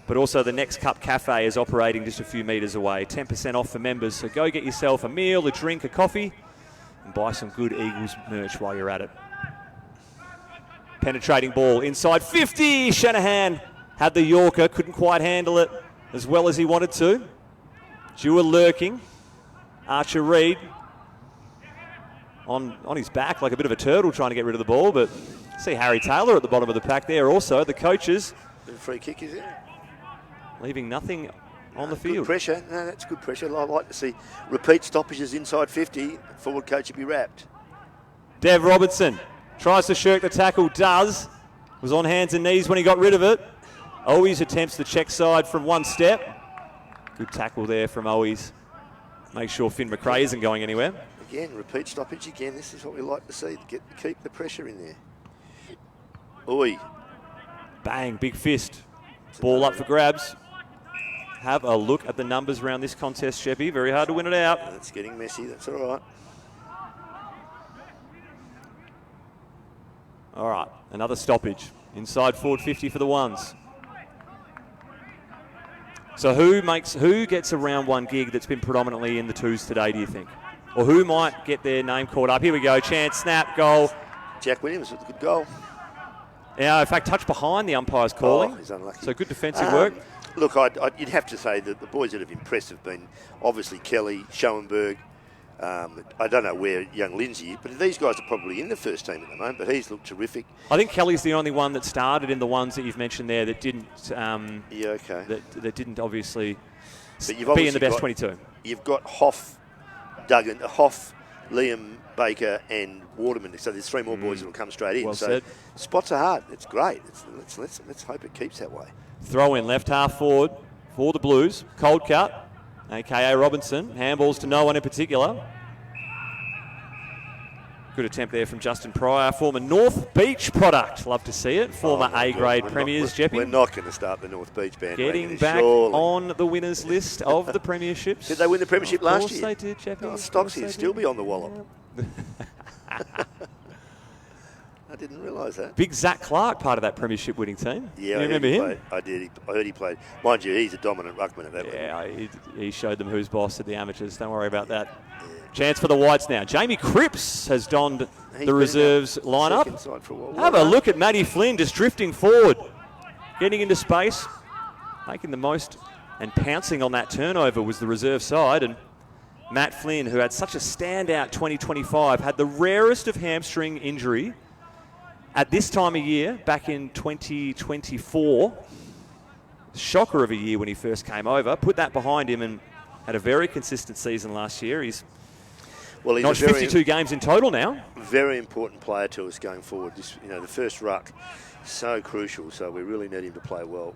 But also the Next Cup Cafe is operating just a few metres away. 10% off for members, so go get yourself a meal, a drink, a coffee, and buy some good Eagles merch while you're at it. Penetrating ball inside 50. Shanahan had the Yorker, couldn't quite handle it as well as he wanted to. Dewar lurking. Archer Reed on his back like a bit of a turtle trying to get rid of the ball, but see Harry Taylor at the bottom of the pack there also. The coaches. The free kick is there. Leaving nothing on the field. Good pressure. No, that's good pressure. I like to see repeat stoppages inside 50. Forward coach would be wrapped. Dev Robertson tries to shirk the tackle, does. Was on hands and knees when he got rid of it. Owies attempts the check side from one step. Good tackle there from Owies. Make sure Finn McRae isn't going anywhere. Again, repeat stoppage again. This is what we like to see. Keep the pressure in there. Oi. Bang, big fist. Ball up for grabs. Have a look at the numbers around this contest, Sheppy. Very hard to win it out. It's getting messy. That's all right. All right, another stoppage. Inside forward 50 for the ones. So who gets a round one gig that's been predominantly in the twos today, do you think? Or who might get their name called up? Here we go, chance, snap, goal. Jack Williams with a good goal. Yeah, in fact, touch behind the umpire's calling. Oh, he's unlucky. So good defensive work. Look, you'd have to say that the boys that have impressed have been obviously Kelly, Schoenberg. I don't know where young Lindsay, but these guys are probably in the first team at the moment, but he's looked terrific. I think Kelly's the only one that started in the ones that you've mentioned there that didn't. Yeah, okay. That didn't obviously but be in the best 22. You've got Hoff, Liam, Baker, and Waterman. So there's three more boys that will come straight in. Well so said. Spots are hard. It's great. Let's hope it keeps that way. Throw in left half forward for the Blues. Cold cut, a.k.a. Robinson. Handballs to no one in particular. Good attempt there from Justin Pryor, former North Beach product. Love to see it. Former A-grade premiers, Jeppy. We're not going to start the North Beach band. Getting back on the winners list of the premierships. Did they win the premiership last year? Of course they did, Jeppy. Oh, Stocksy would still be on the wallop. I didn't realise that. Big Zach Clark, part of that premiership winning team. Yeah, you remember him? I did. I heard he played. Mind you, he's a dominant ruckman at that level. Yeah, he showed them who's boss at the amateurs. Don't worry about that. Chance for the Whites now. Jamie Cripps has donned the reserves lineup. Have a look at Matty Flynn just drifting forward, getting into space, making the most and pouncing on that turnover was the reserve side. And Matt Flynn, who had such a standout 2025, had the rarest of hamstring injury at this time of year back in 2024. Shocker of a year when he first came over. Put that behind him and had a very consistent season last year. He's not 52 games in total now. Very important player to us going forward. The first ruck, so crucial. So we really need him to play well.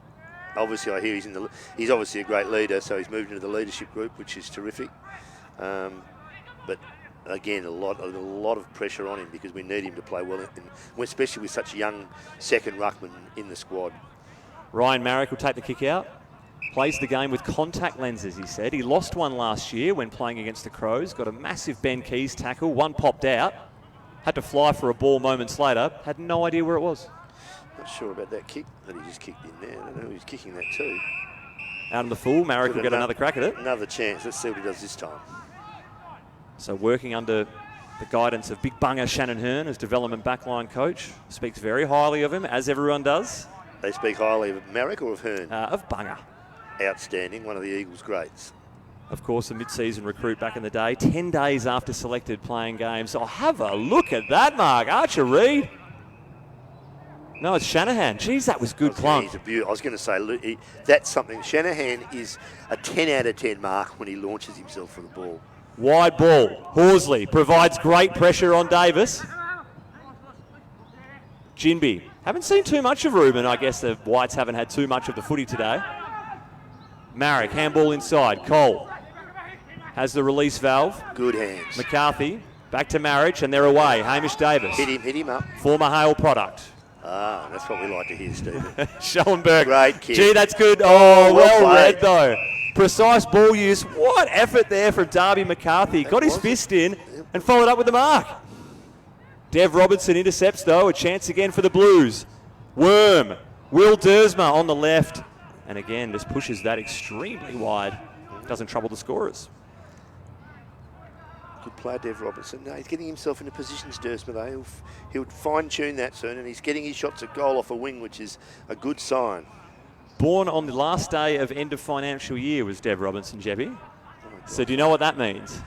Obviously, I hear he's obviously a great leader, so he's moved into the leadership group, which is terrific. But again, a lot of pressure on him because we need him to play well, especially with such a young second ruckman in the squad. Ryan Marrick will take the kick out. Plays the game with contact lenses, he said. He lost one last year when playing against the Crows. Got a massive Ben Keys tackle. One popped out. Had to fly for a ball moments later. Had no idea where it was. Not sure about that kick that he just kicked in there. I don't know who he's kicking that to. Out on the full, Marrick will get another crack at it. Another chance. Let's see what he does this time. So working under the guidance of Big Bunger Shannon Hearn as development backline coach. Speaks very highly of him, as everyone does. They speak highly of Marrick or of Hearn? Of Bunger. Outstanding, one of the Eagles' greats. Of course, a mid-season recruit back in the day. 10 days after selected playing games. Oh, have a look at that, Mark. Archer Reed. No, it's Shanahan. Jeez, that was good plunk. I was going to say, that's something. Shanahan is a 10 out of 10 mark when he launches himself for the ball. Wide ball. Horsley provides great pressure on Davis. Ginby. Haven't seen too much of Ruben. I guess the Whites haven't had too much of the footy today. Marrick, handball inside. Cole has the release valve. Good hands. McCarthy, back to Marriage, and they're away. Hamish Davis. Hit him up. Former Hale product. Ah, that's what we like to hear, Stephen. Schellenberg. Great kick. Gee, that's good. Oh, well read, played. though. Precise ball use. What effort there from Darby McCarthy. Got his fist in and followed up with the mark. Dev Robertson intercepts, though. A chance again for the Blues. Worm. Will Dersma on the left. And again, just pushes that extremely wide. Doesn't trouble the scorers. Good player, Dev Robertson. No, he's getting himself into positions, Dersma, though. He'll fine-tune that soon, and he's getting his shots at goal off a wing, which is a good sign. Born on the last day of end of financial year was Dev Robinson, Jebby. So do you know what that means?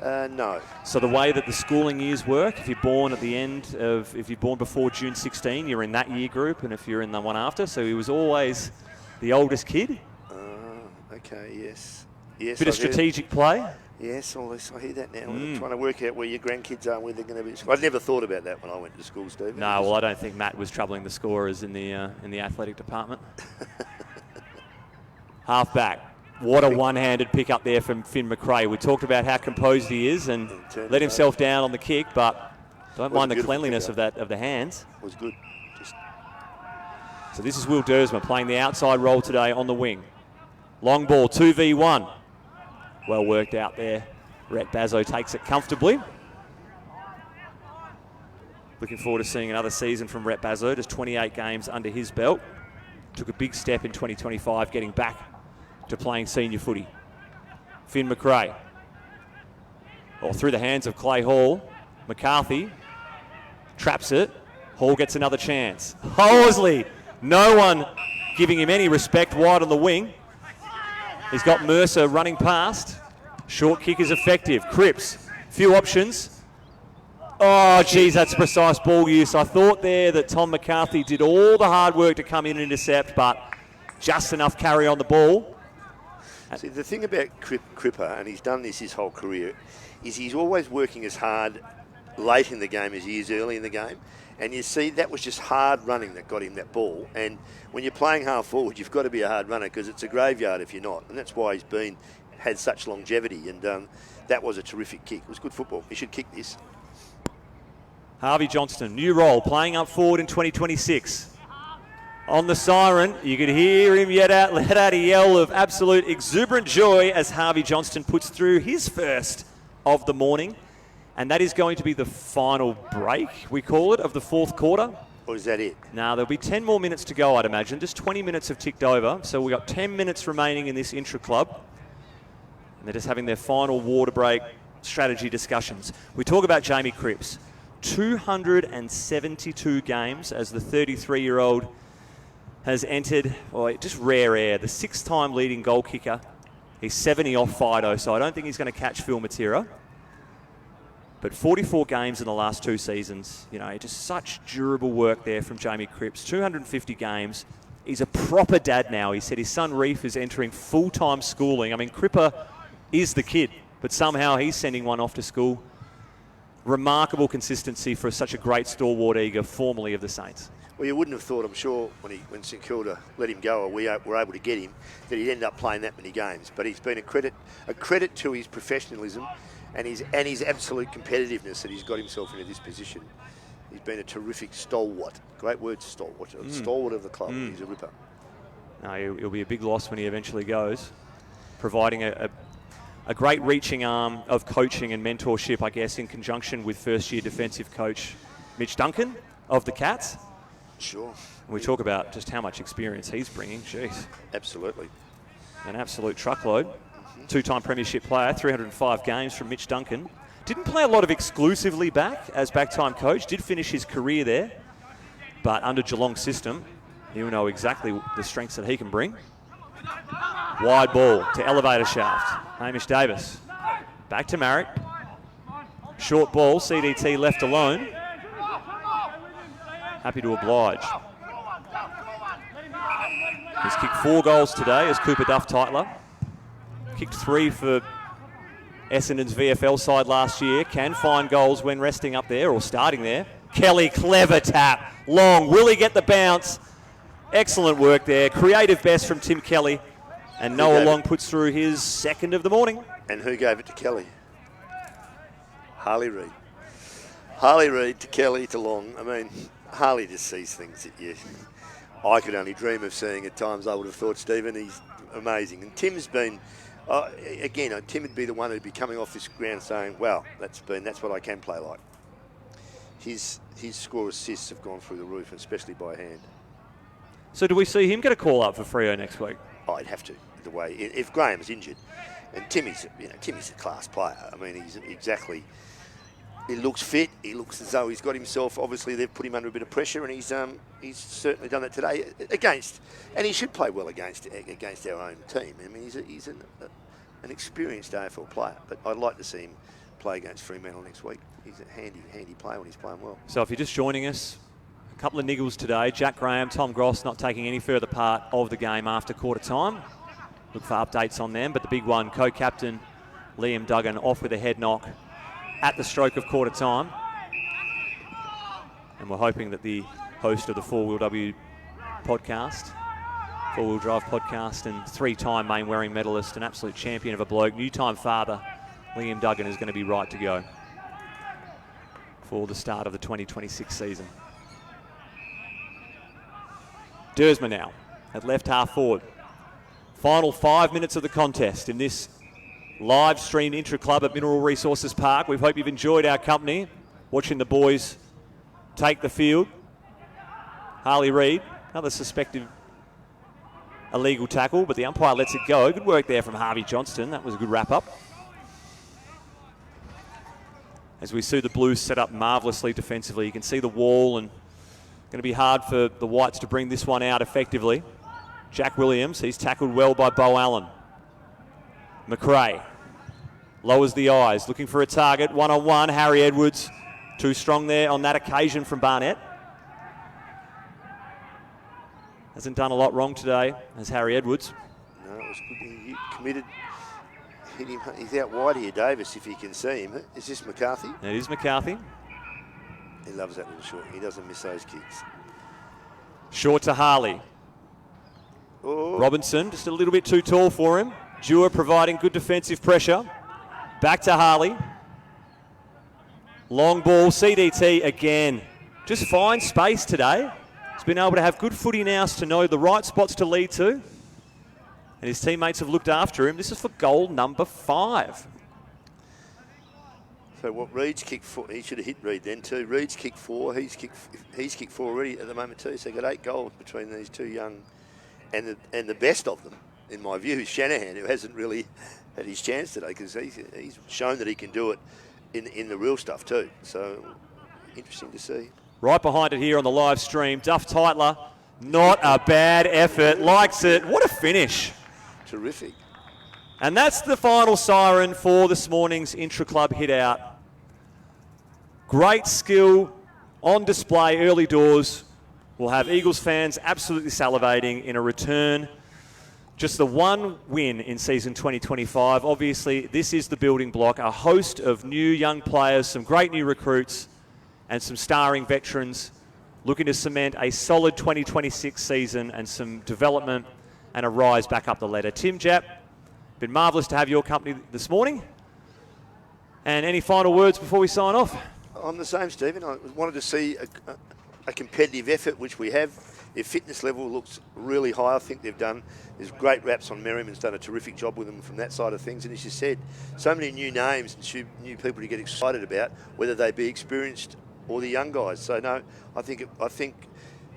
No. So the way that the schooling years work, if you're born at the end of, if you're born before June 16, you're in that year group, and if you're in the one after, so he was always the oldest kid. Okay, yes. Yes. Bit of strategic play. Yes, I hear that now. I'm trying to work out where your grandkids are, where they're going to be. I'd never thought about that when I went to school, Steve. No, well, I don't think Matt was troubling the scorers in the athletic department. Half back. What a one-handed pick up there from Finn McRae. We talked about how composed he is and let himself down on the kick, but don't mind the cleanliness of the hands. Was good. So this is Will Dersma playing the outside role today on the wing. Long ball, 2v1. Well worked out there. Rhett Bazzo takes it comfortably. Looking forward to seeing another season from Rhett Bazzo. Just 28 games under his belt. Took a big step in 2025, getting back to playing senior footy. Finn McRae. Through the hands of Clay Hall. McCarthy traps it. Hall gets another chance. Horsley. No one giving him any respect wide on the wing. He's got Mercer running past. Short kick is effective. Cripps. Few options. Oh, geez, that's precise ball use. I thought there that Tom McCarthy did all the hard work to come in and intercept, but just enough carry on the ball. See, the thing about Cripper, and he's done this his whole career, is he's always working as hard late in the game as he is early in the game. And you see, that was just hard running that got him that ball. And when you're playing half forward, you've got to be a hard runner because it's a graveyard if you're not. And that's why he's had such longevity. And that was a terrific kick. It was good football. He should kick this. Harvey Johnston, new role, playing up forward in 2026. On the siren, you could hear him let out a yell of absolute exuberant joy as Harvey Johnston puts through his first of the morning. And that is going to be the final break, we call it, of the fourth quarter. Or is that it? Now, there'll be 10 more minutes to go, I'd imagine. Just 20 minutes have ticked over. So we've got 10 minutes remaining in this intra club. And they're just having their final water break strategy discussions. We talk about Jamie Cripps. 272 games as the 33-year-old has entered, just rare air, the 6-time leading goal kicker. He's 70 off Fido, so I don't think he's going to catch Phil Matera. But 44 games in the last 2 seasons, just such durable work there from Jamie Cripps. 250 games. He's a proper dad now. He said his son Reef is entering full-time schooling. I mean, Cripper is the kid, but somehow he's sending one off to school. Remarkable consistency for such a great stalwart eager, formerly of the Saints. Well, you wouldn't have thought, I'm sure, when St Kilda let him go, or we were able to get him, that he'd end up playing that many games. But he's been a credit to his professionalism and his absolute competitiveness that he's got himself into this position. He's been a terrific stalwart. Great word, stalwart. Stalwart of the club. He's a ripper. No, he'll be a big loss when he eventually goes, providing a great reaching arm of coaching and mentorship, I guess, in conjunction with first-year defensive coach Mitch Duncan of the Cats. Sure. And we talk about just how much experience he's bringing. Jeez. Absolutely. An absolute truckload. Two-time premiership player, 305 games from Mitch Duncan. Didn't play a lot of exclusively back as back-time coach. Did finish his career there. But under Geelong's system, he'll know exactly the strengths that he can bring. Wide ball to elevator shaft. Hamish Davis. Back to Marrick. Short ball, CDT left alone. Happy to oblige. He's kicked 4 goals today as Cooper Duff-Titler. Kicked 3 for Essendon's VFL side last year. Can find goals when resting up there or starting there. Kelly, clever tap. Long. Will he get the bounce? Excellent work there. Creative best from Tim Kelly. And Noah Long puts through his second of the morning. And who gave it to Kelly? Harley Reid. Harley Reid to Kelly to Long. I mean, Harley just sees things that I could only dream of seeing at times. I would have thought, Stephen, he's amazing. And Tim's been, Tim would be the one who'd be coming off this ground saying, well, that's what I can play like. His score assists have gone through the roof, especially by hand. So do we see him get a call up for Freo next week? Oh, I'd have to, the way, if Graham's injured. And Timmy's a class player. I mean, he's exactly, he looks fit. He looks as though he's got himself, obviously they've put him under a bit of pressure, and he's certainly done that today and he should play well against our own team. I mean, he's an experienced AFL player, but I'd like to see him play against Fremantle next week. He's a handy player when he's playing well. So if you're just joining us, a couple of niggles today. Jack Graham, Tom Gross not taking any further part of the game after quarter time. Look for updates on them, but the big one, co-captain Liam Duggan off with a head knock at the stroke of quarter time. And we're hoping that the host of the 4WW podcast, 4-wheel drive podcast, and 3-time main wearing medalist, an absolute champion of a bloke, new-time father, Liam Duggan is going to be right to go for the start of the 2026 season. Dersma now at left half forward. Final 5 minutes of the contest in this live streamed intra-club at Mineral Resources Park. We hope you've enjoyed our company, watching the boys take the field. Harley Reid, another suspected illegal tackle, but the umpire lets it go. Good work there from Harvey Johnston. That was a good wrap-up. As we see the Blues set up marvellously defensively, you can see the wall, and going to be hard for the Whites to bring this one out effectively. Jack Williams, he's tackled well by Bo Allen. McRae lowers the eyes, looking for a target. One-on-one, Harry Edwards. Too strong there on that occasion from Barnett. Hasn't done a lot wrong today as Harry Edwards. No, it was good. He committed. Hit him. He's out wide here, Davis, if you can see him. Is this McCarthy? It is McCarthy. He loves that little short. He doesn't miss those kicks. Short to Harley. Oh. Robinson, just a little bit too tall for him. Dewar providing good defensive pressure. Back to Harley. Long ball, CDT again. Just fine space today. He's been able to have good footy now to know the right spots to lead to. And his teammates have looked after him. This is for goal number 5. So what Reid's kicked 4, he should have hit Reid then too. Reid's kicked 4, he's kicked 4 already at the moment too. So got 8 goals between these two young, and the best of them, in my view, is Shanahan, who hasn't really had his chance today because he's shown that he can do it in the real stuff too. So interesting to see. Right behind it here on the live stream, Duff-Titler, not a bad effort, likes it. What a finish. Terrific. And that's the final siren for this morning's intra-club hit-out. Great skill on display early doors. We'll have Eagles fans absolutely salivating in a return. Just the one win in season 2025. Obviously, this is the building block. A host of new young players, some great new recruits, and some starring veterans looking to cement a solid 2026 season and some development and a rise back up the ladder. Tim Japp, been marvellous to have your company this morning. And any final words before we sign off? I'm the same, Stephen. I wanted to see a competitive effort, which we have. Their fitness level looks really high. I think there's great raps on Merriman's done a terrific job with them from that side of things. And as you said, so many new names and new people to get excited about, whether they be experienced or the young guys. So no, I think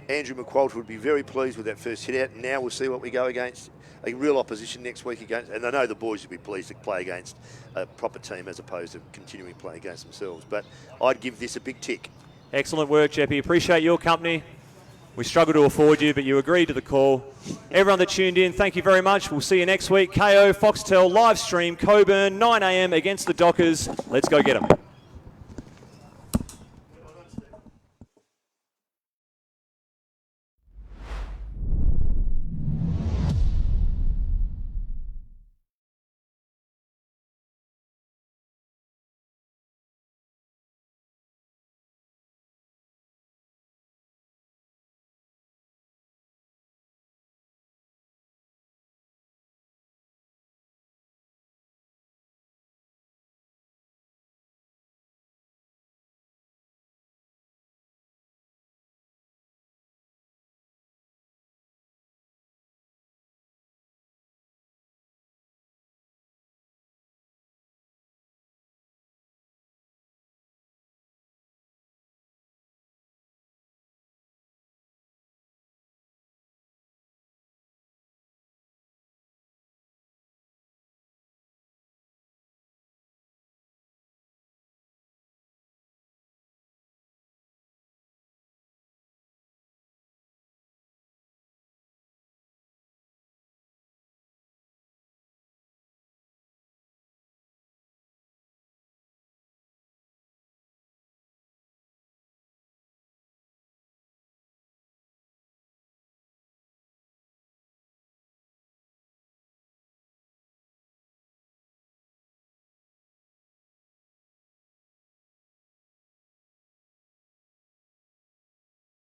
Andrew McQualter would be very pleased with that first hit out. And now we'll see what we go against a real opposition next week against. And I know the boys would be pleased to play against a proper team as opposed to continuing playing against themselves. But I'd give this a big tick. Excellent work, Jeppy. Appreciate your company. We struggled to afford you, but you agreed to the call. Everyone that tuned in, thank you very much. We'll see you next week. KO, Foxtel, live stream, Coburn, 9 a.m. against the Dockers. Let's go get them.